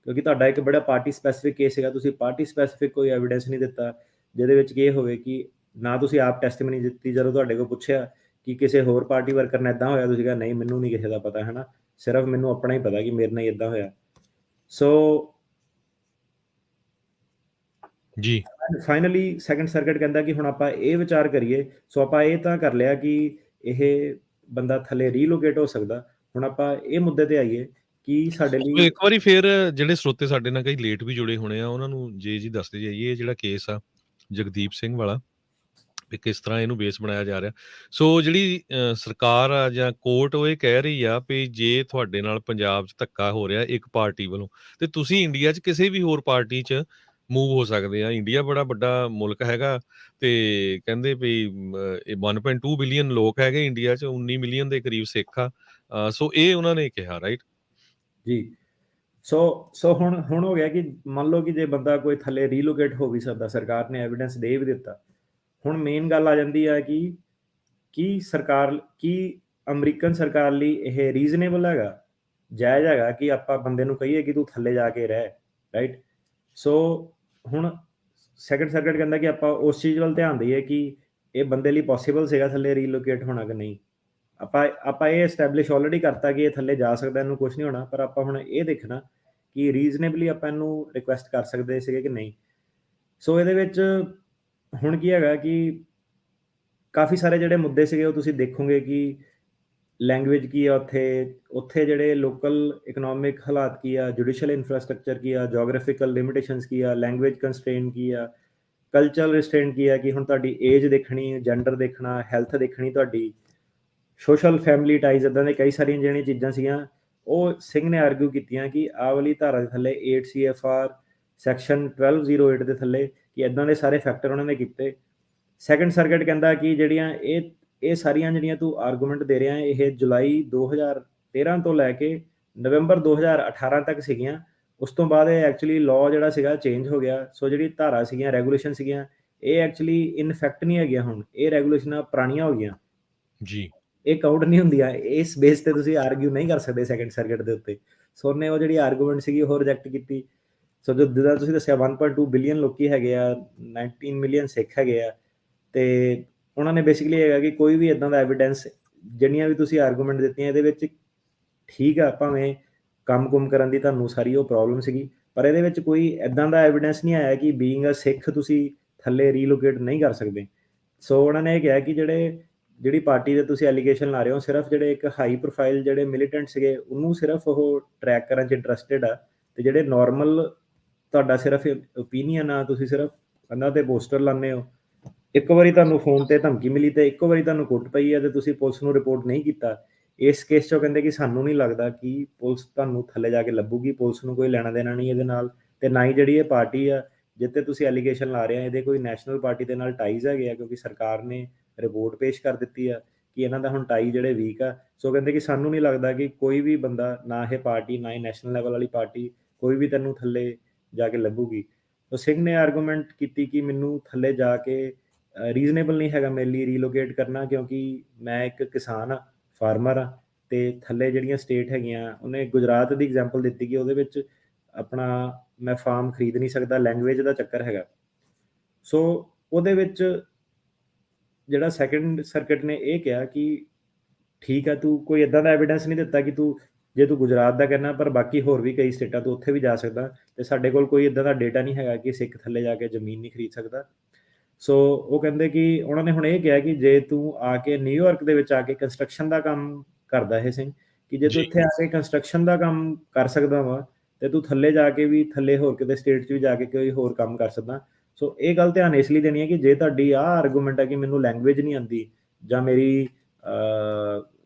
S2: ਕਿਉਂਕਿ ਤੁਹਾਡਾ ਇੱਕ ਬੜਾ ਪਾਰਟੀ ਸਪੈਸੀਫਿਕ ਕੇਸ ਹੈਗਾ, ਤੁਸੀਂ ਪਾਰਟੀ ਸਪੈਸੀਫਿਕ ਕੋਈ ਐਵੀਡੈਂਸ ਨਹੀਂ ਦਿੱਤਾ ਜਿਹਦੇ ਵਿੱਚ ਇਹ ਹੋਵੇ ਕਿ ਨਾ ਤੁਸੀਂ ਆਪ ਟੈਸਟਿਮਨੀ ਦਿੱਤੀ, ਜਦੋਂ ਤੁਹਾਡੇ ਕੋਲ ਪੁੱਛਿਆ ਕਿ ਕਿਸੇ ਹੋਰ ਪਾਰਟੀ ਵਰਕਰ ਨਾਲ ਇਦਾਂ ਹੋਇਆ, ਤੁਸੀਂ ਕਿਹਾ ਨਹੀਂ ਮੈਨੂੰ ਨਹੀਂ ਕਿਸੇ ਦਾ ਪਤਾ ਹੈ ਨਾ, ਸਿਰਫ ਮੈਨੂੰ ਆਪਣਾ ਹੀ ਪਤਾ ਕਿ ਮੇਰੇ ਨਾਲ ਇਦਾਂ ਹੋਇਆ। ਸੋ ਜੀ ਫਾਈਨਲੀ ਸੈਕੰਡ ਸਰਕਟ ਕਹਿੰਦਾ ਕਿ ਹੁਣ ਆਪਾਂ ਇਹ ਵਿਚਾਰ ਕਰੀਏ। ਸੋ ਆਪਾਂ ਇਹ ਤਾਂ ਕਰ ਲਿਆ ਕਿ ਇਹ ਬੰਦਾ ਥੱਲੇ ਰੀਲੋਕੇਟ ਹੋ ਸਕਦਾ, ਹੁਣ ਆਪਾਂ ਇਹ ਮੁੱਦੇ ਤੇ ਆਈਏ ਕਿ ਸਾਡੇ ਲਈ
S1: ਇੱਕ ਵਾਰੀ ਫਿਰ ਜਿਹੜੇ ਸਰੋਤੇ ਸਾਡੇ ਨਾਲ ਕਈ ਲੇਟ ਵੀ ਜੁੜੇ ਹੋਣੇ ਆ ਉਹਨਾਂ ਨੂੰ ਜੀ ਦੱਸਦੇ ਜਾਈਏ, ਜਿਹੜਾ ਕੇਸ ਆ ਜਗਦੀਪ ਸਿੰਘ ਵਾਲਾ, ਵੀ ਕਿਸ ਤਰ੍ਹਾਂ ਇਹਨੂੰ ਬੇਸ ਬਣਾਇਆ ਜਾ ਰਿਹਾ। ਸੋ ਜਿਹੜੀ ਸਰਕਾਰ ਆ ਜਾਂ ਕੋਰਟ ਉਹ ਇਹ ਕਹਿ ਰਹੀ ਆ ਵੀ ਜੇ ਤੁਹਾਡੇ ਨਾਲ ਪੰਜਾਬ 'ਚ ਧੱਕਾ ਹੋ ਰਿਹਾ ਇੱਕ ਪਾਰਟੀ ਵੱਲੋਂ, ਤੇ ਤੁਸੀਂ ਇੰਡੀਆ 'ਚ ਕਿਸੇ ਵੀ ਹੋਰ ਪਾਰਟੀ 'ਚ ਮੂਵ ਹੋ ਸਕਦੇ ਆ। ਇੰਡੀਆ ਬੜਾ ਵੱਡਾ ਮੁਲਕ ਹੈਗਾ ਤੇ ਕਹਿੰਦੇ ਵੀ ਇਹ 1.2 ਬਿਲੀਅਨ ਲੋਕ ਹੈਗੇ ਇੰਡੀਆ 'ਚ, 19 ਮਿਲੀਅਨ ਦੇ ਕਰੀਬ ਸਿੱਖ ਆ। ਸੋ ਇਹ ਉਹਨਾਂ ਨੇ ਕਿਹਾ, ਰਾਈਟ?
S2: ਜੀ। ਸੋ ਹੁਣ ਹੋ ਗਿਆ ਕਿ ਮੰਨ ਲਓ ਕਿ ਜੇ ਬੰਦਾ ਕੋਈ ਥੱਲੇ ਰੀਲੋਕੇਟ ਹੋ ਵੀ ਸਕਦਾ, ਸਰਕਾਰ ਨੇ ਐਵੀਡੈਂਸ ਦੇ ਵੀ ਦਿੱਤਾ। ਹੁਣ ਮੇਨ ਗੱਲ ਆ ਜਾਂਦੀ ਆ ਕਿ ਕੀ ਅਮਰੀਕਨ ਸਰਕਾਰ ਲਈ ਇਹ ਰੀਜ਼ਨੇਬਲ ਹੈਗਾ, ਜਾਇਜ਼ ਹੈਗਾ ਕਿ ਆਪਾਂ ਬੰਦੇ ਨੂੰ ਕਹੀਏ ਕਿ ਤੂੰ ਥੱਲੇ ਜਾ ਕੇ ਰਹਿ, ਰਾਈਟ? ਸੋ ਹੁਣ ਸੈਕੰਡ ਸਰਕਟ ਕਹਿੰਦਾ ਕਿ ਆਪਾਂ ਉਸ ਚੀਜ਼ ਵੱਲ ਧਿਆਨ ਦਈਏ ਕਿ ਇਹ ਬੰਦੇ ਲਈ ਪੋਸੀਬਲ ਸੀਗਾ ਥੱਲੇ ਰੀਲੋਕੇਟ ਹੋਣਾ ਕਿ ਨਹੀਂ। ਆਪਾਂ ਇਹ ਐਸਟੈਬਲਿਸ਼ ਆਲਰੇਡੀ ਕਰਤਾ ਕਿ ਇਹ ਥੱਲੇ ਜਾ ਸਕਦਾ, ਇਹਨੂੰ ਕੁਝ ਨਹੀਂ ਹੋਣਾ, ਪਰ ਆਪਾਂ ਹੁਣ ਇਹ ਦੇਖਣਾ ਕਿ ਰੀਜ਼ਨੇਬਲੀ ਆਪਾਂ ਇਹਨੂੰ ਰਿਕੁਐਸਟ ਕਰ ਸਕਦੇ ਸੀਗੇ ਕਿ ਨਹੀਂ। ਸੋ ਇਹਦੇ ਵਿੱਚ ਹੁਣ ਕੀ ਹੈਗਾ ਕਿ ਕਾਫੀ ਸਾਰੇ ਜਿਹੜੇ ਮੁੱਦੇ ਸੀਗੇ ਉਹ ਤੁਸੀਂ ਦੇਖੋਗੇ ਕਿ ਲੈਂਗੁਏਜ ਕੀ ਆ, ਉੱਥੇ ਜਿਹੜੇ ਲੋਕਲ ਇਕਨੋਮਿਕ ਹਾਲਾਤ ਕੀ ਆ, ਜੁਡੀਸ਼ੀਅਲ ਇਨਫਰਾਸਟ੍ਰਕਚਰ ਕੀ ਆ, ਜੀਓਗ੍ਰਾਫਿਕਲ ਲਿਮਿਟੇਸ਼ਨਸ ਕੀ ਆ, ਲੈਂਗੁਏਜ ਕੰਸਟ੍ਰੇਨ ਕੀ ਆ, ਕਲਚਰਲ ਰਿਸਟ੍ਰੇਂਟ ਕੀ ਆ, ਕਿ ਹੁਣ ਤੁਹਾਡੀ ਏਜ ਦੇਖਣੀ, ਜੈਂਡਰ ਦੇਖਣਾ, ਹੈਲਥ ਦੇਖਣੀ, ਤੁਹਾਡੀ ਸੋਸ਼ਲ ਫੈਮਿਲੀ ਟਾਈਜ਼, ਇੱਦਾਂ ਦੇ ਕਈ ਸਾਰੀਆਂ ਜਿਹੜੀਆਂ ਚੀਜ਼ਾਂ ਸੀਗੀਆਂ ਉਹ ਸਿੰਘ ਨੇ ਆਰਗੂ ਕੀਤੀਆਂ ਕਿ ਆਹ ਵਾਲੀ ਧਾਰਾ ਦੇ ਥੱਲੇ 8 CFR ਸੈਕਸ਼ਨ 1208 ਦੇ ਥੱਲੇ ਕਿ ਇੱਦਾਂ ਦੇ ਸਾਰੇ ਫੈਕਟਰ ਉਹਨਾਂ ਨੇ ਕੀਤੇ। ਸੈਕੰਡ ਸਰਕਟ ਕਹਿੰਦਾ ਕਿ ਜਿਹੜੀਆਂ ਇਹ ਸਾਰੀਆਂ ਜਿਹੜੀਆਂ ਤੂੰ ਆਰਗੂਮੈਂਟ ਦੇ ਰਿਹਾ ਇਹ ਜੁਲਾਈ 2013 ਤੋਂ ਲੈ ਕੇ ਨਵੰਬਰ 2018 ਤੱਕ ਸੀਗੀਆਂ। ਉਸ ਤੋਂ ਬਾਅਦ ਇਹ ਐਕਚੁਅਲੀ ਲਾਅ ਜਿਹੜਾ ਸੀਗਾ ਚੇਂਜ ਹੋ ਗਿਆ। ਸੋ ਜਿਹੜੀ ਧਾਰਾ ਸੀਗੀਆਂ, ਰੈਗੂਲੇਸ਼ਨ ਸੀਗੀਆਂ, ਇਹ ਐਕਚੁਅਲੀ ਇਨਫੈਕਟ ਨਹੀਂ ਹੈਗੀਆਂ। ਹੁਣ ਇਹ ਰੈਗੂਲੇਸ਼ਨਾਂ ਪੁਰਾਣੀਆਂ ਹੋ ਗਈਆਂ
S1: ਜੀ।
S2: ਇਹ ਕਾਊਂਟ ਨਹੀਂ ਹੁੰਦੀਆਂ। ਇਸ ਬੇਸ ਤੇ ਤੁਸੀਂ ਆਰਗੂ ਨਹੀਂ ਕਰ ਸਕਦੇ ਸੈਕੰਡ ਸਰਕਟ ਦੇ ਉੱਤੇ। ਸੋ ਉਹਨੇ ਉਹ ਜਿਹੜੀ ਆਰਗੂਮੈਂਟ ਸੀਗੀ ਉਹ ਰਿਜੈਕਟ ਕੀਤੀ। ਸੋ ਜਿੱਦਾਂ ਤੁਸੀਂ ਦੱਸਿਆ 1.2 ਬਿਲੀਅਨ ਲੋਕੀ ਹੈਗੇ ਆ, 19 ਮਿਲੀਅਨ ਸਿੱਖ ਹੈਗੇ ਆ, ਤੇ ਉਹਨਾਂ ਨੇ ਬੇਸਿਕਲੀ ਹੈਗਾ ਕਿ ਕੋਈ ਵੀ ਇਦਾਂ ਦਾ ਐਵੀਡੈਂਸ, ਜਿਹੜੀਆਂ ਵੀ ਤੁਸੀਂ ਆਰਗੂਮੈਂਟ ਦਿੱਤੀਆਂ ਇਹਦੇ ਵਿੱਚ ਠੀਕ ਆ, ਭਾਵੇਂ ਕੰਮ ਕਰਨ ਦੀ ਤੁਹਾਨੂੰ ਸਾਰੀ ਉਹ ਪ੍ਰੋਬਲਮ ਸੀਗੀ, ਪਰ ਇਹਦੇ ਵਿੱਚ ਕੋਈ ਇਦਾਂ ਦਾ ਐਵੀਡੈਂਸ ਨਹੀਂ ਆਇਆ ਕਿ ਬੀਇੰਗ ਅ ਸਿੱਖ ਤੁਸੀਂ ਥੱਲੇ ਰੀਲੋਕੇਟ ਨਹੀਂ ਕਰ ਸਕਦੇ। ਸੋ ਉਹਨਾਂ ਨੇ ਇਹ ਕਿਹਾ ਕਿ ਜਿਹੜੀ ਪਾਰਟੀ ਦੇ ਤੁਸੀਂ ਐਲੀਗੇਸ਼ਨ ਲਾ ਰਹੇ ਹੋ, ਸਿਰਫ ਜਿਹੜੇ ਇੱਕ ਹਾਈ ਪ੍ਰੋਫਾਈਲ ਜਿਹੜੇ ਮਿਲੀਟੈਂਟ ਸੀਗੇ ਉਹਨੂੰ ਸਿਰਫ ਉਹ ਟਰੈਕ ਕਰਨ 'ਚ ਇੰਟਰਸਟਿਡ ਆ, ਤੇ ਜਿਹੜੇ ਨਾਰਮਲ ਤੁਹਾਡਾ ਸਿਰਫ ਓਪੀਨੀਅਨ ਆ, ਤੁਸੀਂ ਸਿਰਫ ਉਹਨਾਂ ਤੇ ਪੋਸਟਰ ਲਾਉਂਦੇ ਹੋ, ਇੱਕ ਵਾਰੀ ਤੁਹਾਨੂੰ ਫੋਨ ਤੇ ਧਮਕੀ ਮਿਲੀ ਤੇ ਇੱਕ ਵਾਰੀ ਤੁਹਾਨੂੰ ਕੁੱਟ ਪਈ ਹੈ ਤੇ ਤੁਸੀਂ ਪੁਲਿਸ ਨੂੰ ਰਿਪੋਰਟ ਨਹੀਂ ਕੀਤਾ। ਇਸ ਕੇਸ 'ਚੋਂ ਕਹਿੰਦੇ ਕਿ ਸਾਨੂੰ ਨਹੀਂ ਲੱਗਦਾ ਕਿ ਪੁਲਿਸ ਤੁਹਾਨੂੰ ਥੱਲੇ ਜਾ ਕੇ ਲੱਭੂਗੀ, ਪੁਲਿਸ ਨੂੰ ਕੋਈ ਲੈਣਾ ਦੇਣਾ ਨਹੀਂ ਇਹਦੇ ਨਾਲ, ਤੇ ਨਾ ਹੀ ਜਿਹੜੀ ਇਹ ਪਾਰਟੀ ਆ ਜਿੱਤੇ ਤੁਸੀਂ ਐਲੀਗੇਸ਼ਨ ਲਾ ਰਹੇ ਆ ਇਹਦੇ ਕੋਈ ਨੈਸ਼ਨਲ ਪਾਰਟੀ ਦੇ ਨਾਲ ਟਾਈਜ਼ ਹੈਗੇ ਆ, ਕਿਉਂਕਿ ਸਰਕਾਰ ਨੇ ਰਿਪੋਰਟ ਪੇਸ਼ ਕਰ ਦਿੱਤੀ ਆ ਕਿ ਇਹਨਾਂ ਦਾ ਹੁਣ ਟਾਈ ਜਿਹੜੇ ਵੀਕ ਆ। ਸੋ ਕਹਿੰਦੇ ਕਿ ਸਾਨੂੰ ਨਹੀਂ ਲੱਗਦਾ ਕਿ ਕੋਈ ਵੀ ਬੰਦਾ, ਨਾ ਇਹ ਪਾਰਟੀ ਨਾ ਹੀ ਨੈਸ਼ਨਲ ਲੈਵਲ ਵਾਲੀ ਪਾਰਟੀ, ਕੋਈ ਵੀ ਤੈਨੂੰ ਥੱਲੇ ਜਾ ਕੇ ਲੱਭੂਗੀ। ਸੋ ਸਿੰਘ ਨੇ ਆਰਗੂਮੈਂਟ ਕੀਤੀ ਕਿ ਮੈਨੂੰ ਥੱਲੇ ਜਾ ਕੇ ਰੀਜ਼ਨੇਬਲ ਨਹੀਂ ਹੈਗਾ ਮੇਰੇ ਲਈ ਰੀਲੋਕੇਟ ਕਰਨਾ, ਕਿਉਂਕਿ ਮੈਂ ਇੱਕ ਕਿਸਾਨ ਆ, ਫਾਰਮਰ ਆ, ਤੇ ਥੱਲੇ ਜਿਹੜੀਆਂ ਸਟੇਟ ਹੈਗੀਆਂ, ਉਹਨੇ ਗੁਜਰਾਤ ਦੀ ਐਗਜ਼ਾਮਪਲ ਦਿੱਤੀ ਕਿ ਉਹਦੇ ਵਿੱਚ ਆਪਣਾ ਮੈਂ ਫਾਰਮ ਖਰੀਦ ਨਹੀਂ ਸਕਦਾ, ਲੈਂਗੁਏਜ ਦਾ ਚੱਕਰ ਹੈਗਾ। ਸੋ ਉਹਦੇ ਵਿੱਚ ਜਿਹੜਾ ਸੈਕੰਡ ਸਰਕਟ ਨੇ ਇਹ ਕਿਹਾ ਕਿ ਠੀਕ ਆ, ਤੂੰ ਕੋਈ ਇਦਾਂ ਦਾ ਐਵੀਡੈਂਸ ਨਹੀਂ ਦਿੱਤਾ ਕਿ ਜੇ ਤੂੰ ਗੁਜਰਾਤ ਦਾ ਕਰਨਾ, ਪਰ ਬਾਕੀ ਹੋਰ ਵੀ ਕਈ ਸਟੇਟਾਂ ਤੋਂ ਉੱਥੇ ਵੀ ਜਾ ਸਕਦਾ, ਤੇ ਸਾਡੇ ਕੋਲ ਕੋਈ ਇਦਾਂ ਦਾ ਡੇਟਾ ਨਹੀਂ ਹੈਗਾ ਕਿ ਸਿੱਖ ਥੱਲੇ ਜਾ ਕੇ ਜ਼ਮੀਨ ਨਹੀਂ ਖਰੀਦ ਸਕਦਾ। ਸੋ ਉਹ ਕਹਿੰਦੇ ਕਿ ਉਹਨਾਂ ਨੇ ਹੁਣ ਇਹ ਕਿਹਾ ਕਿ ਜੇ ਤੂੰ ਆ ਕੇ ਨਿਊਯਾਰਕ ਦੇ ਵਿੱਚ ਆ ਕੇ ਕੰਸਟਰਕਸ਼ਨ ਦਾ ਕੰਮ ਕਰਦਾ ਹੈ ਸਿੰਘ, ਕਿ ਜੇ ਤੂੰ ਇੱਥੇ ਆ ਕੇ ਕੰਸਟਰਕਸ਼ਨ ਦਾ ਕੰਮ ਕਰ ਸਕਦਾ ਵਾ, ਤੇ ਤੂੰ ਥੱਲੇ ਜਾ ਕੇ ਵੀ, ਥੱਲੇ ਹੋਰ ਕਿਤੇ ਸਟੇਟ 'ਚ ਵੀ ਜਾ ਕੇ ਕੋਈ ਹੋਰ ਕੰਮ ਕਰ ਸਕਦਾ। ਸੋ ਇਹ ਗੱਲ ਧਿਆਨ ਇਸ ਲਈ ਦੇਣੀ ਹੈ ਕਿ ਜੇ ਤੁਹਾਡੀ ਆਹ ਆਰਗੂਮੈਂਟ ਹੈ ਕਿ ਮੈਨੂੰ ਲੈਂਗੁਏਜ ਨਹੀਂ ਆਉਂਦੀ ਜਾਂ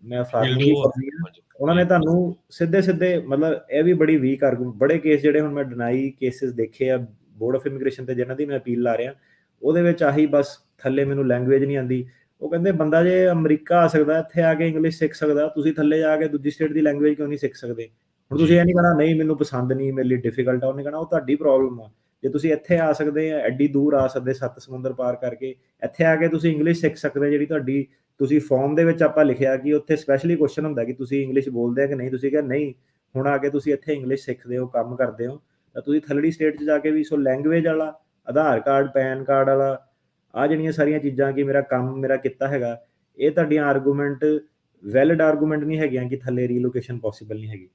S2: ਮੈਂ ਫਾਰਮਿੰਗ ਹੀ ਕਰਨੀ ਆ, ਉਹਨਾਂ ਨੇ ਤੁਹਾਨੂੰ ਸਿੱਧੇ ਮਤਲਬ ਇਹ ਵੀ ਬੜੀ ਵੀਕ ਆਰਗੂਮੈਂਟ, ਬੜੇ ਕੇਸ ਜਿਹੜੇ ਹੁਣ ਮੈਂ ਡਿਨਾਈ ਕੇਸਿਸ ਦੇਖੇ ਆ ਬੋਰਡ ਆਫ ਇਮੀਗ੍ਰੇਸ਼ਨ ਤੇ ਜਿਹਨਾਂ ਦੀ ਮੈਂ ਅਪੀਲ ਲਾ ਰਿਹਾ, ਉਹਦੇ ਵਿੱਚ ਆਹੀ ਬਸ ਥੱਲੇ ਮੈਨੂੰ ਲੈਂਗੁਏਜ ਨਹੀਂ ਆਉਂਦੀ। ਉਹ ਕਹਿੰਦੇ ਬੰਦਾ ਜੇ ਅਮਰੀਕਾ ਆ ਸਕਦਾ, ਇੱਥੇ ਆ ਕੇ ਇੰਗਲਿਸ਼ ਸਿੱਖ ਸਕਦਾ, ਤੁਸੀਂ ਥੱਲੇ ਜਾ ਕੇ ਦੂਜੀ ਸਟੇਟ ਦੀ ਲੈਂਗੁਏਜ ਕਿਉਂ ਨਹੀਂ ਸਿੱਖ ਸਕਦੇ? ਹੁਣ ਤੁਸੀਂ ਇਹ ਨਹੀਂ ਕਹਿਣਾ ਨਹੀਂ ਮੈਨੂੰ ਪਸੰਦ ਨਹੀਂ, ਮੇਰੇ ਲਈ ਡਿਫਿਕਲਟ ਆ, ਉਹਨੇ ਕਹਿਣਾ ਉਹ ਤੁਹਾਡੀ ਪ੍ਰੋਬਲਮ ਆ। ਜੇ ਤੁਸੀਂ ਇੱਥੇ ਆ ਸਕਦੇ ਆ, ਐਡੀ ਦੂਰ ਆ ਸਕਦੇ 7 ਸਮੁੰਦਰ ਪਾਰ ਕਰਕੇ, ਇੱਥੇ ਆ ਕੇ ਤੁਸੀਂ ਇੰਗਲਿਸ਼ ਸਿੱਖ ਸਕਦੇ, ਜਿਹੜੀ ਤੁਹਾਡੀ ਤੁਸੀਂ ਫਾਰਮ ਦੇ ਵਿੱਚ ਆਪਾਂ ਲਿਖਿਆ ਕਿ ਉੱਥੇ ਸਪੈਸ਼ਲੀ ਕੁਐਸਚਨ ਹੁੰਦਾ ਕਿ ਤੁਸੀਂ ਇੰਗਲਿਸ਼ ਬੋਲਦੇ ਆ ਕਿ ਨਹੀਂ, ਤੁਸੀਂ ਕਿਹਾ ਨਹੀਂ, ਹੁਣ ਆ ਕੇ ਤੁਸੀਂ ਇੱਥੇ ਇੰਗਲਿਸ਼ ਸਿੱਖਦੇ ਹੋ, ਕੰਮ ਕਰਦੇ ਹੋ, ਤਾਂ ਤੁਸੀਂ ਥੱਲੜੀ ਸਟੇਟ 'ਚ ਜਾ ਕੇ ਵੀ। ਸੋ ਲੈਂਗੁਏਜ ਵਾਲਾ, ਆਧਾਰ ਕਾਰਡ, ਪੈਨ ਕਾਰਡ ਵਾਲਾ, ਆ ਜਿਹੜੀਆਂ ਸਾਰੀਆਂ ਚੀਜ਼ਾਂ ਕਿ ਮੇਰਾ ਕੀਤਾ ਹੈਗਾ, ਇਹ ਤੁਹਾਡੀਆਂ ਆਰਗੂਮੈਂਟ ਵੈਲਿਡ ਆਰਗੂਮੈਂਟ ਨਹੀਂ ਹੈਗੀਆਂ ਕਿ ਥੱਲੇ ਰੀਲੋਕੇਸ਼ਨ ਪੋਸੀਬਲ ਨਹੀਂ ਹੈਗੀ।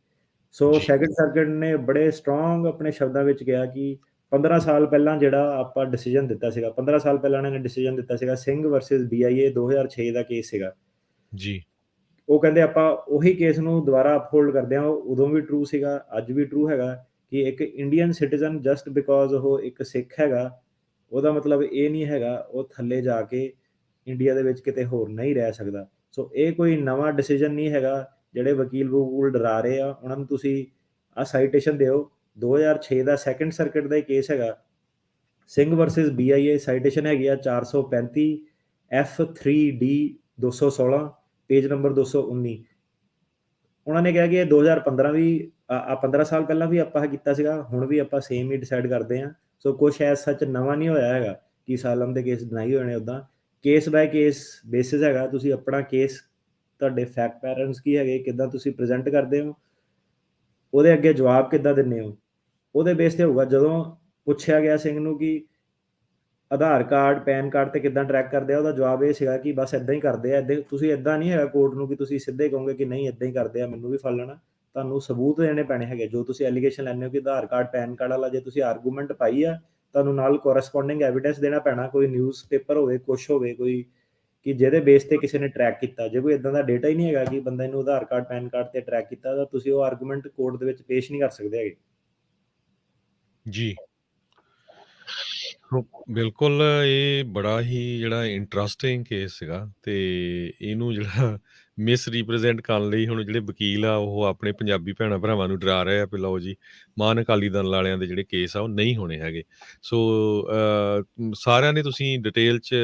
S2: ਸੋ ਸੈਕੰਡ ਸਰਕਟ ਨੇ ਬੜੇ ਸਟਰੋਂਗ ਆਪਣੇ ਸ਼ਬਦਾਂ ਵਿੱਚ ਕਿਹਾ ਕਿ 15 ਸਾਲ ਪਹਿਲਾਂ ਜਿਹੜਾ ਆਪਾਂ ਡਿਸੀਜਨ ਦਿੱਤਾ ਸੀਗਾ, 15 ਸਾਲ ਪਹਿਲਾਂ ਇਹਨਾਂ ਨੇ ਡਿਸੀਜਨ ਦਿੱਤਾ ਸੀਗਾ, ਸਿੰਘ ਵਰਸਸ BIA 2006 ਦਾ ਕੇਸ ਸੀਗਾ ਜੀ। ਉਹ ਕਹਿੰਦੇ ਆਪਾਂ ਉਹੀ ਕੇਸ ਨੂੰ ਦੁਬਾਰਾ ਅਪਹੋਲਡ ਕਰਦੇ ਹਾਂ। ਉਦੋਂ ਵੀ ਟਰੂ ਸੀਗਾ, ਅੱਜ ਵੀ ਟਰੂ ਹੈਗਾ ਕਿ ਇੱਕ ਇੰਡੀਅਨ ਸਿਟੀਜ਼ਨ ਜਸਟ ਬਿਕੋਜ਼ ਉਹ ਇੱਕ ਸਿੱਖ ਹੈਗਾ, ਉਹਦਾ ਮਤਲਬ ਇਹ ਨਹੀਂ ਹੈਗਾ ਉਹ ਥੱਲੇ ਜਾ ਕੇ ਇੰਡੀਆ ਦੇ ਵਿੱਚ ਕਿਤੇ ਹੋਰ ਨਹੀਂ ਰਹਿ ਸਕਦਾ। ਸੋ ਇਹ ਕੋਈ ਨਵਾਂ ਡਿਸੀਜਨ ਨਹੀਂ ਹੈਗਾ। ਜਿਹੜੇ ਵਕੀਲ ਵਕੂਲ ਡਰਾ ਰਹੇ ਆ ਉਹਨਾਂ ਨੂੰ ਤੁਸੀਂ ਆਹ ਸਾਈਟੇਸ਼ਨ ਦਿਓ। 2006 ਦਾ ਸੈਕੰਡ ਸਰਕਟ ਦਾ ਹੀ ਕੇਸ ਹੈਗਾ, ਸਿੰਘ ਵਰਸਸ BIA, ਸਾਈਟੇਸ਼ਨ ਹੈਗੀ ਆ 435 F3D 216, ਪੇਜ ਨੰਬਰ 219। ਉਹਨਾਂ ਨੇ ਕਿਹਾ ਕਿ ਇਹ 2015 ਵੀ 15 ਸਾਲ ਪਹਿਲਾਂ ਵੀ ਆਪਾਂ ਕੀਤਾ ਸੀਗਾ, ਹੁਣ ਵੀ ਆਪਾਂ ਸੇਮ ਹੀ ਡਿਸਾਈਡ ਕਰਦੇ ਹਾਂ। ਸੋ ਕੁਛ ਐਸ ਸੱਚ ਨਵਾਂ ਨਹੀਂ ਹੋਇਆ ਹੈਗਾ ਕਿ ਸਾਲਮ ਦੇ ਕੇਸ ਡਿਨਾਈ ਹੋਏ ਨੇ। ਉੱਦਾਂ ਕੇਸ ਬਾਏ ਕੇਸ ਬੇਸਿਸ ਹੈਗਾ। ਤੁਸੀਂ ਆਪਣਾ ਕੇਸ, ਤੁਹਾਡੇ ਫੈਕਟ ਪੈਟਰਨਸ ਕੀ ਹੈਗੇ, ਕਿੱਦਾਂ ਤੁਸੀਂ ਪ੍ਰੈਜ਼ੈਂਟ ਕਰਦੇ ਹੋ, ਉਹਦੇ ਅੱਗੇ ਜਵਾਬ ਕਿੱਦਾਂ ਦਿੰਦੇ ਹੋ, ਉਹਦੇ ਬੇਸ ਤੇ ਹੋਊਗਾ। ਜਦੋਂ ਪੁੱਛਿਆ ਗਿਆ ਸਿੰਘ ਨੂੰ ਕਿ ਆਧਾਰ ਕਾਰਡ ਪੈਨ ਕਾਰਡ ਤੇ ਕਿੱਦਾਂ ਟਰੈਕ ਕਰਦੇ ਆ, ਉਹਦਾ ਜਵਾਬ ਇਹ ਸੀਗਾ ਕਿ ਬਸ ਇਦਾਂ ਹੀ ਕਰਦੇ ਆ। ਇੱਦਾਂ ਤੁਸੀਂ ਇਦਾਂ ਨਹੀਂ ਹੈਗਾ ਕੋਰਟ ਨੂੰ ਕਿ ਤੁਸੀਂ ਸਿੱਧੇ ਕਹੋਗੇ ਕਿ ਨਹੀਂ ਇਦਾਂ ਹੀ ਕਰਦੇ ਆ, ਮੈਨੂੰ ਵੀ ਫੜ ਲੈਣਾ। ਤੁਹਾਨੂੰ ਸਬੂਤ ਦੇਣੇ ਪੈਣੇ ਹੈਗੇ। ਜੋ ਤੁਸੀਂ ਐਲੀਗੇਸ਼ਨ ਲੈਂਦੇ ਹੋ ਕਿ ਆਧਾਰ ਕਾਰਡ ਪੈਨ ਕਾਰਡ ਵਾਲਾ, ਜੇ ਤੁਸੀਂ ਆਰਗੂਮੈਂਟ ਪਾਈ ਆ, ਤੁਹਾਨੂੰ ਨਾਲ ਕੋਰਸਪੋਂਡਿੰਗ ਐਵੀਡੈਂਸ ਦੇਣਾ ਪੈਣਾ। ਕੋਈ ਨਿਊਜ਼ਪੇਪਰ ਹੋਵੇ, ਕੁਛ ਹੋਵੇ, ਕੋਈ ਕਿ ਜਿਹਦੇ ਬੇਸ ਤੇ ਕਿਸੇ ਨੇ ਟਰੈਕ ਕੀਤਾ। ਜੇ ਕੋਈ ਇਦਾਂ ਦਾ ਡੇਟਾ ਹੀ ਨਹੀਂ ਹੈਗਾ ਕਿ ਬੰਦਾ ਇਹਨੂੰ ਆਧਾਰ ਕਾਰਡ ਪੈਨ ਕਾਰਡ ਤੇ ਟਰੈਕ ਕੀਤਾ, ਤਾਂ ਤੁਸੀਂ ਉਹ ਆਰਗੂਮੈਂਟ ਕੋਰਟ ਦੇ ਵਿੱਚ ਪੇਸ਼ ਨਹੀਂ ਕਰ ਸਕਦੇ ਹੈਗੇ।
S1: ਜੀ। ਬਿਲਕੁਲ, ਇਹ ਬੜਾ ਹੀ ਜਿਹੜਾ ਇੰਟਰਸਟਿੰਗ ਕੇਸ ਸੀਗਾ, ਤੇ ਇਹਨੂੰ ਜਿਹੜਾ ਮਿਸਰੀਪ੍ਰੈਜ਼ੈਂਟ ਕਰਨ ਲਈ ਹੁਣ ਜਿਹੜੇ ਵਕੀਲ ਆ ਉਹ ਆਪਣੇ ਪੰਜਾਬੀ ਭੈਣਾਂ ਭਰਾਵਾਂ ਨੂੰ ਡਰਾ ਰਹੇ ਆ ਵੀ ਲਓ ਜੀ, ਮਹਾਨ ਅਕਾਲੀ ਦਲ ਵਾਲਿਆਂ ਦੇ ਜਿਹੜੇ ਕੇਸ ਆ ਉਹ ਨਹੀਂ ਹੋਣੇ ਹੈਗੇ। ਸੋ ਸਾਰਿਆਂ ਨੇ ਤੁਸੀਂ ਡਿਟੇਲ 'ਚ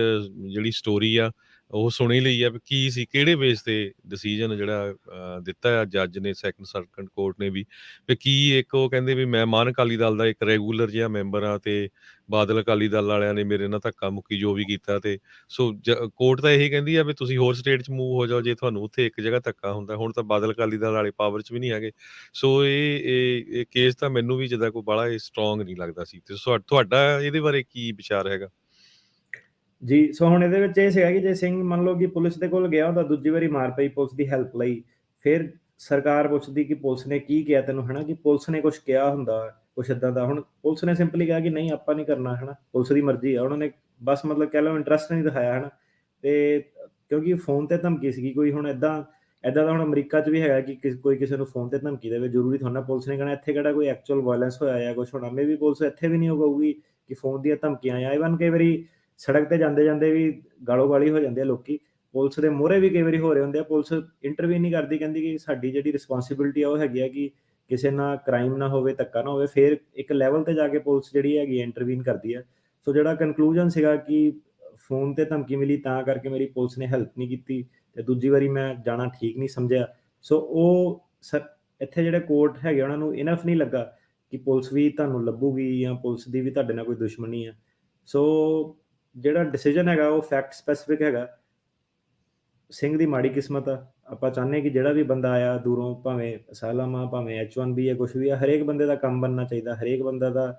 S1: ਜਿਹੜੀ ਸਟੋਰੀ ਆ ਉਹ ਸੁਣ ਹੀ ਲਈ ਆ ਵੀ ਕੀ ਸੀ, ਕਿਹੜੇ ਬੇਸ ਤੇ ਡਿਸੀਜਨ ਜਿਹੜਾ ਦਿੱਤਾ ਆ ਜੱਜ ਨੇ, ਸੈਕੰਡ ਸਰਕਟ ਕੋਰਟ ਨੇ ਵੀ ਕੀ ਇੱਕ ਉਹ ਕਹਿੰਦੇ ਵੀ ਮੈਂ ਮਹਾਨ ਅਕਾਲੀ ਦਲ ਦਾ ਇੱਕ ਰੈਗੂਲਰ ਜਿਹਾ ਮੈਂਬਰ ਆ ਤੇ ਬਾਦਲ ਅਕਾਲੀ ਦਲ ਵਾਲਿਆਂ ਨੇ ਮੇਰੇ ਨਾਲ ਧੱਕਾ ਮੁੱਕੀ ਜੋ ਵੀ ਕੀਤਾ, ਤੇ ਸੋ ਕੋਰਟ ਤਾਂ ਇਹੀ ਕਹਿੰਦੀ ਆ ਵੀ ਤੁਸੀਂ ਹੋਰ ਸਟੇਟ 'ਚ ਮੂਵ ਹੋ ਜਾਓ ਜੇ ਤੁਹਾਨੂੰ ਉੱਥੇ ਇੱਕ ਜਗ੍ਹਾ ਧੱਕਾ ਹੁੰਦਾ। ਹੁਣ ਤਾਂ ਬਾਦਲ ਅਕਾਲੀ ਦਲ ਵਾਲੇ ਪਾਵਰ 'ਚ ਵੀ ਨਹੀਂ ਹੈਗੇ। ਸੋ ਇਹ ਕੇਸ ਤਾਂ ਮੈਨੂੰ ਵੀ ਜਿੱਦਾਂ ਕੋਈ ਬਾਹਲਾ ਸਟਰੋਂਗ ਨਹੀਂ ਲੱਗਦਾ ਸੀ। ਤੇ ਤੁਹਾਡਾ ਇਹਦੇ ਬਾਰੇ ਕੀ ਵਿਚਾਰ ਹੈਗਾ?
S2: ਜੀ, ਸੋ ਹੁਣ ਇਹਦੇ ਵਿੱਚ ਇਹ ਸੀਗਾ ਕਿ ਜੇ ਸਿੰਘ ਮੰਨ ਲਓ ਕਿ ਪੁਲਿਸ ਦੇ ਕੋਲ ਗਿਆ ਹੁੰਦਾ, ਦੂਜੀ ਵਾਰੀ ਮਾਰ ਪਈ ਪੁਲਿਸ ਦੀ ਹੈਲਪ ਲਈ, ਫਿਰ ਸਰਕਾਰ ਪੁੱਛਦੀ ਕਿ ਪੁਲਿਸ ਨੇ ਕੀ ਕਿਹਾ ਤੈਨੂੰ, ਹਨਾ, ਕਿ ਪੁਲਿਸ ਨੇ ਕੁਝ ਕਿਹਾ ਹੁੰਦਾ, ਕੁਛ ਇਦਾਂ ਦਾ। ਹੁਣ ਪੁਲਿਸ ਨੇ ਸਿੰਪਲੀ ਕਿਹਾ ਕਿ ਨਹੀਂ ਆਪਾਂ ਨਹੀਂ ਕਰਨਾ, ਹਨਾ, ਪੁਲਿਸ ਦੀ ਮਰਜ਼ੀ ਆ। ਉਹਨਾਂ ਨੇ ਬਸ ਮਤਲਬ ਕਹਿ ਲਓ ਇੰਟਰਸਟ ਨਹੀਂ ਦਿਖਾਇਆ, ਹਨਾ। ਤੇ ਕਿਉਂਕਿ ਫੋਨ ਤੇ ਧਮਕੀ ਸੀਗੀ ਕੋਈ, ਹੁਣ ਏਦਾਂ ਦਾ ਹੁਣ ਅਮਰੀਕਾ 'ਚ ਵੀ ਹੈਗਾ ਕਿ ਕੋਈ ਕਿਸੇ ਨੂੰ ਫੋਨ ਤੇ ਧਮਕੀ ਦੇਵੇ, ਜ਼ਰੂਰੀ ਥੋੜ੍ਹਾ ਨਾ ਪੁਲਿਸ ਨੇ ਕਹਿਣਾ ਇੱਥੇ ਕਿਹੜਾ ਕੋਈ ਐਕਚੁਅਲ ਵਾਇਲੈਂਸ ਹੋਇਆ ਜਾਂ ਕੁਛ ਹੋਣਾ। ਮੇਬੀ ਪੁਲਿਸ ਇੱਥੇ ਵੀ ਨਹੀਂ ਉਹ ਕਹੂਗੀ ਕਿ ਫੋਨ ਦੀਆਂ ਧਮਕੀਆਂ ਆ। ਇਵਨ ਕਈ ਵਾਰੀ ਸੜਕ ਤੇ ਜਾਂਦੇ ਜਾਂਦੇ ਵੀ ਗਾਲੋ ਗਾਲੀ ਹੋ ਜਾਂਦੇ ਆ ਲੋਕੀ, ਪੁਲਿਸ ਦੇ ਮੂਹਰੇ ਵੀ ਕਈ ਵਾਰੀ ਹੋ ਰਹੇ ਹੁੰਦੇ ਆ। ਪੁਲਿਸ ਇੰਟਰਵੀਨ ਨਹੀਂ ਕਰਦੀ, ਕਹਿੰਦੀ ਕਿ ਸਾਡੀ ਜਿਹੜੀ ਰਿਸਪੌਂਸਿਬਿਲਟੀ ਆ ਉਹ ਹੈਗੀ ਆ ਕਿ ਕਿਸੇ ਨਾਲ ਕ੍ਰਾਈਮ ਨਾ ਹੋਵੇ, ਧੱਕਾ ਨਾ ਹੋਵੇ। ਫਿਰ ਇੱਕ ਲੈਵਲ ਤੇ ਜਾ ਕੇ ਪੁਲਿਸ ਜਿਹੜੀ ਹੈਗੀ ਇੰਟਰਵੀਨ ਕਰਦੀ ਆ। ਸੋ ਜਿਹੜਾ ਕਨਕਲੂਜਨ ਸੀਗਾ ਕਿ ਫੋਨ ਤੇ ਧਮਕੀ ਮਿਲੀ ਤਾਂ ਕਰਕੇ ਮੇਰੀ ਪੁਲਿਸ ਨੇ ਹੈਲਪ ਨਹੀਂ ਕੀਤੀ ਤੇ ਦੂਜੀ ਵਾਰੀ ਮੈਂ ਜਾਣਾ ਠੀਕ ਨਹੀਂ ਸਮਝਿਆ। ਸੋ ਉਹ ਇੱਥੇ ਜਿਹੜੇ ਕੋਰਟ ਹੈਗੇ ਉਹਨਾਂ ਨੂੰ ਇਨਫ ਨਹੀਂ ਲੱਗਾ ਕਿ ਪੁਲਿਸ ਵੀ ਤੁਹਾਨੂੰ ਲੱਭੂਗੀ ਜਾਂ ਪੁਲਿਸ ਦੀ ਵੀ ਤੁਹਾਡੇ ਨਾਲ ਕੋਈ ਦੁਸ਼ਮਣੀ ਆ। ਸੋ ਜਿਹੜਾ ਡਿਸੀਜਨ ਹੈਗਾ ਉਹ ਫੈਕਟ ਸਪੈਸੀਫਿਕ ਹੈਗਾ। ਸਿੰਘ ਦੀ ਮਾੜੀ ਕਿਸਮਤ ਆ। ਆਪਾਂ ਚਾਹੁੰਦੇ ਕਿ ਜਿਹੜਾ ਵੀ ਬੰਦਾ ਆਇਆ ਦੂਰੋਂ, ਭਾਵੇਂ ਅਸਾਲਮ ਆ, ਭਾਵੇਂ H1B ਆ, ਕੁਛ ਵੀ ਆ, ਹਰੇਕ ਬੰਦੇ ਦਾ ਕੰਮ ਬਣਨਾ ਚਾਹੀਦਾ। ਹਰੇਕ ਬੰਦਾ ਦਾ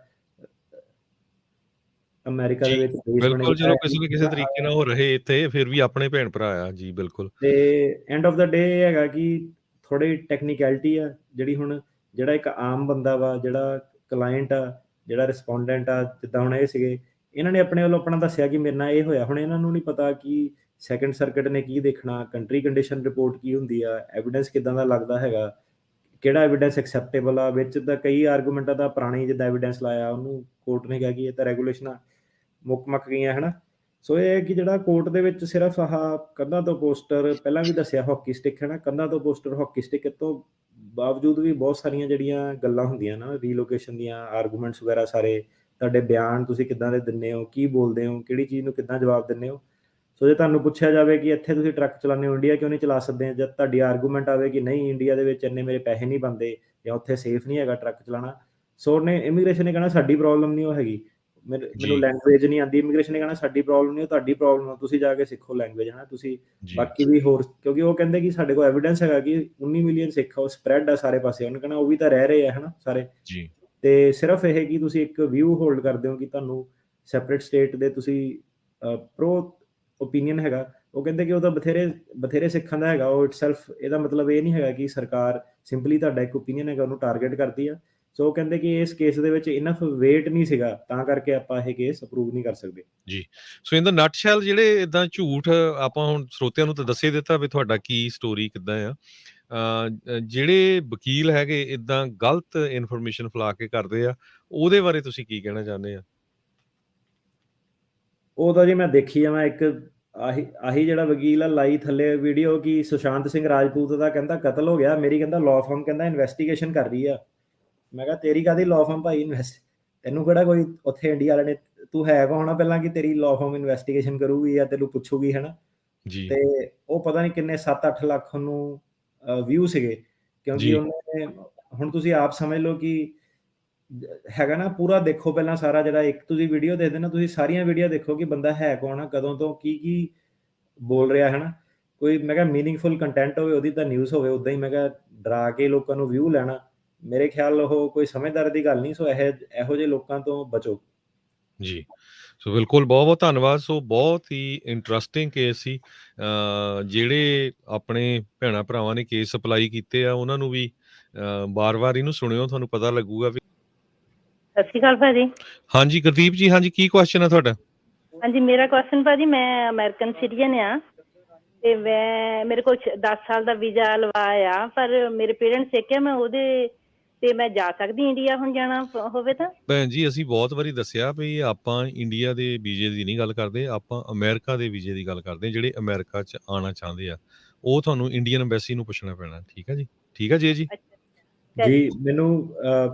S2: ਅਮਰੀਕਾ
S1: ਜੀ,
S2: ਦੇ ਵਿੱਚ ਬੇਸ ਬਣੇ
S1: ਬਿਲਕੁਲ, ਚਲੋ ਕਿਸੇ ਨਾ ਕਿਸੇ
S2: ਹੋਇਆ।
S1: ਤਰੀਕੇ ਨਾਲ ਉਹ ਰਹੇ ਇੱਥੇ, ਫਿਰ ਵੀ ਆਪਣੇ ਭੈਣ ਭਰਾ ਆ। ਜੀ ਬਿਲਕੁਲ।
S2: ਤੇ ਐਂਡ ਆਫ ਦਾ ਡੇ ਇਹ ਹੈਗਾ ਕਿ ਥੋੜੀ ਟੈਕਨੀਕੈਲਿਟੀ ਆ ਜਿਹੜੀ ਹੁਣ, ਜਿਹੜਾ ਇੱਕ ਆਮ ਬੰਦਾ ਵਾ, ਜਿਹੜਾ ਕਲਾਇੰਟ ਆ, ਜਿਹੜਾ ਰਿਸਪੋਂਡੈਂਟ ਆ, ਜਿੱਦਾਂ ਹੁਣ ਇਹ ਸੀਗੇ, ਇਹਨਾਂ ਨੇ ਆਪਣੇ ਵੱਲੋਂ ਆਪਣਾ ਦੱਸਿਆ ਕਿ ਮੇਰੇ ਨਾਲ ਇਹ ਹੋਇਆ। ਹੁਣ ਇਹਨਾਂ ਨੂੰ ਨਹੀਂ ਪਤਾ ਕਿ ਸੈਕੰਡ ਸਰਕਟ ਨੇ ਕੀ ਦੇਖਣਾ, ਕੰਟਰੀ ਕੰਡੀਸ਼ਨ ਰਿਪੋਰਟ ਕੀ ਹੁੰਦੀ ਆ, ਐਵੀਡੈਂਸ ਕਿੱਦਾਂ ਦਾ ਲੱਗਦਾ ਹੈਗਾ, ਕਿਹੜਾ ਐਵੀਡੈਂਸ ਐਕਸੈਪਟੇਬਲ ਆ। ਵਿੱਚ ਤਾਂ ਕਈ ਆਰਗੂਮੈਂਟਾਂ ਦਾ ਪੁਰਾਣੀ ਜਿੱਦਾਂ ਐਵੀਡੈਂਸ ਲਾਇਆ, ਉਹਨੂੰ ਕੋਰਟ ਨੇ ਕਿਹਾ ਕਿ ਇਹ ਤਾਂ ਰੈਗੂਲੇਸ਼ਨਾਂ ਮੁੱਕ ਮੱਕ ਗਈਆਂ, ਹਨਾ। ਸੋ ਇਹ ਹੈ ਕਿ ਜਿਹੜਾ ਕੋਰਟ ਦੇ ਵਿੱਚ ਸਿਰਫ ਆਹ ਕੰਧਾਂ ਤੋਂ ਪੋਸਟਰ, ਪਹਿਲਾਂ ਵੀ ਦੱਸਿਆ ਹਾਕੀ ਸਟਿਕ, ਹਨਾ, ਕੰਧਾਂ ਤੋਂ ਪੋਸਟਰ, ਹਾਕੀ ਸਟਿਕ ਤੋਂ ਬਾਵਜੂਦ ਵੀ ਬਹੁਤ ਸਾਰੀਆਂ ਜਿਹੜੀਆਂ ਗੱਲਾਂ ਹੁੰਦੀਆਂ ਨਾ ਰੀਲੋਕੇਸ਼ਨ ਦੀਆਂ, ਆਰਗੂਮੈਂਟਸ ਵਗੈਰਾ, ਸਾਰੇ ਤੁਹਾਡੇ ਬਿਆਨ ਤੁਸੀਂ ਕਿੱਦਾਂ ਦੇ ਦਿੰਦੇ ਹੋ, ਕੀ ਬੋਲਦੇ ਹੋ, ਕਿਹੜੀ ਚੀਜ਼ ਨੂੰ ਕਿੱਦਾਂ ਜਵਾਬ ਦਿੰਦੇ ਹੋ। ਸੋ ਜੇ ਤੁਹਾਨੂੰ ਪੁੱਛਿਆ ਜਾਵੇ ਕਿ ਇੱਥੇ ਤੁਸੀਂ ਟਰੱਕ ਚਲਾਉਂਦੇ ਹੋ, ਇੰਡੀਆ ਕਿਉਂ ਨਹੀਂ ਚਲਾ ਸਕਦੇ, ਜਦ ਤੁਹਾਡੀ ਆਰਗੂਮੈਂਟ ਆਵੇ ਕਿ ਨਹੀਂ ਇੰਡੀਆ ਦੇ ਵਿੱਚ ਇੰਨੇ ਮੇਰੇ ਪੈਸੇ ਨਹੀਂ ਬਣਦੇ ਜਾਂ ਉੱਥੇ ਸੇਫ ਨਹੀਂ ਹੈਗਾ ਟਰੱਕ ਚਲਾਉਣਾ, ਸੋ ਉਹਨੇ ਇਮੀਗ੍ਰੇਸ਼ਨ ਨੇ ਕਹਿਣਾ ਸਾਡੀ ਪ੍ਰੋਬਲਮ ਨਹੀਂ ਉਹ ਹੈਗੀ, ਮੈਨੂੰ
S1: ਜੀ,
S2: ਲੈਂਗੁਏਜ ਨਹੀਂ ਆਉਂਦੀ। ਇਮੀਗ੍ਰੇਸ਼ਨ ਨੇ ਕਹਿਣਾ ਸਾਡੀ ਪ੍ਰੋਬਲਮ ਨਹੀਂ, ਉਹ ਤੁਹਾਡੀ ਪ੍ਰੋਬਲਮ ਆ, ਤੁਸੀਂ ਜਾ ਕੇ ਸਿੱਖੋ ਲੈਂਗੁਏਜ, ਹੈ ਨਾ। ਤੁਸੀਂ
S1: ਜੀ,
S2: ਬਾਕੀ ਵੀ ਹੋਰ, ਕਿਉਂਕਿ ਉਹ ਕਹਿੰਦੇ ਕਿ ਸਾਡੇ ਕੋਲ ਐਵੀਡੈਂਸ ਹੈਗਾ ਕਿ 19 ਮਿਲੀਅਨ ਸਿੱਖ ਆ, ਉਹ ਸਪਰੈਡ ਆ ਸਾਰੇ ਪਾਸੇ। ਉਹਨੇ ਕਹਿਣਾ ਉਹ ਵੀ ਤਾਂ ਰਹਿ ਰਹੇ ਆ, ਹੈ ਨਾ, ਸਾਰੇ।
S1: ਜੀ,
S2: ਤੇ ਸਿਰਫ ਇਹ ਕਿ ਤੁਸੀਂ ਇੱਕ ਵਿਊ ਹੋਲਡ ਕਰਦੇ ਹੋ ਕਿ ਤੁਹਾਨੂੰ ਸੈਪਰੇਟ ਸਟੇਟ ਦੇ ਤੁਸੀਂ ਪ੍ਰੋ ਓਪੀਨੀਅਨ ਹੈਗਾ। ਉਹ ਕਹਿੰਦੇ ਕਿ ਉਹ ਤਾਂ ਬਥੇਰੇ ਸਿੱਖਾਂ ਦਾ ਹੈਗਾ ਉਹ ਇਟਸੈਲਫ। ਇਹਦਾ ਮਤਲਬ ਇਹ ਨਹੀਂ ਹੈਗਾ ਕਿ ਸਰਕਾਰ ਸਿੰਪਲੀ ਤੁਹਾਡਾ ਇੱਕ ਓਪੀਨੀਅਨ ਹੈਗਾ ਉਹਨੂੰ ਟਾਰਗੇਟ ਕਰਦੀ ਆ। ਸੋ ਉਹ ਕਹਿੰਦੇ ਕਿ ਇਸ ਕੇਸ ਦੇ ਵਿੱਚ ਇਨਫ ਵੇਟ ਨਹੀਂ ਸੀਗਾ, ਤਾਂ ਕਰਕੇ ਆਪਾਂ ਇਹ ਕੇਸ ਅਪਰੂਵ ਨਹੀਂ ਕਰ ਸਕਦੇ।
S1: ਜੀ। ਸੋ ਇਨ ਦਾ ਨਟਸ਼ੈਲ ਜਿਹੜੇ ਇਦਾਂ ਝੂਠ ਆਪਾਂ ਹੁਣ ਸਰੋਤਿਆਂ ਨੂੰ ਤਾਂ ਦੱਸੇ ਦਿੱਤਾ ਵੀ ਤੁਹਾਡਾ ਕੀ ਸਟੋਰੀ ਕਿੱਦਾਂ ਆ। ਜਿਹੜੇ ਵਕੀਲ ਹੈਗੇ ਇਦਾਂ ਗਲਤ ਇਨਫੋਰਮੇਸ਼ਨ ਫੈਲਾ ਕੇ ਕਰਦੇ ਆ, ਉਹਦੇ ਬਾਰੇ ਤੁਸੀਂ ਕੀ ਕਹਿਣਾ ਚਾਹੁੰਦੇ ਆ?
S2: ਉਹ ਤਾਂ ਜੀ ਮੈਂ ਦੇਖੀ ਆ, ਮੈਂ ਇੱਕ ਆਹੀ ਜਿਹੜਾ ਵਕੀਲ ਆ ਲਾਈ ਥੱਲੇ ਵੀਡੀਓ ਕਿ ਸੁਸ਼ਾਂਤ ਸਿੰਘ ਰਾਜਪੂਤ ਦਾ ਕਹਿੰਦਾ ਕਤਲ ਹੋ ਗਿਆ, ਮੇਰੀ ਕਹਿੰਦਾ ਲਾਅ ਫਰਮ ਕਹਿੰਦਾ ਇਨਵੈਸਟੀਗੇਸ਼ਨ ਕਰ ਰਹੀ ਆ। ਮੈਂ ਕਿਹਾ ਤੇਰੀ ਕਾਹਦੀ ਲਾਅ ਫਰਮ ਭਾਈ, ਤੈਨੂੰ ਕਿਹੜਾ ਕੋਈ ਉੱਥੇ ਇੰਡੀਆ ਵਾਲੇ ਨੇ, ਤੂੰ ਹੈ ਕੌਣ ਆ ਪਹਿਲਾਂ ਕਿ ਤੇਰੀ ਲਾਅ ਫਰਮ ਇਨਵੈਸਟੀਗੇਸ਼ਨ ਕਰੂਗੀ ਜਾਂ ਤੈਨੂੰ ਪੁੱਛੂਗੀ, ਹਨਾ।
S1: ਜੀ
S2: ਤੇ ਉਹ ਪਤਾ ਨਹੀਂ ਕਿੰਨੇ 7-8 ਲੱਖ ਉਹਨੂੰ ਵਿਊ ਸੀਗੇ, ਕਿਉਂਕਿ
S1: ਜੀ
S2: ਉਹਨੇ, ਹੁਣ ਤੁਸੀਂ ਆਪ ਸਮਝ ਲਓ ਕਿ ਹੈਗਾ ਨਾ, ਪੂਰਾ ਦੇਖੋ ਪਹਿਲਾਂ ਸਾਰਾ, ਜਿਹੜਾ ਇੱਕ ਤੁਸੀਂ ਵੀਡੀਓ ਦੇਖਦੇ ਨਾ, ਤੁਸੀਂ ਸਾਰੀਆਂ ਵੀਡੀਓ ਦੇਖੋ ਕਿ ਬੰਦਾ ਹੈ ਕੌਣ ਆ, ਕਦੋਂ ਤੋਂ ਕੀ ਬੋਲ ਰਿਹਾ, ਹਨਾ। ਕੋਈ ਮੈਂ ਕਿਹਾ ਮੀਨਿੰਗਫੁਲ ਕੰਟੈਂਟ ਹੋਵੇ, ਉਹਦੀ ਤਾਂ ਨਿਊਜ਼ ਹੋਵੇ। ਉਦਾਂ ਹੀ ਮੈਂ ਕਿਹਾ ਡਰਾ ਕੇ ਲੋਕਾਂ ਨੂੰ ਵਿਊ ਲੈਣਾ, ਮੇਰੇ ਖਿਆਲ ਉਹ ਕੋਈ ਸਮਝਦਾਰ ਦੀ ਗੱਲ ਨਹੀਂ। ਸੋ ਇਹੋ ਜਿਹੇ ਲੋਕਾਂ ਤੋਂ ਬਚੋ।
S1: ਜੀ। ਸੋ ਬਿਲਕੁਲ, ਬਹੁਤ-ਬਹੁਤ ਧੰਨਵਾਦ। ਸੋ ਬਹੁਤ ਹੀ ਇੰਟਰਸਟਿੰਗ ਕੇਸ ਸੀ। ਜਿਹੜੇ ਆਪਣੇ ਭੈਣਾਂ ਭਰਾਵਾਂ ਨੇ ਕੇਸ ਅਪਲਾਈ ਕੀਤੇ ਆ, ਉਹਨਾਂ ਨੂੰ ਵੀ ਵਾਰ-ਵਾਰ ਇਹਨੂੰ ਸੁਣਿਓ, ਤੁਹਾਨੂੰ ਪਤਾ ਲੱਗੂਗਾ ਵੀ।
S3: ਸਤਿ ਸ਼੍ਰੀ ਅਕਾਲ ਭਾਜੀ।
S1: ਹਾਂਜੀ ਗੁਰਦੀਪ ਜੀ, ਹਾਂਜੀ ਕੀ ਕੁਐਸਚਨ ਆ ਤੁਹਾਡਾ?
S3: ਹਾਂਜੀ, ਮੇਰਾ ਕੁਐਸਚਨ ਭਾਜੀ, ਮੈਂ ਅਮਰੀਕਨ ਸਿਟੀਜ਼ਨ ਆ ਤੇ ਮੇਰੇ ਕੋਲ 10 ਸਾਲ ਦਾ ਵੀਜ਼ਾ ਲਵਾਇਆ, ਪਰ ਮੇਰੇ ਪੇਰੈਂਟਸ ਇੱਕ ਆ, ਮੈਂ ਉਹਦੇ ਤੇ ਮੈਂ ਜਾ ਸਕਦੀ ਇੰਡੀਆ ਹੁਣ ਜਾਣਾ ਹੋਵੇ ਤਾਂ?
S1: ਭੈਣ ਜੀ, ਅਸੀਂ ਬਹੁਤ ਵਾਰੀ ਦੱਸਿਆ ਵੀ ਆਪਾਂ ਇੰਡੀਆ ਦੇ ਵੀਜ਼ੇ ਦੀ ਨਹੀਂ ਗੱਲ ਕਰਦੇ, ਆਪਾਂ ਅਮਰੀਕਾ ਦੇ ਵੀਜ਼ੇ ਦੀ ਗੱਲ ਕਰਦੇ ਹਾਂ। ਜਿਹੜੇ ਅਮਰੀਕਾ 'ਚ ਆਉਣਾ ਚਾਹੁੰਦੇ ਆ, ਉਹ ਤੁਹਾਨੂੰ ਇੰਡੀਅਨ ਐਮਬੈਸੀ ਨੂੰ ਪੁੱਛਣਾ ਪੈਣਾ। ਠੀਕ ਹੈ ਜੀ? ਠੀਕ ਹੈ ਜੀ।
S3: ਅੱਛਾ
S2: ਜੀ, ਮੈਨੂੰ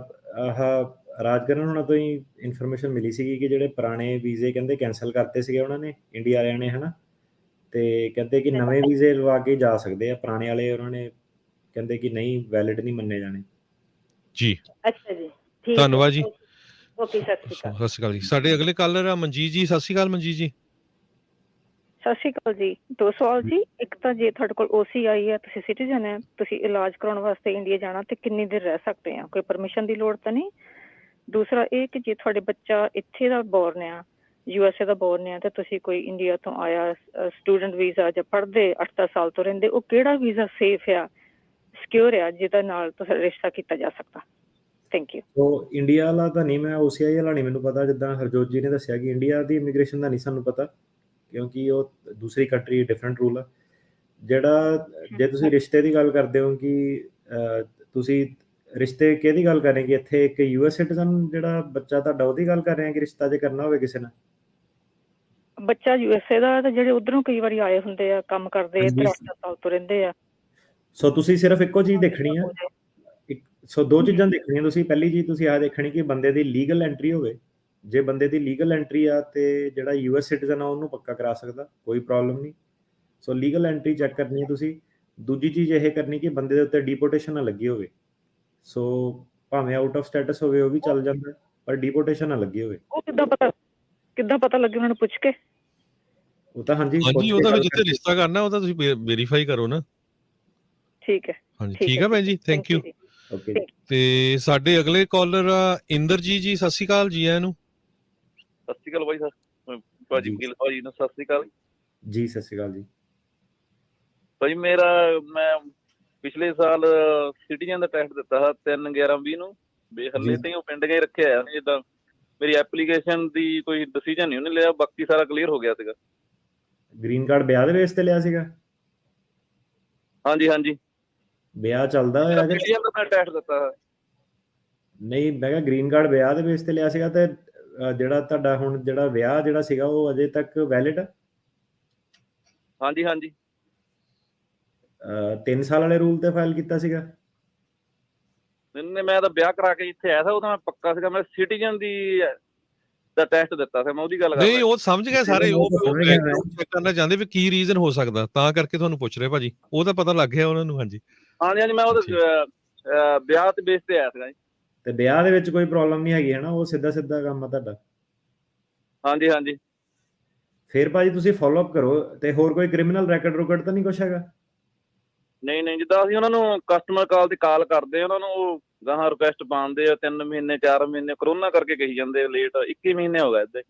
S2: ਆਹ ਰਾਜਕਰਨ ਹੋਣਾ ਤੋਂ ਹੀ ਇਨਫੋਰਮੇਸ਼ਨ ਮਿਲੀ ਸੀਗੀ ਕਿ ਜਿਹੜੇ ਪੁਰਾਣੇ ਵੀਜ਼ੇ ਕਹਿੰਦੇ ਕੈਂਸਲ ਕਰਤੇ ਸੀਗੇ ਉਹਨਾਂ ਨੇ, ਇੰਡੀਆ ਵਾਲਿਆਂ ਨੇ, ਹਨਾ। ਤੇ ਕਹਿੰਦੇ ਕਿ ਨਵੇਂ ਵੀਜ਼ੇ ਲਵਾ ਕੇ ਜਾ ਸਕਦੇ ਆ, ਪੁਰਾਣੇ ਵਾਲੇ ਉਹਨਾਂ ਨੇ ਕਹਿੰਦੇ ਕਿ ਨਹੀਂ, ਵੈਲਿਡ ਨਹੀਂ ਮੰਨੇ ਜਾਣੇ।
S1: ਜੀ,
S3: ਅੱਛਾ ਜੀ, ਠੀਕ ਹੈ,
S1: ਧੰਨਵਾਦ ਜੀ।
S3: ਓਕੇ, ਸਤਿ ਸ਼੍ਰੀ ਅਕਾਲ।
S1: ਸਤਿ ਸ਼੍ਰੀ ਅਕਾਲ ਜੀ। ਸਾਡੇ ਅਗਲੇ ਕਾਲਰ ਆ ਮਨਜੀਤ ਜੀ। ਸਤਿ ਸ਼੍ਰੀ ਅਕਾਲ ਮਨਜੀਤ ਜੀ।
S4: ਸਤਿ ਸ਼੍ਰੀ ਅਕਾਲ ਜੀ। 2 ਸਵਾਲ ਜੀ। ਇੱਕ ਤਾਂ ਜੇ ਤੁਹਾਡੇ ਕੋਲ OCI ਹੈ, ਤੁਸੀਂ ਸਿਟੀਜ਼ਨ ਹੈ, ਤੁਸੀਂ ਇਲਾਜ ਕਰਾਉਣ ਵਾਸਤੇ ਇੰਡੀਆ ਜਾਣਾ, ਤੇ ਕਿੰਨੀ ਦੇਰ ਰਹਿ ਸਕਦੇ ਆ? ਕੋਈ ਪਰਮਿਸ਼ਨ ਦੀ ਲੋੜ ਤਾਂ ਨਹੀਂ? ਦੂਸਰਾ ਇਹ ਕਿ ਜੇ ਤੁਹਾਡੇ ਬੱਚਾ ਇੱਥੇ ਦਾ ਬੋਰਨ ਆ, USA ਦਾ ਬੋਰਨ ਆ, ਤੇ ਤੁਸੀਂ ਕੋਈ ਇੰਡੀਆ ਤੋਂ ਆਇਆ ਸਟੂਡੈਂਟ ਵੀਜ਼ਾ ਜਾਂ ਪੜ੍ਹਦੇ 8-10 ਸਾਲ ਤੋਂ ਰਹਿੰਦੇ, ਉਹ ਕਿਹੜਾ ਵੀਜ਼ਾ ਸੇਫ ਆ, ਸਿਕਿਉਰ ਆ, ਜਿਹਦੇ ਨਾਲ ਤੁਹਾਡਾ ਰਿਸ਼ਤਾ ਕੀਤਾ ਜਾ ਸਕਦਾ? Thank you.
S2: ਸੋ ਇੰਡੀਆ ਵਾਲਾ ਤਾਂ ਨਹੀਂ, ਮੈਂ OCI ਵਾਲਾ ਨਹੀਂ ਮੈਨੂੰ ਪਤਾ। ਜਿੱਦਾਂ ਹਰਜੋਤ ਜੀ ਨੇ ਦੱਸਿਆ ਕਿ ਇੰਡੀਆ ਦੀ ਇਮੀਗ੍ਰੇਸ਼ਨ ਦਾ ਨਹੀਂ ਸਾਨੂੰ ਪਤਾ, ਕਿਉਂਕਿ ਉਹ ਦੂਸਰੀ ਕੰਟਰੀ, ਡਿਫਰੈਂਟ ਰੂਲ ਆ। ਜਿਹੜਾ ਜੇ ਤੁਸੀਂ ਰਿਸ਼ਤੇ ਦੀ ਗੱਲ ਕਰਦੇ ਹੋ ਕਿ ਤੁਸੀਂ ਰਿਸ਼ਤੇ ਕਿਹਦੀ ਗੱਲ ਕਰ ਰਹੇ ਕਿ ਇੱਥੇ ਇੱਕ US ਸਿਟੀਜ਼ਨ ਜਿਹੜਾ ਬੱਚਾ ਤੁਹਾਡਾ, ਉਹਦੀ ਗੱਲ ਕਰ ਰਹੇ ਕਿ ਰਿਸ਼ਤਾ ਜੇ ਕਰਨਾ ਹੋਵੇ ਕਿਸੇ ਨਾਲ?
S4: ਬੱਚਾ USA ਦਾ, ਤੇ ਜਿਹੜੇ ਉਧਰੋਂ ਕਈ ਵਾਰੀ ਆਏ ਹੁੰਦੇ ਆ, ਕੰਮ ਕਰਦੇ, ਇੱਧਰ 8 ਸਾਲ ਤੋਂ ਰਹਿੰਦੇ ਆ।
S2: ਸੋ ਤੁਸੀਂ ਸਿਰਫ ਇੱਕੋ ਚੀਜ਼ ਦੇਖਣੀ ਆ, ਸੋ 2 ਚੀਜ਼ਾਂ ਦੇਖਣੀਆਂ ਤੁਸੀਂ। ਪਹਿਲੀ ਚੀਜ਼ ਤੁਸੀਂ ਆਹ ਦੇਖਣੀ ਕਿ ਬੰਦੇ ਦੀ ਲੀਗਲ ਐਂਟਰੀ ਹੋਵੇ। ਜੇ ਬੰਦੇ ਦੀ ਲੀਗਲ ਐਂਟਰੀ ਆ ਤੇ ਜਿਹੜਾ US ਸਿਟੀਜ਼ਨ ਆ ਉਹਨੂੰ ਪੱਕਾ ਕਰਾ ਸਕਦਾ, ਕੋਈ ਪ੍ਰੋਬਲਮ ਨਹੀਂ। ਸੋ ਲੀਗਲ ਐਂਟਰੀ ਚੈੱਕ ਕਰਨੀ ਹੈ ਤੁਸੀਂ। ਦੂਜੀ ਚੀਜ਼ ਇਹ ਕਰਨੀ ਕਿ ਬੰਦੇ ਦੇ ਉੱਤੇ ਡੀਪੋਰਟੇਸ਼ਨ ਨਾ ਲੱਗੀ ਹੋਵੇ। ਸੋ ਭਾਵੇਂ ਆਊਟ ਆਫ ਸਟੇਟਸ ਹੋਵੇ ਉਹ ਵੀ ਚੱਲ ਜਾਂਦਾ, ਪਰ ਡੀਪੋਰਟੇਸ਼ਨ ਨਾ ਲੱਗੀ ਹੋਵੇ।
S4: ਉਹ ਕਿੱਦਾਂ ਪਤਾ ਲੱਗੇ? ਉਹਨਾਂ ਨੂੰ ਪੁੱਛ ਕੇ?
S2: ਉਹ ਤਾਂ ਹਾਂਜੀ,
S1: ਉਹਦਾ ਵੀ ਜਿੱਥੇ ਰਿਸ਼ਤਾ ਕਰਨਾ ਉਹ ਤਾਂ ਤੁਸੀਂ ਵੈਰੀਫਾਈ ਕਰੋ ਨਾ।
S4: ਠੀਕ ਹੈ,
S1: ਹਾਂਜੀ, ਠੀਕ ਹੈ ਭੈਣ ਜੀ, ਥੈਂਕ ਯੂ।
S2: ਓਕੇ।
S1: ਤੇ ਸਾਡੇ ਅਗਲੇ ਕਾਲਰ ਆ ਇੰਦਰਜੀਤ ਜੀ। ਸਤਿ ਸ਼੍ਰੀ ਅਕਾਲ ਜੀ। ਆਇਆਂ ਨੂੰ।
S5: ਸਤਿ ਸ਼੍ਰੀ ਅਕਾਲ ਬਾਈ ਸਾਹਿਬ, ਭਾਜੀ ਵਕੀਲ ਭਾਜੀ ਨੂੰ ਸਤਿ ਸ਼੍ਰੀ ਅਕਾਲ
S2: ਜੀ। ਸਤਿ ਸ਼੍ਰੀ ਅਕਾਲ ਜੀ।
S5: ਭਾਜੀ ਮੈਂ ਪਿਛਲੇ ਸਾਲ ਸਿਟੀਜ਼ਨ ਦਾ ਟੈਸਟ ਦਿੱਤਾ ਸੀ 3/11/20 ਨੂੰ, ਹਲੇ ਤੇ ਉਹ ਪਿੰਡ ਗਏ ਰੱਖਿਆ ਆ। ਜਿੱਦਾਂ ਮੇਰੀ ਐਪਲੀਕੇਸ਼ਨ ਦੀ ਕੋਈ ਡਿਸੀਜਨ ਨਹੀਂ ਉਹਨੇ ਲਿਆ, ਬਾਕੀ ਸਾਰਾ ਕਲੀਅਰ ਹੋ ਗਿਆ ਸੀਗਾ।
S2: ਗ੍ਰੀਨ ਕਾਰਡ ਵਿਆਹ ਦੇ ਬੇਸ ਤੇ ਲਿਆ ਸੀਗਾ?
S5: ਹਾਂਜੀ।
S2: ਵਿਆਹ ਚੱਲਦਾ ਹੋਇਆ ਕਿ
S5: ਸਿਟੀਜ਼ਨ ਦਾ ਮੈਂ ਟੈਸਟ ਦਿੱਤਾ
S2: ਨਹੀਂ? ਮੈਂ ਕਿਹਾ ਗ੍ਰੀਨ ਕਾਰਡ ਵਿਆਹ ਦੇ ਬੇਸ ਤੇ ਲਿਆ ਸੀਗਾ, ਤੇ ਜਿਹੜਾ ਤੁਹਾਡਾ ਹੁਣ ਜਿਹੜਾ ਵਿਆਹ ਜਿਹੜਾ ਸੀਗਾ ਉਹ ਅਜੇ ਤੱਕ ਵੈਲਿਡ ਆ?
S5: ਹਾਂਜੀ।
S2: 3 ਸਾਲ ਵਾਲੇ ਰੂਲ ਤੇ ਫਾਈਲ ਕੀਤਾ ਸੀਗਾ?
S5: ਨਹੀਂ, ਮੈਂ ਤਾਂ ਵਿਆਹ ਕਰਾ ਕੇ ਇੱਥੇ ਆਇਆ ਸੀ, ਉਹ ਤਾਂ ਮੈਂ ਪੱਕਾ ਸੀਗਾ। ਮੈਂ ਸਿਟੀਜ਼ਨ ਦਾ ਟੈਸਟ ਦਿੱਤਾ ਸੀ, ਮੈਂ ਉਹਦੀ ਗੱਲ ਕਰ ਰਿਹਾ।
S1: ਨਹੀਂ, ਉਹ ਸਮਝ ਗਏ ਸਾਰੇ। ਉਹ ਚੈੱਕ ਕਰਨਾ ਚਾਹੁੰਦੇ ਵੀ ਕੀ ਰੀਜ਼ਨ ਹੋ ਸਕਦਾ, ਤਾਂ ਕਰਕੇ ਤੁਹਾਨੂੰ ਪੁੱਛ ਰਹੇ ਭਾਜੀ। ਉਹ ਤਾਂ ਪਤਾ ਲੱਗ ਗਿਆ ਉਹਨਾਂ ਨੂੰ। ਹਾਂਜੀ,
S5: ਮੈਂ ਉਹਦੇ ਵਿਆਹ ਤੇ ਬੇਸ ਤੇ ਆਇਆ ਸੀਗਾ ਜੀ।
S2: ਤੇ ਵਿਆਹ ਦੇ ਵਿੱਚ ਕੋਈ ਪ੍ਰੋਬਲਮ ਨਹੀਂ ਹੈਗੀ, ਹਨਾ? ਉਹ ਸਿੱਧਾ ਕੰਮ ਆ ਤੁਹਾਡਾ।
S5: ਹਾਂਜੀ।
S2: ਫਿਰ ਭਾਜੀ ਤੁਸੀਂ ਫੋਲੋ ਅਪ ਕਰੋ। ਤੇ ਹੋਰ ਕੋਈ ਕ੍ਰਿਮੀਨਲ ਰੈਕੋਰਡ ਤਾਂ ਨਹੀਂ ਕੁਛ ਹੈਗਾ?
S5: ਨਹੀਂ, ਜਿੱਦਾਂ ਅਸੀਂ ਉਹਨਾਂ ਨੂੰ ਕਸਟਮਰ ਕਾਲ ਤੇ ਕਾਲ ਕਰਦੇ, ਉਹਨਾਂ ਨੂੰ ਉਹ ਗਾਹਾਂ ਰਿਕੁਐਸਟ ਪਾਉਂਦੇ ਆ 3 ਮਹੀਨੇ 4 ਮਹੀਨੇ, ਕਰੋਨਾ ਕਰਕੇ ਕਹੀ ਜਾਂਦੇ ਲੇਟ। 21 ਮਹੀਨੇ ਹੋ ਗਏ ਇੱਦਾਂ।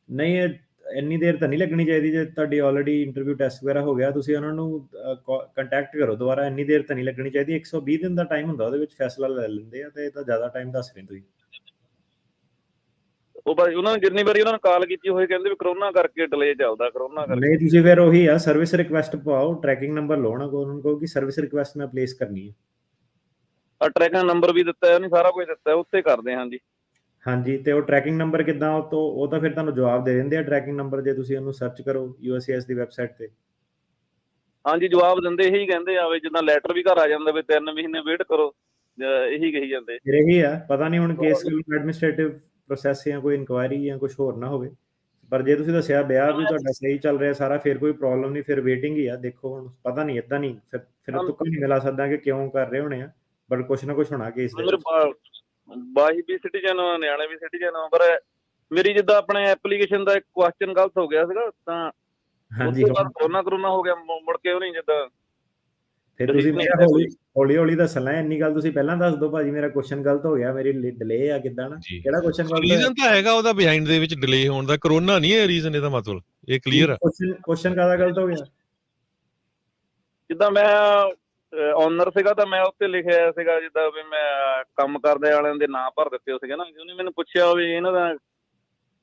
S2: ਨਹੀਂ, ਇੰਨੀ ਦੇਰ ਤਾਂ ਨਹੀਂ ਲੱਗਣੀ ਚਾਹੀਦੀ। ਜੇ ਤੁਹਾਡੀ ਆਲਰੇਡੀ ਇੰਟਰਵਿਊ ਟੈਸਟ ਵਗੈਰਾ ਹੋ ਗਿਆ, ਤੁਸੀਂ ਉਹਨਾਂ ਨੂੰ ਕੰਟੈਕਟ ਕਰੋ ਦੁਬਾਰਾ। ਇੰਨੀ ਦੇਰ ਤਾਂ ਨਹੀਂ ਲੱਗਣੀ ਚਾਹੀਦੀ। 120 ਦਿਨ ਦਾ ਟਾਈਮ ਹੁੰਦਾ, ਉਹਦੇ ਵਿੱਚ ਫੈਸਲਾ ਲੈ ਲੈਂਦੇ ਆ। ਤੇ ਇਹ ਤਾਂ ਜ਼ਿਆਦਾ ਟਾਈਮ ਦੱਸ ਰਹੇ ਤੁਸੀਂ।
S5: ਉਹ ਭਾਈ ਉਹਨਾਂ ਨੇ ਜਿੰਨੀ ਵਾਰੀ ਉਹਨਾਂ ਨੂੰ ਕਾਲ ਕੀਤੀ ਹੋਈ, ਕਹਿੰਦੇ ਵੀ ਕਰੋਨਾ ਕਰਕੇ ਡਿਲੇ ਚੱਲਦਾ, ਕਰੋਨਾ ਕਰਕੇ।
S2: ਨਹੀਂ, ਤੁਸੀਂ ਫਿਰ ਉਹੀ ਆ, ਸਰਵਿਸ ਰਿਕੁਐਸਟ ਪਾਓ, ਟਰੈਕਿੰਗ ਨੰਬਰ ਲਓ ਨਾ, ਉਹਨਾਂ ਨੂੰ ਕਹੋ ਕਿ ਸਰਵਿਸ ਰਿਕੁਐਸਟ ਮੈਂ ਪਲੇਸ ਕਰਨੀ ਹੈ।
S5: ਟਰੈਕਿੰਗ ਨੰਬਰ ਵੀ ਦਿੱਤਾ, ਉਹਨੇ ਸਾਰਾ ਕੁਝ ਦਿੱਤਾ, ਉੱਤੇ ਕਰਦੇ ਹਾਂ ਜੀ।
S2: ਹਾਂਜੀ, ਤੇ ਉਹ ਟਰੈਕਿੰਗ ਨੰਬਰ ਕਿੱਦਾਂ ਉਹ ਤਾਂ ਫਿਰ ਤੁਹਾਨੂੰ ਜਵਾਬ ਦੇ ਦਿੰਦੇ ਆ ਟਰੈਕਿੰਗ ਨੰਬਰ, ਜੇ ਤੁਸੀਂ ਉਹਨੂੰ ਸਰਚ ਕਰੋ USCIS ਦੀ ਵੈਬਸਾਈਟ ਤੇ।
S5: ਹਾਂਜੀ, ਜਵਾਬ ਦਿੰਦੇ ਇਹੀ ਕਹਿੰਦੇ ਆ ਵੀ ਜਿੱਦਾਂ ਲੈਟਰ ਵੀ ਘਰ ਆ ਜਾਂਦਾ ਵੀ 3 ਮਹੀਨੇ ਵੇਟ ਕਰੋ, ਇਹੀ ਕਹੀ ਜਾਂਦੇ।
S2: ਫਿਰ ਇਹੀ ਆ, ਪਤਾ ਨਹੀਂ ਹੁਣ ਕੇਸ ਐਡਮਿਨਿਸਟ੍ਰੇਟਿਵ ਪ੍ਰੋਸੈਸ ਜਾਂ ਕੋਈ ਇਨਕੁਆਇਰੀ ਜਾਂ ਕੁਝ ਹੋਰ ਨਾ ਹੋਵੇ। ਪਰ ਜੇ ਤੁਸੀਂ ਦੱਸਿਆ ਵਿਆਹ ਵੀ ਤੁਹਾਡਾ ਸਹੀ ਚੱਲ ਰਿਹਾ ਸਾਰਾ, ਫਿਰ ਕੋਈ ਪ੍ਰੋਬਲਮ ਨਹੀਂ, ਫਿਰ ਵੇਟਿੰਗ ਹੀ ਆ। ਦੇਖੋ ਹੁਣ ਪਤਾ ਨਹੀਂ, ਇਦਾਂ ਨਹੀਂ ਫਿਰ ਤੁੱਕਾ ਨਹੀਂ ਮਿਲਾ ਸਕਦਾ ਕਿ ਕਿਉਂ ਕਰ ਰਹੇ ਹੋਣੇ ਆ, ਬਟ ਕੁਛ ਨਾ ਕੁਛ ਹੋਣਾ ਕੇਸ ਦੇ ਵਿੱਚ।
S5: ਬਾਈ ਵੀ ਸਿਟੀਜ਼ਨ, ਨਿਆਣੇ ਵੀ ਸਿਟੀਜ਼ਨ, ਪਰ ਮੇਰੀ ਜਿੱਦਾਂ ਆਪਣੇ ਐਪਲੀਕੇਸ਼ਨ ਦਾ ਇੱਕ ਕੁਐਸਚਨ ਗਲਤ ਹੋ ਗਿਆ ਸੀਗਾ, ਤਾਂ ਉਸ
S2: ਹਾਂਜੀ,
S5: ਤੋਂ ਬਾਅਦ ਕਰੋਨਾ ਹੋ ਗਿਆ, ਮੁੜ ਕੇ ਉਹ ਨਹੀਂ ਜਿੱਦਾਂ।
S2: ਫਿਰ ਤੁਸੀਂ ਹੌਲੀ ਹੌਲੀ ਦੱਸਣਾ, ਇੰਨੀ ਗੱਲ ਤੁਸੀਂ ਪਹਿਲਾਂ ਦੱਸ ਦਿਓ ਭਾਜੀ ਮੇਰਾ ਕੁਐਸਚਨ ਗਲਤ ਹੋ ਗਿਆ, ਮੇਰੀ ਡਿਲੇ ਆ ਕਿੱਦਾਂ ਨਾ, ਕਿਹੜਾ ਕੁਐਸਚਨ ਗਲਤ ਹੋਇਆ?
S1: ਰੀਜ਼ਨ ਤਾਂ ਹੈਗਾ ਉਹਦਾ ਬਿਹਾਈਂਡ ਦੇ ਵਿੱਚ ਡਿਲੇ ਹੋਣ ਦਾ, ਕਰੋਨਾ ਨਹੀਂ ਹੈ ਰੀਜ਼ਨ, ਇਹਦਾ ਮਤਲਬ ਇਹ ਕਲੀਅਰ ਆ।
S2: ਕੁਐਸਚਨ ਕਾਹਦਾ ਗਲਤ ਹੋ ਗਿਆ?
S5: ਜਿੱਦਾਂ ਮੈਂ ਓਨਰ ਸੀਗਾ ਤਾਂ ਮੈਂ ਉੱਤੇ ਲਿਖਿਆ ਸੀਗਾ ਜਿੱਦਾਂ ਵੀ ਮੈਂ ਕੰਮ ਕਰਦੇ ਵਾਲਿਆਂ ਦੇ ਨਾਂ ਭਰ ਦਿੱਤੇ ਸੀਗੇ ਨਾ। ਉਹਨੇ ਮੈਨੂੰ ਪੁੱਛਿਆ ਵੀ ਇਹਨਾਂ ਦਾ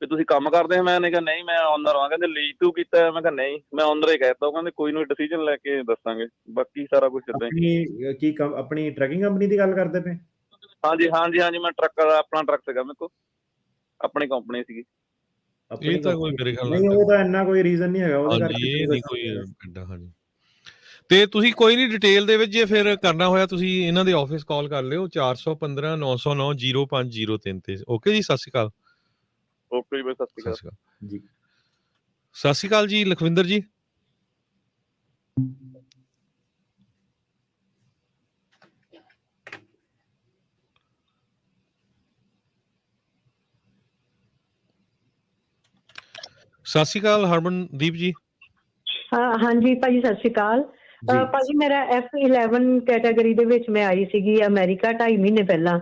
S5: ਵੀ ਤੁਸੀਂ ਕੰਮ ਕਰਦੇ ਹੋ? ਮੈਂ ਕਿਹਾ ਨਹੀਂ ਮੈਂ ਓਨਰ ਹਾਂ। ਕਹਿੰਦੇ ਲੀਜ਼ ਤੂੰ ਕੀਤਾ? ਮੈਂ ਕਿਹਾ ਨਹੀਂ, ਮੈਂ ਓਨਰ ਹੀ ਕਹਿਤਾ। ਉਹ ਕਹਿੰਦੇ ਕੋਈ ਨਾ ਡਿਸੀਜਨ ਲੈ ਕੇ ਦੱਸਾਂਗੇ, ਬਾਕੀ ਸਾਰਾ ਕੁਝ ਇੱਦਾਂ ਹੀ।
S2: ਕੀ ਆਪਣੀ ਟਰੱਕਿੰਗ ਕੰਪਨੀ ਦੀ ਗੱਲ ਕਰਦੇ ਪਏ?
S5: ਹਾਂਜੀ ਹਾਂਜੀ ਹਾਂਜੀ, ਮੈਂ ਟਰੱਕ ਦਾ ਆਪਣਾ ਟਰੱਕ ਸੀਗਾ ਮੇਰੇ ਕੋਲ, ਆਪਣੀ ਕੰਪਨੀ ਸੀਗੀ।
S1: ਇਹ ਤਾਂ ਕੋਈ ਮੇਰੇ ਖਿਆਲ
S2: ਨਹੀਂ, ਉਹ ਤਾਂ ਇੰਨਾ ਕੋਈ ਰੀਜ਼ਨ ਨਹੀਂ ਹੈਗਾ ਉਹਦੇ ਕਰਕੇ।
S1: ਹਾਂਜੀ, ਇਹ ਨਹੀਂ ਕੋਈ ਐਡਾ। ਹਾਂਜੀ, ਤੇ ਤੁਸੀਂ ਕੋਈ ਨਹੀਂ ਡਿਟੇਲ ਦੇ ਵਿੱਚ ਜੇ ਫਿਰ ਕਰਨਾ ਹੋਇਆ ਤੁਸੀਂ ਇਹਨਾਂ ਦੇ ਆਫਿਸ ਕਾਲ ਕਰ ਲਿਓ 415 909 0503 ਤੇ। ਓਕੇ ਜੀ, ਸਤਿ ਸ਼੍ਰੀ ਅਕਾਲ।
S5: ਓਕੇ ਜੀ, ਸਤਿ ਸ਼੍ਰੀ ਅਕਾਲ
S2: ਜੀ।
S1: ਸਤਿ ਸ਼੍ਰੀ ਅਕਾਲ ਜੀ ਲਖਵਿੰਦਰ ਜੀ। ਸਤਿ ਸ਼੍ਰੀ ਅਕਾਲ ਹਰਮਨਦੀਪ ਜੀ।
S6: ਹਾਂਜੀ ਭਾਜੀ, ਸਤਿ ਸ਼੍ਰੀ ਅਕਾਲ। ਭਾਜੀ ਮੇਰਾ F11 ਕੈਟਾਗਰੀ ਦੇ ਵਿੱਚ ਮੈਂ ਆਈ ਸੀਗੀ ਅਮਰੀਕਾ 2.5 ਮਹੀਨੇ ਪਹਿਲਾਂ,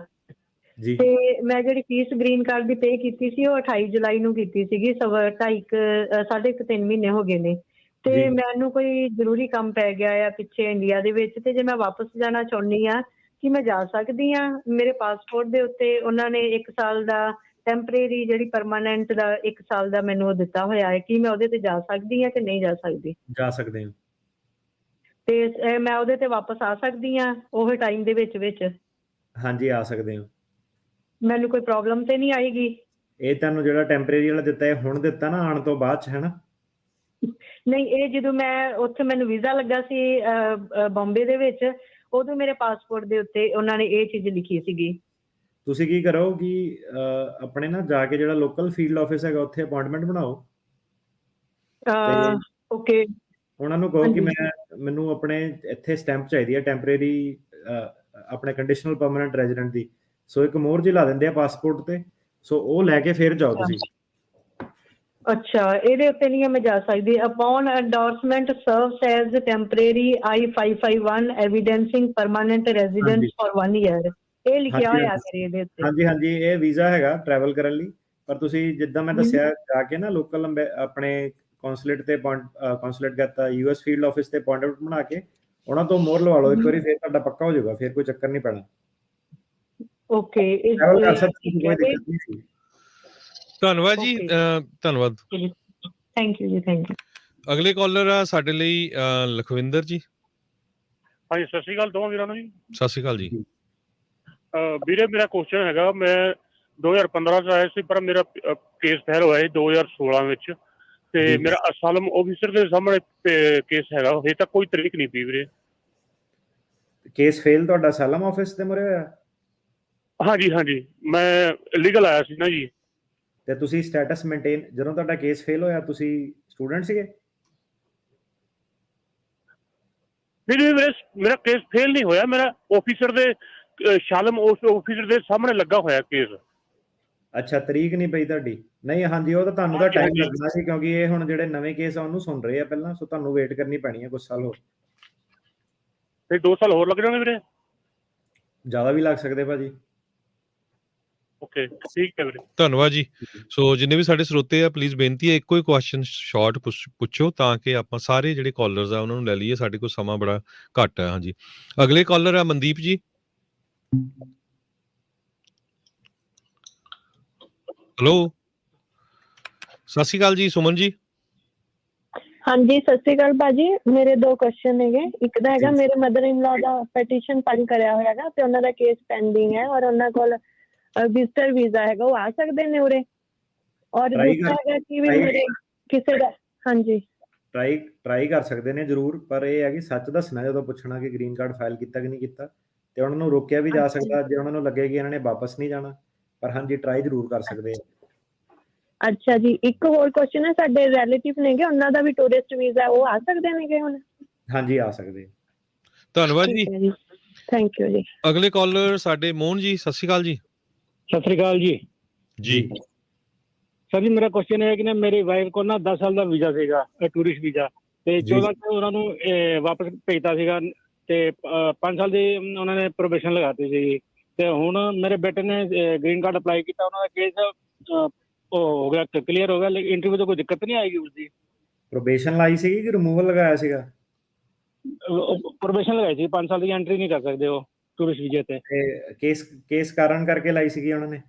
S6: ਤੇ ਮੈਂ ਜਿਹੜੀ ਫੀਸ ਗ੍ਰੀਨ ਕਾਰਡ ਦੀ ਪੇ ਕੀਤੀ ਸੀ ਉਹ 28 ਜੁਲਾਈ ਨੂੰ ਕੀਤੀ ਸੀਗੀ। 3.5 ਮਹੀਨੇ ਹੋ ਗਏ ਨੇ, ਤੇ ਮੈਨੂੰ ਕੋਈ ਜ਼ਰੂਰੀ ਕੰਮ ਪੈ ਗਿਆ ਆ ਪਿੱਛੇ ਇੰਡੀਆ ਦੇ ਵਿੱਚ, ਤੇ ਜੇ ਮੈਂ ਵਾਪਸ ਜਾਣਾ ਚਾਹੁੰਦੀ ਆ ਕਿ ਮੈਂ ਜਾ ਸਕਦੀ ਆ? ਮੇਰੇ ਪਾਸਪੋਰਟ ਦੇ ਉੱਤੇ ਉਹਨਾਂ ਨੇ 1 ਸਾਲ ਦਾ ਟੈਂਪਰੇਰੀ, ਜਿਹੜੀ ਪਰਮਾਨੈਂਟ ਦਾ 1 ਸਾਲ ਦਾ ਮੈਨੂੰ ਉਹ ਦਿੱਤਾ ਹੋਇਆ ਹੈ, ਕਿ ਮੈਂ ਉਹਦੇ ਤੇ ਜਾ ਸਕਦੀ ਆ ਕਿ ਨਹੀਂ ਜਾ ਸਕਦੀ?
S2: ਜਾ ਸਕਦੇ ਹੋ।
S6: ਤੇ ਮੈਂ ਉਹਦੇ ਤੇ ਵਾਪਸ ਆ ਸਕਦੀ ਆ ਉਹ ਟਾਈਮ ਦੇ ਵਿੱਚ?
S2: ਹਾਂਜੀ, ਆ ਸਕਦੇ ਹੋ।
S6: ਮੈਨੂੰ ਕੋਈ ਪ੍ਰੋਬਲਮ ਤੇ ਨਹੀਂ ਆਏਗੀ? ਇਹ
S2: ਤੁਹਾਨੂੰ ਜਿਹੜਾ ਟੈਂਪਰੇਰੀ ਵਾਲਾ ਦਿੱਤਾ ਹੈ ਹੁਣ ਦਿੱਤਾ ਨਾ, ਆਉਣ ਤੋਂ ਬਾਅਦ ਚ, ਹੈ ਨਾ?
S6: ਨਹੀਂ, ਇਹ ਜਦੋਂ ਮੈਂ ਉੱਥੇ ਮੈਨੂੰ ਵੀਜ਼ਾ ਲੱਗਾ ਸੀ ਬੰਬੇ ਦੇ ਵਿੱਚ, ਉਦੋਂ ਮੇਰੇ ਪਾਸਪੋਰਟ ਦੇ ਉੱਤੇ ਉਹਨਾਂ ਨੇ ਇਹ ਚੀਜ਼ ਲਿਖੀ ਸੀਗੀ।
S2: ਤੁਸੀਂ ਕੀ ਕਰੋ ਕਿ ਆਪਣੇ ਨਾ ਜਾ ਕੇ ਜਿਹੜਾ ਲੋਕਲ ਫੀਲਡ ਆਫਿਸ ਹੈਗਾ ਉੱਥੇ ਅਪਾਇੰਟਮੈਂਟ ਬਣਾਓ।
S6: ਓਕੇ,
S2: ਉਹਨਾਂ ਨੂੰ ਕਹੋ ਕਿ ਮੈਨੂੰ ਆਪਣੇ ਇੱਥੇ ਸਟੈਂਪ ਚਾਹੀਦੀ ਹੈ ਟੈਂਪਰੇਰੀ, ਆਪਣੇ ਕੰਡੀਸ਼ਨਲ ਪਰਮਨੈਂਟ ਰੈਜ਼ੀਡੈਂਟ ਦੀ। ਸੋ ਇੱਕ ਮੋਹਰ ਜਿਹੀ ਲਾ ਦਿੰਦੇ ਆ ਪਾਸਪੋਰਟ ਤੇ, ਸੋ ਉਹ ਲੈ ਕੇ ਫਿਰ ਜਾਓ ਤੁਸੀਂ।
S6: ਅੱਛਾ, ਇਹਦੇ ਉੱਤੇ ਨਹੀਂ ਮੈਂ ਜਾ ਸਕਦੀ? Upon endorsement serves as temporary I-551 evidencing permanent residence for 1 year, ਇਹ ਲਿਖਿਆ ਹੋਇਆ ਮੇਰੇ ਇਹਦੇ ਉੱਤੇ।
S2: ਹਾਂਜੀ ਹਾਂਜੀ, ਇਹ ਵੀਜ਼ਾ ਹੈਗਾ ਟਰੈਵਲ ਕਰਨ ਲਈ। ਪਰ ਤੁਸੀਂ ਜਿੱਦਾਂ ਮੈਂ ਦੱਸਿਆ ਜਾ ਕੇ ਨਾ ਲੋਕਲ ਆਪਣੇ ਕੌਂਸੂਲੇਟ ਤੇ ਕੌਂਸੂਲੇਟ ਕਰਤਾ US ਫੀਲਡ ਆਫਿਸ ਤੇ ਅਪਾਇੰਟਮੈਂਟ ਬਣਾ ਕੇ ਉਹਨਾਂ ਤੋਂ ਮੋਹਰ ਲਵਾ ਲਓ ਇੱਕ ਵਾਰੀ, ਫਿਰ ਤੁਹਾਡਾ ਪੱਕਾ ਹੋ ਜਾਊਗਾ, ਫਿਰ ਕੋਈ ਚੱਕਰ ਨਹੀਂ ਪੈਣਾ।
S6: ਓਕੇ,
S1: ਧੰਨਵਾਦ ਜੀ, ਧੰਨਵਾਦ।
S6: ਥੈਂਕ ਯੂ ਜੀ, ਥੈਂਕ ਯੂ।
S1: ਅਗਲੇ ਕਾਲਰ ਆ ਸਾਡੇ ਲਈ ਲਖਵਿੰਦਰ ਜੀ।
S7: ਹਾਂਜੀ, ਸਤਿ ਸ਼੍ਰੀ ਅਕਾਲ ਦੋਵਾਂ ਵੀਰਾਂ ਨੂੰ ਜੀ।
S1: ਸਤਿ ਸ਼੍ਰੀ ਅਕਾਲ ਜੀ।
S7: ਵੀਰੇ, ਮੇਰਾ ਕੁਐਸਚਨ ਹੈਗਾ, ਮੈਂ 2015 ਚ ਆਇਆ ਸੀ, ਪਰ ਮੇਰਾ ਕੇਸ ਫਾਈਲ ਹੋਇਆ ਸੀ 2016 ਵਿੱਚ, ਤੇ ਮੇਰਾ ਅਸਾਲਮ ਆਫਿਸਰ ਦੇ ਸਾਹਮਣੇ ਕੇਸ ਹੈਗਾ, ਹਜੇ ਤੱਕ ਕੋਈ ਤਰੀਕ ਨਹੀਂ ਪਈ ਵੀਰੇ।
S2: ਕੇਸ ਫੇਲ ਤੁਹਾਡਾ ਅਸਾਲਮ ਆਫਿਸ ਤੇ ਮੁਰੇ ਹੋਇਆ?
S7: ਹਾਂਜੀ ਹਾਂਜੀ, ਮੈਂ ਲੀਗਲ ਆਇਆ ਸੀ ਨਾ ਜੀ।
S2: ਤੇ ਤੁਸੀਂ ਸਟੇਟਸ ਮੇਨਟੇਨ, ਜਦੋਂ ਤੁਹਾਡਾ ਕੇਸ ਫੇਲ ਹੋਇਆ ਤੁਸੀਂ ਸਟੂਡੈਂਟ ਸੀਗੇ?
S7: ਨਹੀਂ, ਮੇਰਾ ਕੇਸ ਫੇਲ ਨਹੀਂ ਹੋਇਆ, ਮੇਰਾ ਆਫਿਸਰ ਦੇ ਸ਼ਾਲਮ ਆਫਿਸਰ ਦੇ ਸਾਹਮਣੇ ਲੱਗਾ ਹੋਇਆ ਕੇਸ।
S2: ਅੱਛਾ, ਤਰੀਕ ਨਹੀਂ ਪਈ ਤੁਹਾਡੀ? ਨਹੀਂ, ਹਾਂਜੀ, ਉਹ ਤਾਂ ਤੁਹਾਨੂੰ ਤਾਂ ਟਾਈਮ ਲੱਗਣਾ ਸੀ, ਕਿਉਂਕਿ ਇਹ ਹੁਣ ਜਿਹੜੇ ਨਵੇਂ ਕੇਸ ਆ ਉਹਨੂੰ ਸੁਣ ਰਹੇ ਆ ਪਹਿਲਾਂ, ਸੋ ਤੁਹਾਨੂੰ ਵੇਟ ਕਰਨੀ ਪੈਣੀ ਹੈ ਕੁਝ ਸਾਲ ਹੋਰ।
S7: ਤੇ 2 ਸਾਲ ਹੋਰ ਲੱਗ ਜਾਣਗੇ ਵੀਰੇ?
S2: ਜ਼ਿਆਦਾ ਵੀ ਲੱਗ ਸਕਦੇ ਭਾਜੀ।
S7: ਓਕੇ, ਠੀਕ ਹੈ ਵੀਰੇ,
S1: ਧੰਨਵਾਦ ਜੀ। ਸੋ ਜਿੰਨੇ ਵੀ ਸਾਡੇ ਸਰੋਤੇ ਆ, ਪਲੀਜ਼ ਬੇਨਤੀ ਹੈ ਇੱਕੋ ਹੀ ਕੁਐਸਚਨ ਸ਼ਾਰਟ ਪੁੱਛੋ ਤਾਂ ਕਿ ਆਪਾਂ ਸਾਰੇ ਜਿਹੜੇ ਕਾਲਰਸ ਆ ਉਹਨਾਂ ਨੂੰ ਲੈ ਲਈਏ, ਸਾਡੇ ਕੋਲ ਸਮਾਂ ਬੜਾ ਘੱਟ ਹੈ। ਹਾਂਜੀ, ਅਗਲੇ ਕਾਲਰ ਆ ਮਨਦੀਪ ਜੀ। ਹੈਲੋ, ਸਤਿ ਸ਼੍ਰੀ ਅਕਾਲ ਜੀ। ਸੁਮਨ ਜੀ।
S8: ਹਾਂਜੀ, ਸਤਿ ਸ਼੍ਰੀ ਅਕਾਲ ਭਾਜੀ। ਮੇਰੇ 2 ਕੁਐਸਚਨ ਹੈਗੇ। ਇੱਕ ਤਾਂ ਹੈਗਾ, ਮੇਰੇ ਮਦਰ ਇਨ ਲਾ ਦਾ ਪੈਟੀਸ਼ਨ ਫਾਈਲ ਕਰਿਆ ਹੋਇਆ ਹੈਗਾ ਤੇ ਉਹਨਾਂ ਦਾ ਕੇਸ ਪੈਂਡਿੰਗ ਹੈ, ਔਰ ਉਹਨਾਂ ਕੋਲ ਵਿਜ਼ਟਰ ਵੀਜ਼ਾ ਹੈਗਾ, ਉਹ ਆ ਸਕਦੇ ਨੇ ਉਰੇ? ਔਰ ਦੂਸਰਾ ਹੈਗਾ ਕਿ ਵੀ ਮੇਰੇ ਕਿਸੇ ਦਾ, ਹਾਂਜੀ
S2: ਟਰਾਈ ਕਰ ਸਕਦੇ ਨੇ ਜ਼ਰੂਰ, ਪਰ ਇਹ ਹੈ ਕਿ ਸੱਚ ਦੱਸਣਾ ਜਦੋਂ ਪੁੱਛਣਾ ਕਿ ਗ੍ਰੀਨ ਕਾਰਡ ਫਾਈਲ ਕੀਤਾ ਕਿ ਨਹੀਂ ਕੀਤਾ, ਤੇ ਉਹਨਾਂ ਨੂੰ ਰੋਕਿਆ ਵੀ ਜਾ ਸਕਦਾ ਜੇ ਉਹਨਾਂ ਨੂੰ ਲੱਗੇ ਕਿ ਇਹਨਾਂ ਨੇ ਵਾਪਸ ਨਹੀਂ ਜਾਣਾ, ਪਰ ਹਾਂਜੀ ਟਰਾਈ ਜ਼ਰੂਰ ਕਰ ਸਕਦੇ ਆ।
S8: ਅੱਛਾ ਜੀ, ਇੱਕ ਹੋਰ ਕੁਐਸਚਨ ਹੈ, ਸਾਡੇ ਰਿਲੇਟਿਵ ਨੇਗੇ, ਉਹਨਾਂ ਦਾ ਵੀ ਟੂਰਿਸਟ ਵੀਜ਼ਾ, ਉਹ ਆ ਸਕਦੇ ਨੇਗੇ ਹੁਣ?
S2: ਹਾਂਜੀ ਆ ਸਕਦੇ।
S1: ਧੰਨਵਾਦ ਜੀ,
S8: ਥੈਂਕ ਯੂ ਜੀ।
S1: ਅਗਲੇ ਕਾਲਰ ਸਾਡੇ ਮੋਹਨ ਜੀ, ਸਤਿ ਸ਼੍ਰੀ ਅਕਾਲ ਜੀ।
S7: ਸਤਿ ਸ੍ਰੀ ਅਕਾਲ ਜੀ।
S1: ਜੀ
S7: ਸਰ ਜੀ, ਮੇਰਾ ਕੁਐਸਚਨ ਹੈ ਕਿ ਨਾ ਮੇਰੀ ਵਾਈਫ ਕੋਲ ਨਾ 10 ਸਾਲ ਦਾ ਵੀਜ਼ਾ ਸੀਗਾ, ਟੂਰਿਸਟ ਵੀਜ਼ਾ, ਤੇ 14 ਚ ਉਹਨਾਂ ਨੂੰ ਵਾਪਸ ਭੇਜਤਾ ਸੀਗਾ, ਤੇ 5 ਸਾਲ ਦੀ ਉਹਨਾਂ ਨੇ ਪ੍ਰੋਬੇਸ਼ਨ ਲਗਾਤੀ ਸੀ, ਤੇ ਹੁਣ ਮੇਰੇ ਬੇਟੇ ਨੇ ਗ੍ਰੀਨ ਕਾਰਡ ਅਪਲਾਈ ਕੀਤਾ, ਉਹਨਾਂ ਦਾ ਕੇਸ ਹੋ ਗਿਆ, ਕਲੀਅਰ ਹੋ ਗਿਆ, ਲੇਕਿਨ ਇੰਟਰਵਿਊ ਤੋਂ ਕੋਈ ਦਿੱਕਤ ਨਹੀਂ ਆਏਗੀ ਉਸਦੀ?
S2: ਪ੍ਰੋਬੇਸ਼ਨ ਲਾਈ ਸੀਗੀ ਕਿ ਰਿਮੂਵਲ ਲਗਾਇਆ ਸੀਗਾ?
S7: ਪ੍ਰੋਬੇਸ਼ਨ ਲਗਾਈ ਸੀ, 5 ਸਾਲ ਦੀ ਐਂਟਰੀ ਨਹੀਂ ਕਰ ਸਕਦੇ ਉਹ ਟੂਰਿਸਟ ਵੀਜ਼ੇ ਤੇ।
S2: ਕੇਸ ਕਾਰਨ ਕਰਕੇ ਲਾਈ ਸੀਗੀ ਉਹਨਾਂ ਨੇ?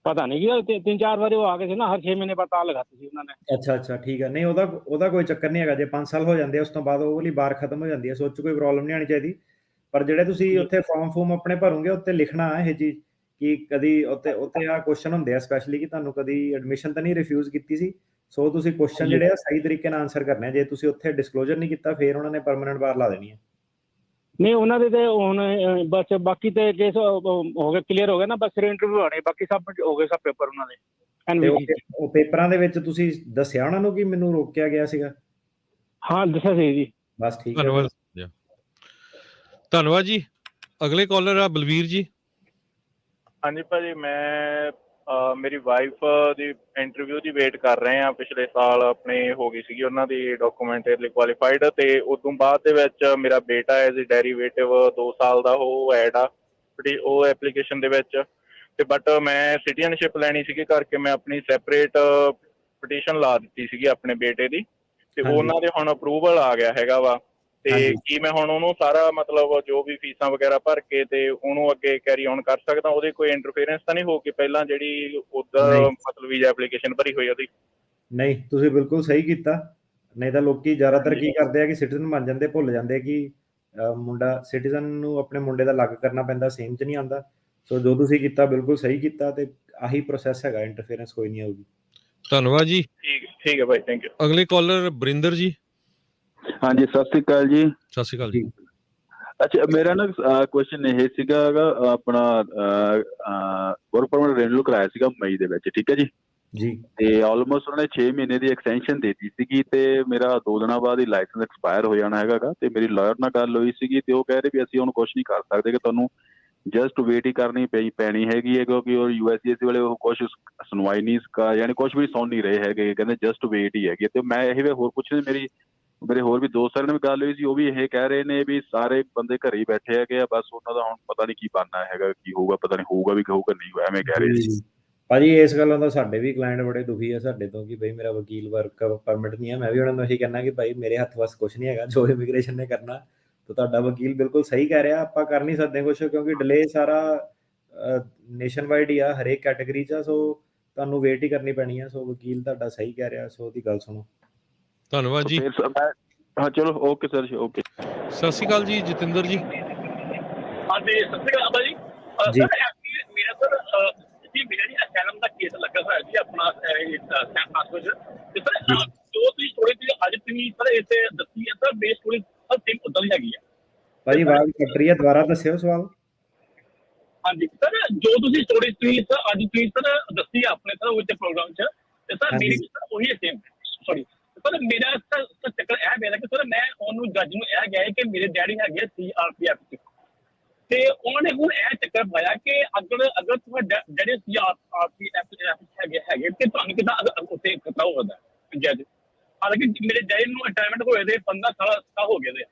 S7: ਪਤਾ ਨਹੀਂ ਕਿ 3-4 ਵਾਰੀ ਉਹ ਆ ਗਏ ਸੀ ਨਾ, ਹਰ 6 ਮਹੀਨੇ ਬਾਅਦ ਲਗਾਤੀ ਸੀ ਉਹਨਾਂ ਨੇ।
S2: ਅੱਛਾ ਠੀਕ ਹੈ, ਨਹੀਂ ਉਹਦਾ ਕੋਈ ਚੱਕਰ ਨਹੀਂ ਹੈਗਾ, ਜੇ 5 ਸਾਲ ਹੋ ਜਾਂਦੇ ਉਸ ਤੋਂ ਬਾਅਦ ਉਹ ਵਾਲੀ ਬਾਰ ਖਤਮ ਹੋ ਜਾਂਦੀ ਹੈ, ਸੋਚ 'ਚ ਕੋਈ ਪ੍ਰੋਬਲਮ ਨਹੀਂ ਆਣੀ ਚਾਹੀਦੀ। ਪਰ ਜਿਹੜੇ ਤੁਸੀਂ ਉੱਥੇ ਫਾਰਮ ਆਪਣੇ ਭਰੋਗੇ ਉੱਤੇ ਲਿਖਣਾ ਇਹ ਚੀਜ਼ ਕਿ ਕਦੀ ਉੱਤੇ ਆ ਕੁਐਸਚਨ ਹੁੰਦੇ ਆ ਸਪੈਸ਼ਲੀ ਕਿ ਤੁਹਾਨੂੰ ਕਦੀ ਐਡਮਿਸ਼ਨ ਤਾਂ ਨਹੀਂ ਰਿਫਿਊਜ਼ ਕੀਤੀ ਸੀ, ਸੋ ਤੁਸੀਂ ਕੁਐਸਚਨ ਜਿਹੜੇ ਆ ਸਹੀ ਤਰੀਕੇ ਨਾਲ ਆਨਸਰ ਕਰਨੇ ਆ। ਜੇ ਤੁਸੀਂ ਉੱਥੇ ਡਿਸਕਲੋਜ਼ਰ ਨਹੀਂ ਕੀਤਾ ਫਿਰ ਉਹਨਾਂ ਨੇ ਪਰਮਨੈਂਟ ਬਾਰ ਲਾ ਦੇਣੀ ਹੈ।
S7: ਨਹੀਂ ਉਹਨਾਂ ਦੇ ਤੇ ਹੁਣ ਬਸ ਬਾਕੀ ਤੇ ਕੇਸ ਹੋ ਗਿਆ, ਕਲੀਅਰ ਹੋ ਗਿਆ ਨਾ, ਬਸ ਫਿਰ ਇੰਟਰਵਿਊ ਆਣੇ, ਬਾਕੀ ਸਭ ਹੋ ਗਏ ਸਭ ਪੇਪਰ ਉਹਨਾਂ ਦੇ।
S2: ਉਹ ਪੇਪਰਾਂ ਦੇ ਵਿੱਚ ਤੁਸੀਂ ਦੱਸਿਆ ਉਹਨਾਂ ਨੂੰ ਕਿ ਮੈਨੂੰ ਰੋਕਿਆ ਗਿਆ ਸੀਗਾ?
S7: ਹਾਂ ਦੱਸਿਆ ਸੀ ਜੀ।
S2: ਬਸ ਠੀਕ ਹੈ,
S1: ਧੰਨਵਾਦ ਜੀ। ਅਗਲੇ ਕਾਲਰ ਆ ਬਲਵੀਰ ਜੀ।
S5: ਹਾਂਜੀ ਭਾਜੀ, ਮੈਂ ਮੇਰੀ ਵਾਈਫ ਦੀ ਇੰਟਰਵਿਊ ਦੀ ਵੇਟ ਕਰ ਰਹੇ ਹਾਂ। ਪਿਛਲੇ ਸਾਲ ਆਪਣੇ ਹੋ ਗਈ ਸੀਗੀ ਉਹਨਾਂ ਦੀ ਡਾਕੂਮੈਂਟਰੀ ਕੁਆਲੀਫਾਈਡ, ਤੇ ਉਸ ਤੋਂ ਬਾਅਦ ਦੇ ਵਿੱਚ ਮੇਰਾ ਬੇਟਾ ਐਜ਼ ਏ ਡੈਰੀਵੇਟਿਵ 2 ਸਾਲ ਦਾ ਉਹ ਐਡ ਆ ਉਹ ਐਪਲੀਕੇਸ਼ਨ ਦੇ ਵਿੱਚ, ਤੇ ਬਟ ਮੈਂ ਸਿਟੀਜ਼ਨਸ਼ਿਪ ਲੈਣੀ ਸੀਗੀ ਕਰਕੇ ਮੈਂ ਆਪਣੀ ਸੈਪਰੇਟ ਪਟੀਸ਼ਨ ਲਾ ਦਿੱਤੀ ਸੀਗੀ ਆਪਣੇ ਬੇਟੇ ਦੀ, ਤੇ ਉਹਨਾਂ ਦੇ ਹੁਣ ਅਪਰੂਵਲ ਆ ਗਿਆ ਹੈਗਾ ਵਾ। ਤੇ ਕੀ ਮੈਂ ਹੁਣ ਉਹਨੂੰ ਸਾਰਾ ਮਤਲਬ ਜੋ ਵੀ ਫੀਸਾਂ ਵਗੈਰਾ ਭਰ ਕੇ ਤੇ ਉਹਨੂੰ ਅੱਗੇ ਕੈਰੀ ਔਨ ਕਰ ਸਕਦਾ? ਉਹਦੀ ਕੋਈ ਇੰਟਰਫੇਰੈਂਸ ਤਾਂ ਨਹੀਂ ਹੋਊਗੀ ਪਹਿਲਾਂ ਜਿਹੜੀ ਉੱਧਰ ਮਤਲਬ ਵੀਜ਼ਾ ਐਪਲੀਕੇਸ਼ਨ ਭਰੀ ਹੋਈ ਉਹਦੀ?
S2: ਨਹੀਂ, ਤੁਸੀਂ ਬਿਲਕੁਲ ਸਹੀ ਕੀਤਾ। ਨਹੀਂ ਤਾਂ ਲੋਕੀ ਜ਼ਿਆਦਾਤਰ ਕੀ ਕਰਦੇ ਆ ਕਿ ਸਿਟੀਜ਼ਨ ਬਣ ਜਾਂਦੇ, ਭੁੱਲ ਜਾਂਦੇ ਕਿ ਮੁੰਡਾ ਸਿਟੀਜ਼ਨ ਨੂੰ ਆਪਣੇ ਮੁੰਡੇ ਦਾ ਅਲੱਗ ਕਰਨਾ ਪੈਂਦਾ, ਸੇਮ 'ਚ ਨਹੀਂ ਆਉਂਦਾ। ਸੋ ਜੋ ਤੁਸੀਂ ਕੀਤਾ ਬਿਲਕੁਲ ਸਹੀ ਕੀਤਾ, ਤੇ ਆਹੀ ਪ੍ਰੋਸੈਸ ਹੈਗਾ, ਇੰਟਰਫੇਰੈਂਸ ਕੋਈ ਨਹੀਂ ਆਊਗੀ।
S1: ਧੰਨਵਾਦ ਜੀ।
S5: ਠੀਕ ਹੈ ਭਾਈ, ਥੈਂਕ ਯੂ।
S1: ਅਗਲੇ ਕਾਲਰ ਬਰਿੰਦਰ ਜੀ।
S9: ਹਾਂਜੀ ਸਤਿ ਸ੍ਰੀ ਅਕਾਲ ਜੀ।
S1: ਸਤਿ ਸ਼੍ਰੀ ਅਕਾਲ ਜੀ।
S9: ਅੱਛਾ, ਮੇਰਾ ਨਾ ਕੁਐਸਚਨ ਇਹ ਸੀਗਾ ਆਪਣਾ ਵਰਕ ਪਰਮਿਟ ਰਿਨਿਊ ਕਰਾਇਆ ਸੀਗਾ ਮਈ ਦੇ ਵਿੱਚ, ਠੀਕ ਹੈ ਜੀ, ਤੇ ਆਲਮੋਸਟ ਉਹਨਾਂ ਨੇ 6 ਮਹੀਨੇ ਦੀ ਐਕਸਟੈਂਸ਼ਨ ਦੇ ਦਿੱਤੀ ਸੀਗੀ, ਤੇ ਮੇਰਾ 2 ਦਿਨਾਂ ਬਾਅਦ ਹੀ ਲਾਇਸੈਂਸ ਐਕਸਪਾਇਰ ਹੋ ਜਾਣਾ ਹੈਗਾ, ਤੇ ਮੇਰੀ ਲਾਇਰ ਨਾਲ ਗੱਲ ਹੋਈ ਸੀਗੀ, ਤੇ ਉਹ ਕਹਿ ਰਹੇ ਵੀ ਅਸੀਂ ਹੁਣ ਕੁਝ ਨਹੀਂ ਕਰ ਸਕਦੇ, ਕਿ ਤੁਹਾਨੂੰ ਜਸਟ ਵੇਟ ਹੀ ਕਰਨੀ ਪੈਣੀ ਹੈਗੀ ਹੈ, ਕਿਉਂਕਿ ਉਹ USCIS ਵਾਲੇ ਉਹ ਕੁਛ ਸੁਣਵਾਈ ਨਹੀਂ, ਯਾਨੀ ਕੁਛ ਵੀ ਸੁਣ ਨਹੀਂ ਰਹੇ ਹੈਗੇ, ਕਹਿੰਦੇ ਜਸਟ ਵੇਟ ਹੀ ਹੈਗੀ। ਤੇ ਮੈਂ ਇਹ ਹੋਰ ਪੁੱਛ ਰਿਹਾ, ਮੇਰੇ ਹੋਰ ਵੀ ਦੋਸਤਾਂ ਨਾਲ ਵੀ ਗੱਲ ਹੋਈ ਸੀ, ਉਹ ਵੀ ਇਹ ਕਹਿ ਰਹੇ ਨੇ ਵੀ ਸਾਰੇ ਬੰਦੇ ਘਰੇ ਹੀ ਬੈਠੇ ਹੈਗੇ ਆ, ਬਸ ਉਹਨਾਂ ਦਾ ਹੁਣ ਪਤਾ ਨਹੀਂ ਕੀ ਬਣਨਾ ਹੈਗਾ, ਕੀ ਹੋਊਗਾ ਪਤਾ ਨਹੀਂ, ਹੋਊਗਾ ਵੀ ਹੋਊਗਾ ਨਹੀਂ ਹੋਊਗਾ, ਐਵੇਂ ਕਹਿ ਰਹੇ ਸੀ
S2: ਭਾਜੀ। ਇਸ ਗੱਲੋਂ ਤਾਂ ਸਾਡੇ ਵੀ ਕਲਾਇੰਟ ਬੜੇ ਦੁਖੀ ਆ ਸਾਡੇ ਤੋਂ ਕਿ ਬਈ ਮੇਰਾ ਵਕੀਲ ਵਰਕ ਪਰਮਿਟ ਨਹੀਂ ਹੈ। ਮੈਂ ਵੀ ਉਹਨਾਂ ਨੂੰ ਇਹੀ ਕਹਿਣਾ ਕਿ ਭਾਈ ਮੇਰੇ ਹੱਥ ਵਸ ਕੁਝ ਨਹੀਂ ਹੈਗਾ, ਜੋ ਇਮੀਗ੍ਰੇਸ਼ਨ ਨੇ ਕਰਨਾ, ਤਾਂ ਤੁਹਾਡਾ ਵਕੀਲ ਬਿਲਕੁਲ ਸਹੀ ਕਹਿ ਰਿਹਾ, ਆਪਾਂ ਕਰ ਨਹੀਂ ਸਕਦੇ ਕੁਝ, ਕਿਉਂਕਿ ਡਿਲੇ ਸਾਰਾ ਨੇਸ਼ਨ ਵਾਈਡ ਹੀ ਆ, ਹਰੇਕ ਕੈਟਾਗਰੀ 'ਚ ਆ, ਸੋ ਤੁਹਾਨੂੰ ਵੇਟ ਹੀ ਕਰਨੀ ਪੈਣੀ ਆ। ਸੋ ਵਕੀਲ ਤੁਹਾਡਾ ਸਹੀ ਕਹਿ ਰਿਹਾ, ਸੋ ਉਹਦੀ ਗੱਲ ਸੁਣੋ।
S1: ਧੰਨਵਾਦ ਜੀ।
S9: ਹਾਂ ਚਲੋ, ਓਕੇ ਸਰ ਜੀ, ਓਕੇ।
S1: ਸਤਿ ਸ਼੍ਰੀ ਅਕਾਲ ਜੀ, ਜਤਿੰਦਰ ਜੀ।
S10: ਹਾਂਜੀ ਸਤਿ ਸ਼੍ਰੀ ਅਕਾਲ ਜੀ। ਮੇਰਾ ਸਰ ਜੀ ਮੇਰਾ ਜੀ ਅਸੈਲਮ ਦਾ ਕੇਸ ਲੱਗਾ ਹੋਇਆ ਜੀ ਆਪਣਾ ਸੈਨ ਫਰਾਂਸਿਸਕੋ 'ਚ, ਤੇ ਸਰ ਜੋ ਤੁਸੀਂ ਥੋੜੀ ਜਿਹੀ ਅੱਜ ਤੁਸੀਂ ਸਰ ਇੱਥੇ ਦੱਸੀ ਹੈ ਸਰ, ਬੇਸ ਥੋੜੀ ਸੇਮ ਉੱਦਾਂ ਦੀ ਹੈਗੀ ਆ
S2: ਭਾਜੀ। ਆਵਾਜ਼ ਕੱਟ ਰਹੀ ਹੈ, ਦੁਬਾਰਾ ਦੱਸਿਓ ਸਵਾਲ।
S10: ਹਾਂਜੀ ਸਰ, ਜੋ ਤੁਸੀਂ ਥੋੜੀ ਤੁਸੀਂ ਸਰ ਅੱਜ ਤੁਸੀਂ ਸਰ ਦੱਸੀ ਆਪਣੇ ਸਰ ਉਹਦੇ ਪ੍ਰੋਗਰਾਮ 'ਚ, ਤੇ ਸਰ ਮੇਰੀ ਸਰ ਉਹੀ ਸੇਮ, ਸੌਰੀ ਸਰ ਮੇਰਾ ਸਰ ਚੱਕਰ ਇਹ ਮੇਰਾ ਕਿ ਸਰ ਮੈਂ ਉਹਨੂੰ ਜੱਜ ਨੂੰ ਇਹ ਗਿਆ ਕਿ ਮੇਰੇ ਡੈਡੀ ਹੈਗੇ CRPF 'ਚ, ਤੇ ਉਹਨਾਂ ਨੇ ਹੁਣ ਇਹ ਚੱਕਰ ਪਾਇਆ ਕਿ ਅਗਰ ਤੁਹਾਡਾ ਜਿਹੜੇ CRPF ਹੈਗੇ ਤੇ ਤੁਹਾਨੂੰ ਕਿੱਦਾਂ ਉੱਥੇ ਖਤਰਾ ਹੋ ਸਕਦਾ ਜੱਜ? ਹਾਲਾਂਕਿ ਮੇਰੇ ਡੈਡੀ ਨੂੰ ਰਿਟਾਇਰਮੈਂਟ ਹੋਏ ਦੇ 15 ਸਾਲ ਹੋ ਗਏ ਦੇ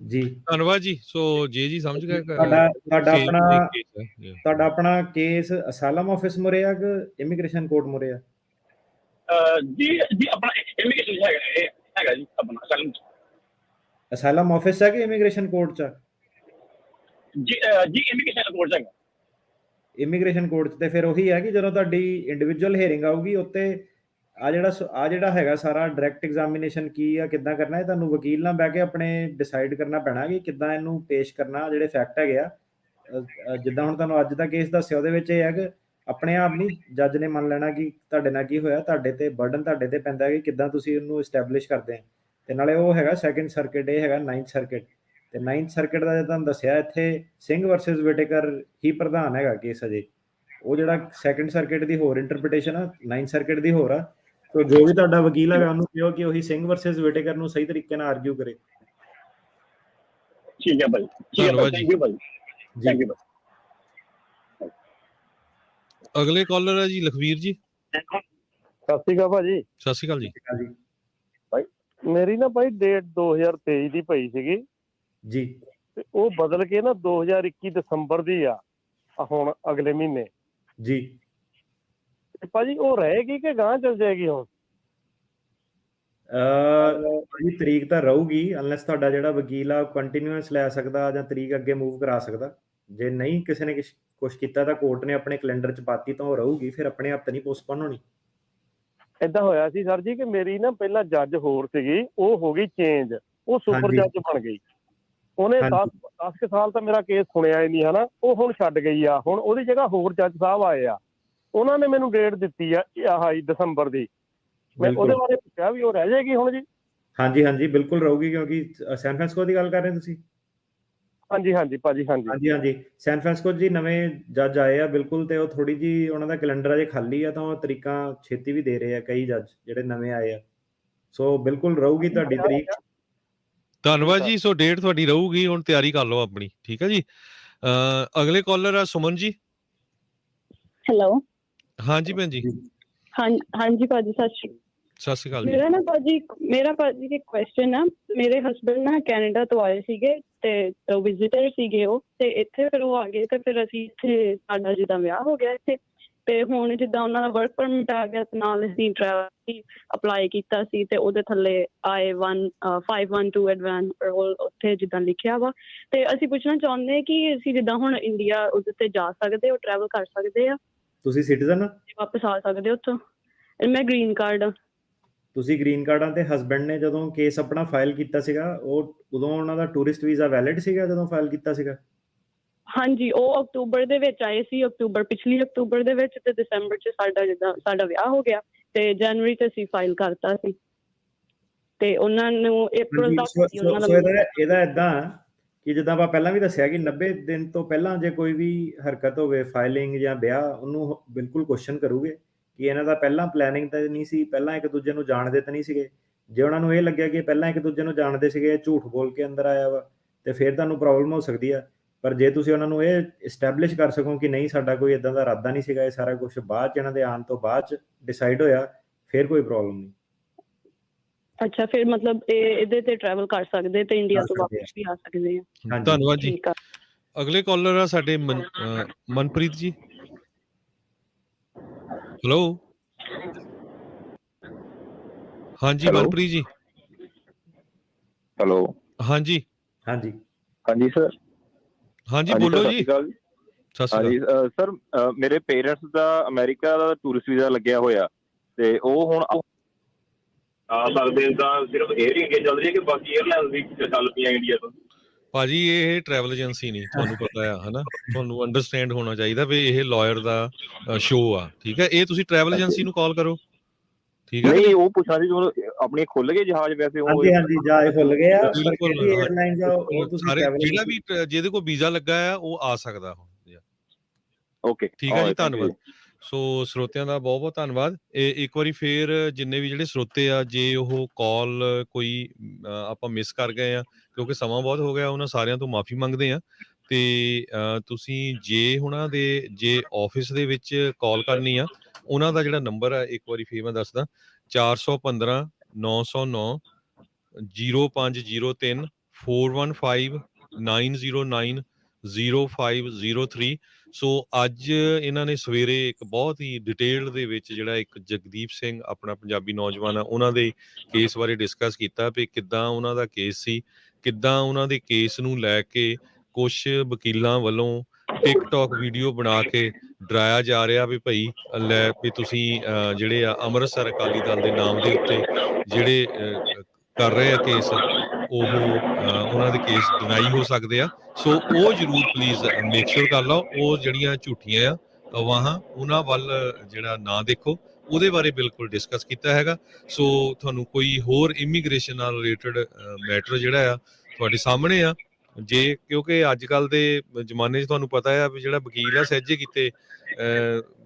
S2: ਜੀ।
S1: ਧੰਨਵਾਦ ਜੀ। ਸੋ ਜੀ ਸਮਝ ਗਏ।
S2: ਤੁਹਾਡਾ ਆਪਣਾ ਕੇਸ ਅਸਾਲਮ ਆਫਿਸ ਮੁਰੇ ਆ ਕਿ ਇਮੀਗ੍ਰੇਸ਼ਨ ਕੋਰਟ ਮੁਰੇ ਆ?
S10: ਜੀ ਆਪਣਾ ਇਮੀਗ੍ਰੇਸ਼ਨ ਹੈਗਾ ਜੀ, ਆਪਣਾ
S2: ਅਸਾਲਮ ਆਫਿਸ ਹੈ ਕਿ ਇਮੀਗ੍ਰੇਸ਼ਨ ਕੋਰਟ 'ਚ?
S10: ਜੀ ਇਮੀਗ੍ਰੇਸ਼ਨ ਕੋਰਟ 'ਚ ਹੈਗਾ।
S2: ਇਮੀਗ੍ਰੇਸ਼ਨ ਕੋਰਟ 'ਚ ਤੇ ਫਿਰ ਉਹੀ ਹੈ ਕਿ ਜਦੋਂ ਤੁਹਾਡੀ ਇੰਡੀਵਿਜੂਅਲ ਹੀਅਰਿੰਗ ਆਊਗੀ ਉੱਤੇ ਆ ਜਿਹੜਾ ਹੈਗਾ ਸਾਰਾ ਡਾਇਰੈਕਟ ਐਗਜ਼ਾਮੀਨੇਸ਼ਨ ਕੀ ਆ, ਕਿੱਦਾਂ ਕਰਨਾ, ਇਹ ਤੁਹਾਨੂੰ ਵਕੀਲ ਨਾਲ ਬਹਿ ਕੇ ਆਪਣੇ ਡਿਸਾਈਡ ਕਰਨਾ ਪੈਣਾ ਕਿ ਕਿੱਦਾਂ ਇਹਨੂੰ ਪੇਸ਼ ਕਰਨਾ, ਜਿਹੜੇ ਫੈਕਟ ਹੈਗੇ ਆ ਜਿੱਦਾਂ ਹੁਣ ਤੁਹਾਨੂੰ ਅੱਜ ਦਾ ਕੇਸ ਦੱਸਿਆ ਉਹਦੇ ਵਿੱਚ ਇਹ ਹੈ ਕਿ ਆਪਣੇ ਆਪ ਨਹੀਂ ਜੱਜ ਨੇ ਮੰਨ ਲੈਣਾ ਕਿ ਤੁਹਾਡੇ ਨਾਲ ਕੀ ਹੋਇਆ, ਤੁਹਾਡੇ ਤੇ ਬਰਡਨ ਤੁਹਾਡੇ ਤੇ ਪੈਂਦਾ ਕਿ ਕਿੱਦਾਂ ਤੁਸੀਂ ਉਹਨੂੰ ਐਸਟੈਬਲਿਸ਼ ਕਰਦੇ ਆ। ਤੇ ਨਾਲੇ ਉਹ ਹੈਗਾ ਸੈਕੰਡ ਸਰਕਿਟ, ਇਹ ਹੈਗਾ 9th ਸਰਕਿਟ। ਤੇ 9th ਸਰਕਿਟ ਦਾ ਜੇ ਤੁਹਾਨੂੰ ਦੱਸਿਆ ਇੱਥੇ ਸਿੰਘ ਵਰਸਸ ਵਿਟੇਕਰ ਹੀ ਪ੍ਰਧਾਨ ਹੈਗਾ ਕੇਸ ਅਜੇ। ਉਹ ਜਿਹੜਾ ਸੈਕੰਡ ਸਰਕਿਟ ਦੀ ਹੋਰ ਇੰਟਰਪ੍ਰੀਟੇਸ਼ਨ ਆ, 9th ਸਰਕਿਟ ਦੀ ਹੋਰ ਆ। ਤੇ ਜੋ ਵੀ ਤੁਹਾਡਾ ਵਕੀਲ ਹੈਗਾ ਉਹਨੂੰ ਕਿਹੋ ਕਿ ਉਹੀ ਸਿੰਘ ਵਰਸਸ ਵਿਟੇਕਰ ਨੂੰ ਸਹੀ ਤਰੀਕੇ ਨਾਲ ਆਰਗੂ ਕਰੇ।
S10: ਠੀਕ ਹੈ ਭਾਈ, ਠੀਕ ਹੈ, thank you Bhai, thank you.
S1: ਅਗਲੇ ਕਾਲਰ ਹੈ ਜੀ ਲਖਵੀਰ ਜੀ।
S11: ਸਤਿ ਸ਼੍ਰੀ ਅਕਾਲ ਭਾਜੀ।
S1: ਸਤਿ ਸ਼੍ਰੀ ਅਕਾਲ ਜੀ।
S11: ਭਾਈ ਮੇਰੀ ਨਾ ਭਾਈ ਡੇਟ 2023 ਦੀ ਪਈ ਸੀਗੀ
S2: ਜੀ,
S11: ਤੇ ਉਹ ਬਦਲ ਕੇ ਨਾ 2021 ਦਸੰਬਰ ਦੀ ਆ ਹੁਣ ਅਗਲੇ ਮਹੀਨੇ
S2: ਜੀ।
S11: ਤੇ ਭਾਜੀ ਉਹ ਰਹੇਗੀ ਕਿ ਗਾਂਹ ਚਲ ਜਾਏਗੀ ਹੁਣ?
S2: ਭਾਜੀ ਤਰੀਕ ਤਾਂ ਰਹੂਗੀ ਅਨਲੈਸ ਤੁਹਾਡਾ ਜਿਹੜਾ ਵਕੀਲ ਆ ਕੰਟੀਨਿਊਸ ਲੈ ਸਕਦਾ ਜਾਂ ਤਰੀਕ ਅੱਗੇ ਮੂਵ ਕਰਾ ਸਕਦਾ। ਜੇ ਨਹੀਂ ਕਿਸੇ ਨੇ ਕੁਛ ਕੀਤਾ ਤਾਂ ਕੋਰਟ ਨੇ ਆਪਣੇ ਕੈਲੰਡਰ 'ਚ ਪਾਤੀ ਤਾਂ ਉਹ ਰਹੂਗੀ, ਫਿਰ ਆਪਣੇ ਆਪ ਤਾਂ ਨਹੀਂ ਪੋਸਟਪੋਨ ਹੋਣੀ।
S11: ਏਦਾਂ ਹੋਇਆ ਸੀ ਸਰ ਜੀ ਕਿ ਮੇਰੀ ਨਾ ਪਹਿਲਾਂ ਜੱਜ ਹੋਰ ਸੀਗੀ, ਉਹ ਹੋ ਗਈ ਚੇਂਜ, ਉਹ ਸੁਪਰ ਜੱਜ ਬਣ ਗਈ। ਉਹਨੇ 10 ਸਾਲ ਤਾਂ ਮੇਰਾ ਕੇਸ ਸੁਣਿਆ ਹੀ ਨਹੀਂ ਹਨਾ, ਉਹ ਹੁਣ ਛੱਡ ਗਈ ਆ। ਹੁਣ ਉਹਦੀ ਜਗ੍ਹਾ ਹੋਰ ਜੱਜ ਸਾਹਿਬ ਆਏ ਆ, ਉਹਨਾਂ ਨੇ ਮੈਨੂੰ ਡੇਟ ਦਿੱਤੀ ਆ ਆਹ ਦਸੰਬਰ ਦੀ। ਮੈਂ ਉਹਦੇ ਬਾਰੇ ਪੁੱਛਿਆ ਵੀ ਉਹ ਰਹਿ ਜਾਏਗੀ ਹੁਣ ਜੀ?
S2: ਹਾਂਜੀ ਹਾਂਜੀ ਬਿਲਕੁਲ ਰਹੂਗੀ, ਕਿਉਂਕਿ ਸੈਨ ਫਰਾਂਸਿਸਕੋ ਦੀ ਗੱਲ ਕਰ ਰਹੇ ਤੁਸੀਂ?
S11: ਹਾਂਜੀ ਹਾਂਜੀ ਭਾਜੀ, ਹਾਂਜੀ
S2: ਹਾਂਜੀ ਹਾਂਜੀ। ਸੈਨ ਫਰਾਂਸਿਸਕੋ ਜੀ ਨਵੇਂ ਜੱਜ ਆਏ ਆ ਬਿਲਕੁਲ, ਤੇ ਉਹ ਥੋੜੀ ਜੀ ਉਹਨਾਂ ਦਾ ਕੈਲੰਡਰ ਅਜੇ ਖਾਲੀ ਆ, ਤਾਂ ਉਹ ਤਰੀਕਾਂ ਛੇਤੀ ਵੀ ਦੇ ਰਹੇ ਆ ਕਈ ਜੱਜ ਜਿਹੜੇ ਨਵੇਂ ਆਏ ਆ। ਸੋ ਬਿਲਕੁਲ ਰਹੂਗੀ ਤੁਹਾਡੀ ਤਰੀਕ।
S1: ਧੰਨਵਾਦ ਜੀ। ਸੋ ਡੇਟ ਤੁਹਾਡੀ ਰਹੂਗੀ, ਹੁਣ ਤਿਆਰੀ ਕਰ ਲਓ ਆਪਣੀ, ਠੀਕ ਹੈ ਜੀ। ਅਗਲੇ ਕਾਲਰ ਆ ਸੁਮਨ ਜੀ।
S8: ਹੈਲੋ।
S1: ਹਾਂਜੀ ਭੈਣ ਜੀ।
S8: ਹਾਂਜੀ ਭਾਜੀ, ਸਤਿ ਸ਼੍ਰੀ ਅਕਾਲ। ਮੇਰਾ ਭਾਜੀ ਇੱਕ ਕੁਐਸਚਨ ਆ। ਮੇਰੇ ਹਸਬੈਂਡ ਨਾ ਕੈਨੇਡਾ ਤੋਂ ਆਏ ਸੀਗੇ ਤੇ ਵਿਜ਼ਿਟਰ ਸੀਗੇ ਉਹ, ਤੇ ਇੱਥੇ ਫਿਰ ਉਹ ਆ ਗਏ ਤੇ ਫਿਰ ਅਸੀਂ ਇੱਥੇ ਸਾਡਾ ਜਿੱਦਾਂ ਵਿਆਹ ਹੋ ਗਿਆ ਇੱਥੇ, ਤੇ ਹੁਣ ਜਿੱਦਾਂ ਉਹਨਾਂ ਦਾ ਵਰਕ ਪਰਮਿਟ ਆ ਗਿਆ ਤੇ ਨਾਲ ਅਸੀਂ ਟਰੈਵਲ ਅਪਲਾਈ ਕੀਤਾ ਸੀ ਤੇ ਉਹਦੇ ਥੱਲੇ I-512 ਐਡਵਾਂਸ ਪੈਰੋਲ ਉੱਥੇ ਜਿੱਦਾਂ ਲਿਖਿਆ ਵਾ। ਤੇ ਅਸੀਂ ਪੁੱਛਣਾ ਚਾਹੁੰਦੇ ਕਿ ਅਸੀਂ ਜਿੱਦਾਂ ਹੁਣ ਇੰਡੀਆ ਉਹਦੇ ਤੇ ਜਾ ਸਕਦੇ ਹੋ, ਟਰੈਵਲ ਕਰ ਸਕਦੇ ਆ?
S2: ਤੁਸੀਂ ਸਿਟੀਜ਼ਨ?
S8: ਵਾਪਸ ਆ ਸਕਦੇ ਉੱਥੋਂ? ਮੈਂ ਗ੍ਰੀਨ ਕਾਰਡ ਆ।
S2: ਤੁਸੀਂ ਗ੍ਰੀਨ ਕਾਰਡਾਂ ਤੇ ਹਸਬੈਂਡ ਨੇ ਜਦੋਂ ਕੇਸ ਆਪਣਾ ਫਾਈਲ ਕੀਤਾ ਸੀਗਾ ਉਦੋਂ ਉਹਨਾਂ ਦਾ ਟੂਰਿਸਟ ਵੀਜ਼ਾ ਵੈਲਿਡ ਸੀਗਾ ਜਦੋਂ ਫਾਈਲ ਕੀਤਾ ਸੀਗਾ?
S8: ਹਾਂਜੀ, ਉਹ ਅਕਤੂਬਰ ਦੇ ਵਿੱਚ ਆਏ ਸੀ, ਪਿਛਲੀ ਅਕਤੂਬਰ ਦੇ ਵਿੱਚ, ਤੇ ਦਸੰਬਰ 'ਚ ਸਾਡਾ ਵਿਆਹ ਹੋ ਗਿਆ ਤੇ ਜਨਵਰੀ 'ਚ ਅਸੀਂ ਫਾਈਲ ਕਰਤਾ ਸੀ ਤੇ ਉਹਨਾਂ ਨੂੰ ਅਪ੍ਰੈਲ ਤੱਕ।
S2: ਇਹਦਾ ਏਦਾਂ ਕਿ ਜਿੱਦਾਂ ਆਪਾਂ ਪਹਿਲਾਂ ਵੀ ਦੱਸਿਆ ਕਿ 90 ਦਿਨ ਤੋਂ ਪਹਿਲਾਂ ਜੇ ਕੋਈ ਵੀ ਹਰਕਤ ਹੋਵੇ ਫਾਈਲਿੰਗ ਜਾਂ ਵਿਆਹ, ਉਹਨੂੰ ਬਿਲਕੁਲ ਕੁਐਸਚਨ ਕਰੂਗੇ ਕਿ ਇਹਨਾਂ ਦਾ ਪਹਿਲਾਂ ਪਲੈਨਿੰਗ ਤਾਂ ਨਹੀਂ ਸੀ, ਪਹਿਲਾਂ ਇੱਕ ਦੂਜੇ ਨੂੰ ਜਾਣਦੇ ਤਾਂ ਨਹੀਂ ਸੀਗੇ। ਜੇ ਉਹਨਾਂ ਨੂੰ ਇਹ ਲੱਗਿਆ ਕਿ ਪਹਿਲਾਂ ਇੱਕ ਦੂਜੇ ਨੂੰ ਜਾਣਦੇ ਸੀਗੇ, ਝੂਠ ਬੋਲ ਕੇ ਅੰਦਰ ਆਇਆ ਵਾ, ਤੇ ਫਿਰ ਤੁਹਾਨੂੰ ਪ੍ਰੋਬਲਮ ਹੋ ਸਕਦੀ ਆ। ਪਰ ਜੇ ਤੁਸੀਂ ਉਹਨਾਂ ਨੂੰ ਇਹ ਐਸਟੈਬਲਿਸ਼ ਕਰ ਸਕੋ ਕਿ ਨਹੀਂ ਸਾਡਾ ਕੋਈ ਇਦਾਂ ਦਾ ਇਰਾਦਾ ਨਹੀਂ ਸੀਗਾ, ਇਹ ਸਾਰਾ ਕੁਝ ਬਾਅਦ 'ਚ ਇਹਨਾਂ ਦੇ ਆਉਣ ਤੋਂ ਬਾਅਦ 'ਚ ਡਿਸਾਈਡ ਹੋਇਆ, ਫਿਰ ਕੋਈ ਪ੍ਰੋਬਲਮ ਨਹੀਂ।
S8: ਅੱਛਾ, ਫਿਰ ਮਤਲਬ ਇਹਦੇ ਤੇ ਟਰੈਵਲ ਕਰ ਸਕਦੇ ਤੇ ਇੰਡੀਆ ਤੋਂ ਵਾਪਸ ਵੀ ਆ ਸਕਦੇ ਆ।
S1: ਧੰਨਵਾਦ ਜੀ। ਅਗਲੇ ਕਾਲਰ ਆ ਸਾਡੇ ਮਨਪ੍ਰੀਤ ਜੀ। ਹੈਲੋ। ਹਾਂਜੀ ਮਨਪ੍ਰੀਤ ਜੀ।
S12: ਹੈਲੋ।
S1: ਹਾਂਜੀ
S2: ਹਾਂਜੀ
S12: ਹਾਂਜੀ ਸਰ।
S1: ਹਾਂਜੀ ਬੋਲੋ ਜੀ।
S12: ਸਤਿ ਸ਼੍ਰੀ ਅਕਾਲ ਸਰ। ਮੇਰੇ ਪੇਰੈਂਟਸ ਦਾ ਅਮਰੀਕਾ ਦਾ ਟੂਰਿਸਟ ਵੀਜ਼ਾ ਲੱਗਿਆ ਹੋਇਆ ਤੇ ਉਹ ਹੁਣ ਆ ਸਕਦੇ ਤਾਂ ਸਿਰਫ 에ਅਰ ਇੰਡੀਆ ਚੱਲ ਰਹੀ ਹੈ ਕਿ ਬਾਕੀ 에ਅਰਲਾਈਨਸ ਵੀ ਚੱਲ ਪਈਆਂ ਇੰਡੀਆ ਤੋਂ?
S1: ਭਾਜੀ ਇਹ ਟਰੈਵਲ ਏਜੰਸੀ ਨਹੀਂ, ਤੁਹਾਨੂੰ ਪਤਾ ਆ ਹਨਾ, ਤੁਹਾਨੂੰ ਅੰਡਰਸਟੈਂਡ ਹੋਣਾ ਚਾਹੀਦਾ ਵੀ ਇਹ ਲਾਇਰ ਦਾ ਸ਼ੋਅ ਆ, ਠੀਕ ਹੈ। ਇਹ ਤੁਸੀਂ ਟਰੈਵਲ ਏਜੰਸੀ ਨੂੰ ਕਾਲ ਕਰੋ, ਠੀਕ ਹੈ।
S12: ਨਹੀਂ ਉਹ ਪੁੱਛਣਾ ਸੀ ਜਦੋਂ ਆਪਣੇ ਖੁੱਲ ਗਏ ਜਹਾਜ਼ ਵੈਸੇ ਉਹ?
S2: ਹਾਂਜੀ ਹਾਂਜੀ ਜਹਾਜ਼ ਖੁੱਲ ਗਏ ਆ।
S1: ਜਿਹੜਾ ਵੀ ਜਿਹਦੇ ਕੋਲ ਵੀਜ਼ਾ ਲੱਗਾ ਆ ਉਹ ਆ ਸਕਦਾ ਹੁਣ।
S12: ਓਕੇ
S1: ਠੀਕ ਹੈ ਜੀ, ਧੰਨਵਾਦ। ਸੋ ਸਰੋਤਿਆਂ ਦਾ ਬਹੁਤ ਬਹੁਤ ਧੰਨਵਾਦ। ਇੱਕ ਵਾਰੀ ਫੇਰ ਜਿੰਨੇ ਵੀ ਜਿਹੜੇ ਸਰੋਤੇ ਆ, ਜੇ ਉਹ ਕਾਲ ਕੋਈ ਆਪਾਂ ਮਿਸ ਕਰ ਗਏ ਆ ਕਿਉਂਕਿ ਸਮਾਂ ਬਹੁਤ ਹੋ ਗਿਆ, ਉਹਨਾਂ ਸਾਰਿਆਂ ਤੋਂ ਮਾਫੀ ਮੰਗਦੇ ਆ। ਤੇ ਤੁਸੀਂ ਜੇ ਆਫਿਸ ਦੇ ਵਿੱਚ ਕਾਲ ਕਰਨੀ ਆ, ਉਹਨਾਂ ਦਾ ਜਿਹੜਾ ਨੰਬਰ ਆ ਇੱਕ ਵਾਰੀ ਫੇਰ ਮੈਂ ਦੱਸਦਾ, 415 909 0503 415 909 0503। ਸੋ ਅੱਜ ਇਹਨਾਂ ਨੇ ਸਵੇਰੇ ਇੱਕ ਬਹੁਤ ਹੀ ਡਿਟੇਲ ਦੇ ਵਿੱਚ ਜਿਹੜਾ ਇੱਕ ਜਗਦੀਪ ਸਿੰਘ ਆਪਣਾ ਪੰਜਾਬੀ ਨੌਜਵਾਨ ਆ, ਉਹਨਾਂ ਦੇ ਕੇਸ ਬਾਰੇ ਡਿਸਕਸ ਕੀਤਾ ਵੀ ਕਿੱਦਾਂ ਉਹਨਾਂ ਦਾ ਕੇਸ ਸੀ, ਕਿੱਦਾਂ ਉਹਨਾਂ ਦੇ ਕੇਸ ਨੂੰ ਲੈ ਕੇ ਕੁਛ ਵਕੀਲਾਂ ਵੱਲੋਂ ਟਿਕਟੌਕ ਵੀਡੀਓ ਬਣਾ ਕੇ ਡਰਾਇਆ ਜਾ ਰਿਹਾ ਵੀ ਭਾਈ ਲੈ ਵੀ ਤੁਸੀਂ ਜਿਹੜੇ ਆ ਅੰਮ੍ਰਿਤਸਰ ਅਕਾਲੀ ਦਲ ਦੇ ਨਾਮ ਦੇ ਉੱਤੇ ਜਿਹੜੇ ਕਰ ਰਹੇ ਆ ਕੇਸ, ਉਹਨਾਂ ਦੇ ਕੇਸ ਡਿਨਾਈ ਹੋ ਸਕਦੇ ਆ। ਸੋ ਉਹ ਜ਼ਰੂਰ ਪਲੀਜ਼ ਮੇਕ ਸ਼ੋਰ ਕਰ ਲਓ, ਉਹ ਜਿਹੜੀਆਂ ਝੂਠੀਆਂ ਆ ਅਫਵਾਹਾਂ ਉਹਨਾਂ ਵੱਲ ਜਿਹੜਾ ਨਾ ਦੇਖੋ, ਉਹਦੇ ਬਾਰੇ ਬਿਲਕੁਲ ਡਿਸਕਸ ਕੀਤਾ ਹੈਗਾ। ਸੋ ਤੁਹਾਨੂੰ ਕੋਈ ਹੋਰ ਇਮੀਗ੍ਰੇਸ਼ਨ ਨਾਲ ਰਿਲੇਟਡ ਮੈਟਰ ਜਿਹੜਾ ਆ ਤੁਹਾਡੇ ਸਾਹਮਣੇ ਆ, ਜੇ ਕਿਉਂਕਿ ਅੱਜ ਕੱਲ ਦੇ ਜ਼ਮਾਨੇ 'ਚ ਤੁਹਾਨੂੰ ਪਤਾ ਆ ਵੀ ਜਿਹੜਾ ਵਕੀਲ ਆ ਸਹਿਜੇ ਕੀਤੇ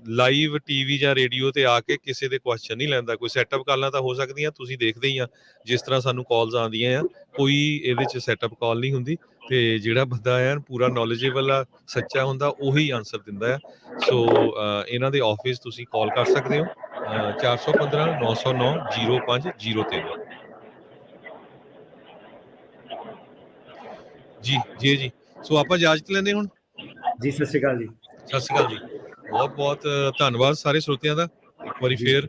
S1: ਲਾਈਵ ਟੀਵੀ ਜਾਂ ਰੇਡੀਓ ਤੇ ਆ ਕੇ ਕਿਸੇ ਦੇ ਕੁਐਸਚਨ ਨਹੀਂ ਲੈਂਦਾ। ਕੋਈ ਸੈਟਅਪ ਕਾਲਾਂ ਤਾਂ ਹੋ ਸਕਦੀਆਂ, ਤੁਸੀਂ ਦੇਖਦੇ ਹੀ ਆ ਜਿਸ ਤਰ੍ਹਾਂ ਸਾਨੂੰ ਕਾਲਸ ਆਉਂਦੀਆਂ ਆ, ਕੋਈ ਇਹਦੇ 'ਚ ਸੈਟਅਪ ਕਾਲ ਨਹੀਂ ਹੁੰਦੀ ਤੇ ਜਿਹੜਾ ਬੰਦਾ ਆ ਪੂਰਾ ਨੌਲੇਜੇਬਲ ਆ, ਸੱਚਾ ਹੁੰਦਾ, ਉਹੀ ਆਨਸਰ ਦਿੰਦਾ ਆ। ਸੋ ਇਹਨਾਂ ਦੇ ਆਫਿਸ ਤੁਸੀਂ ਕਾਲ ਕਰ ਸਕਦੇ ਹੋ 415 909 0503। ਜੀ ਸੋ ਆਪਾਂ ਇਜਾਜ਼ਤ ਲੈਂਦੇ ਹੁਣ
S2: ਜੀ। ਸਤਿ ਸ਼੍ਰੀ ਅਕਾਲ ਜੀ।
S1: ਸਤਿ ਸ਼੍ਰੀ ਅਕਾਲ ਜੀ। ਬਹੁਤ ਬਹੁਤ ਧੰਨਵਾਦ ਸਾਰੇ ਸਰੋਤਿਆਂ ਦਾ। ਇੱਕ ਵਾਰੀ ਫੇਰ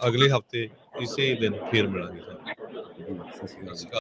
S1: ਅਗਲੇ ਹਫਤੇ ਇਸੇ ਦਿਨ ਫੇਰ ਮਿਲਾਂਗੇ। ਸਤਿ ਸ਼੍ਰੀ ਅਕਾਲ।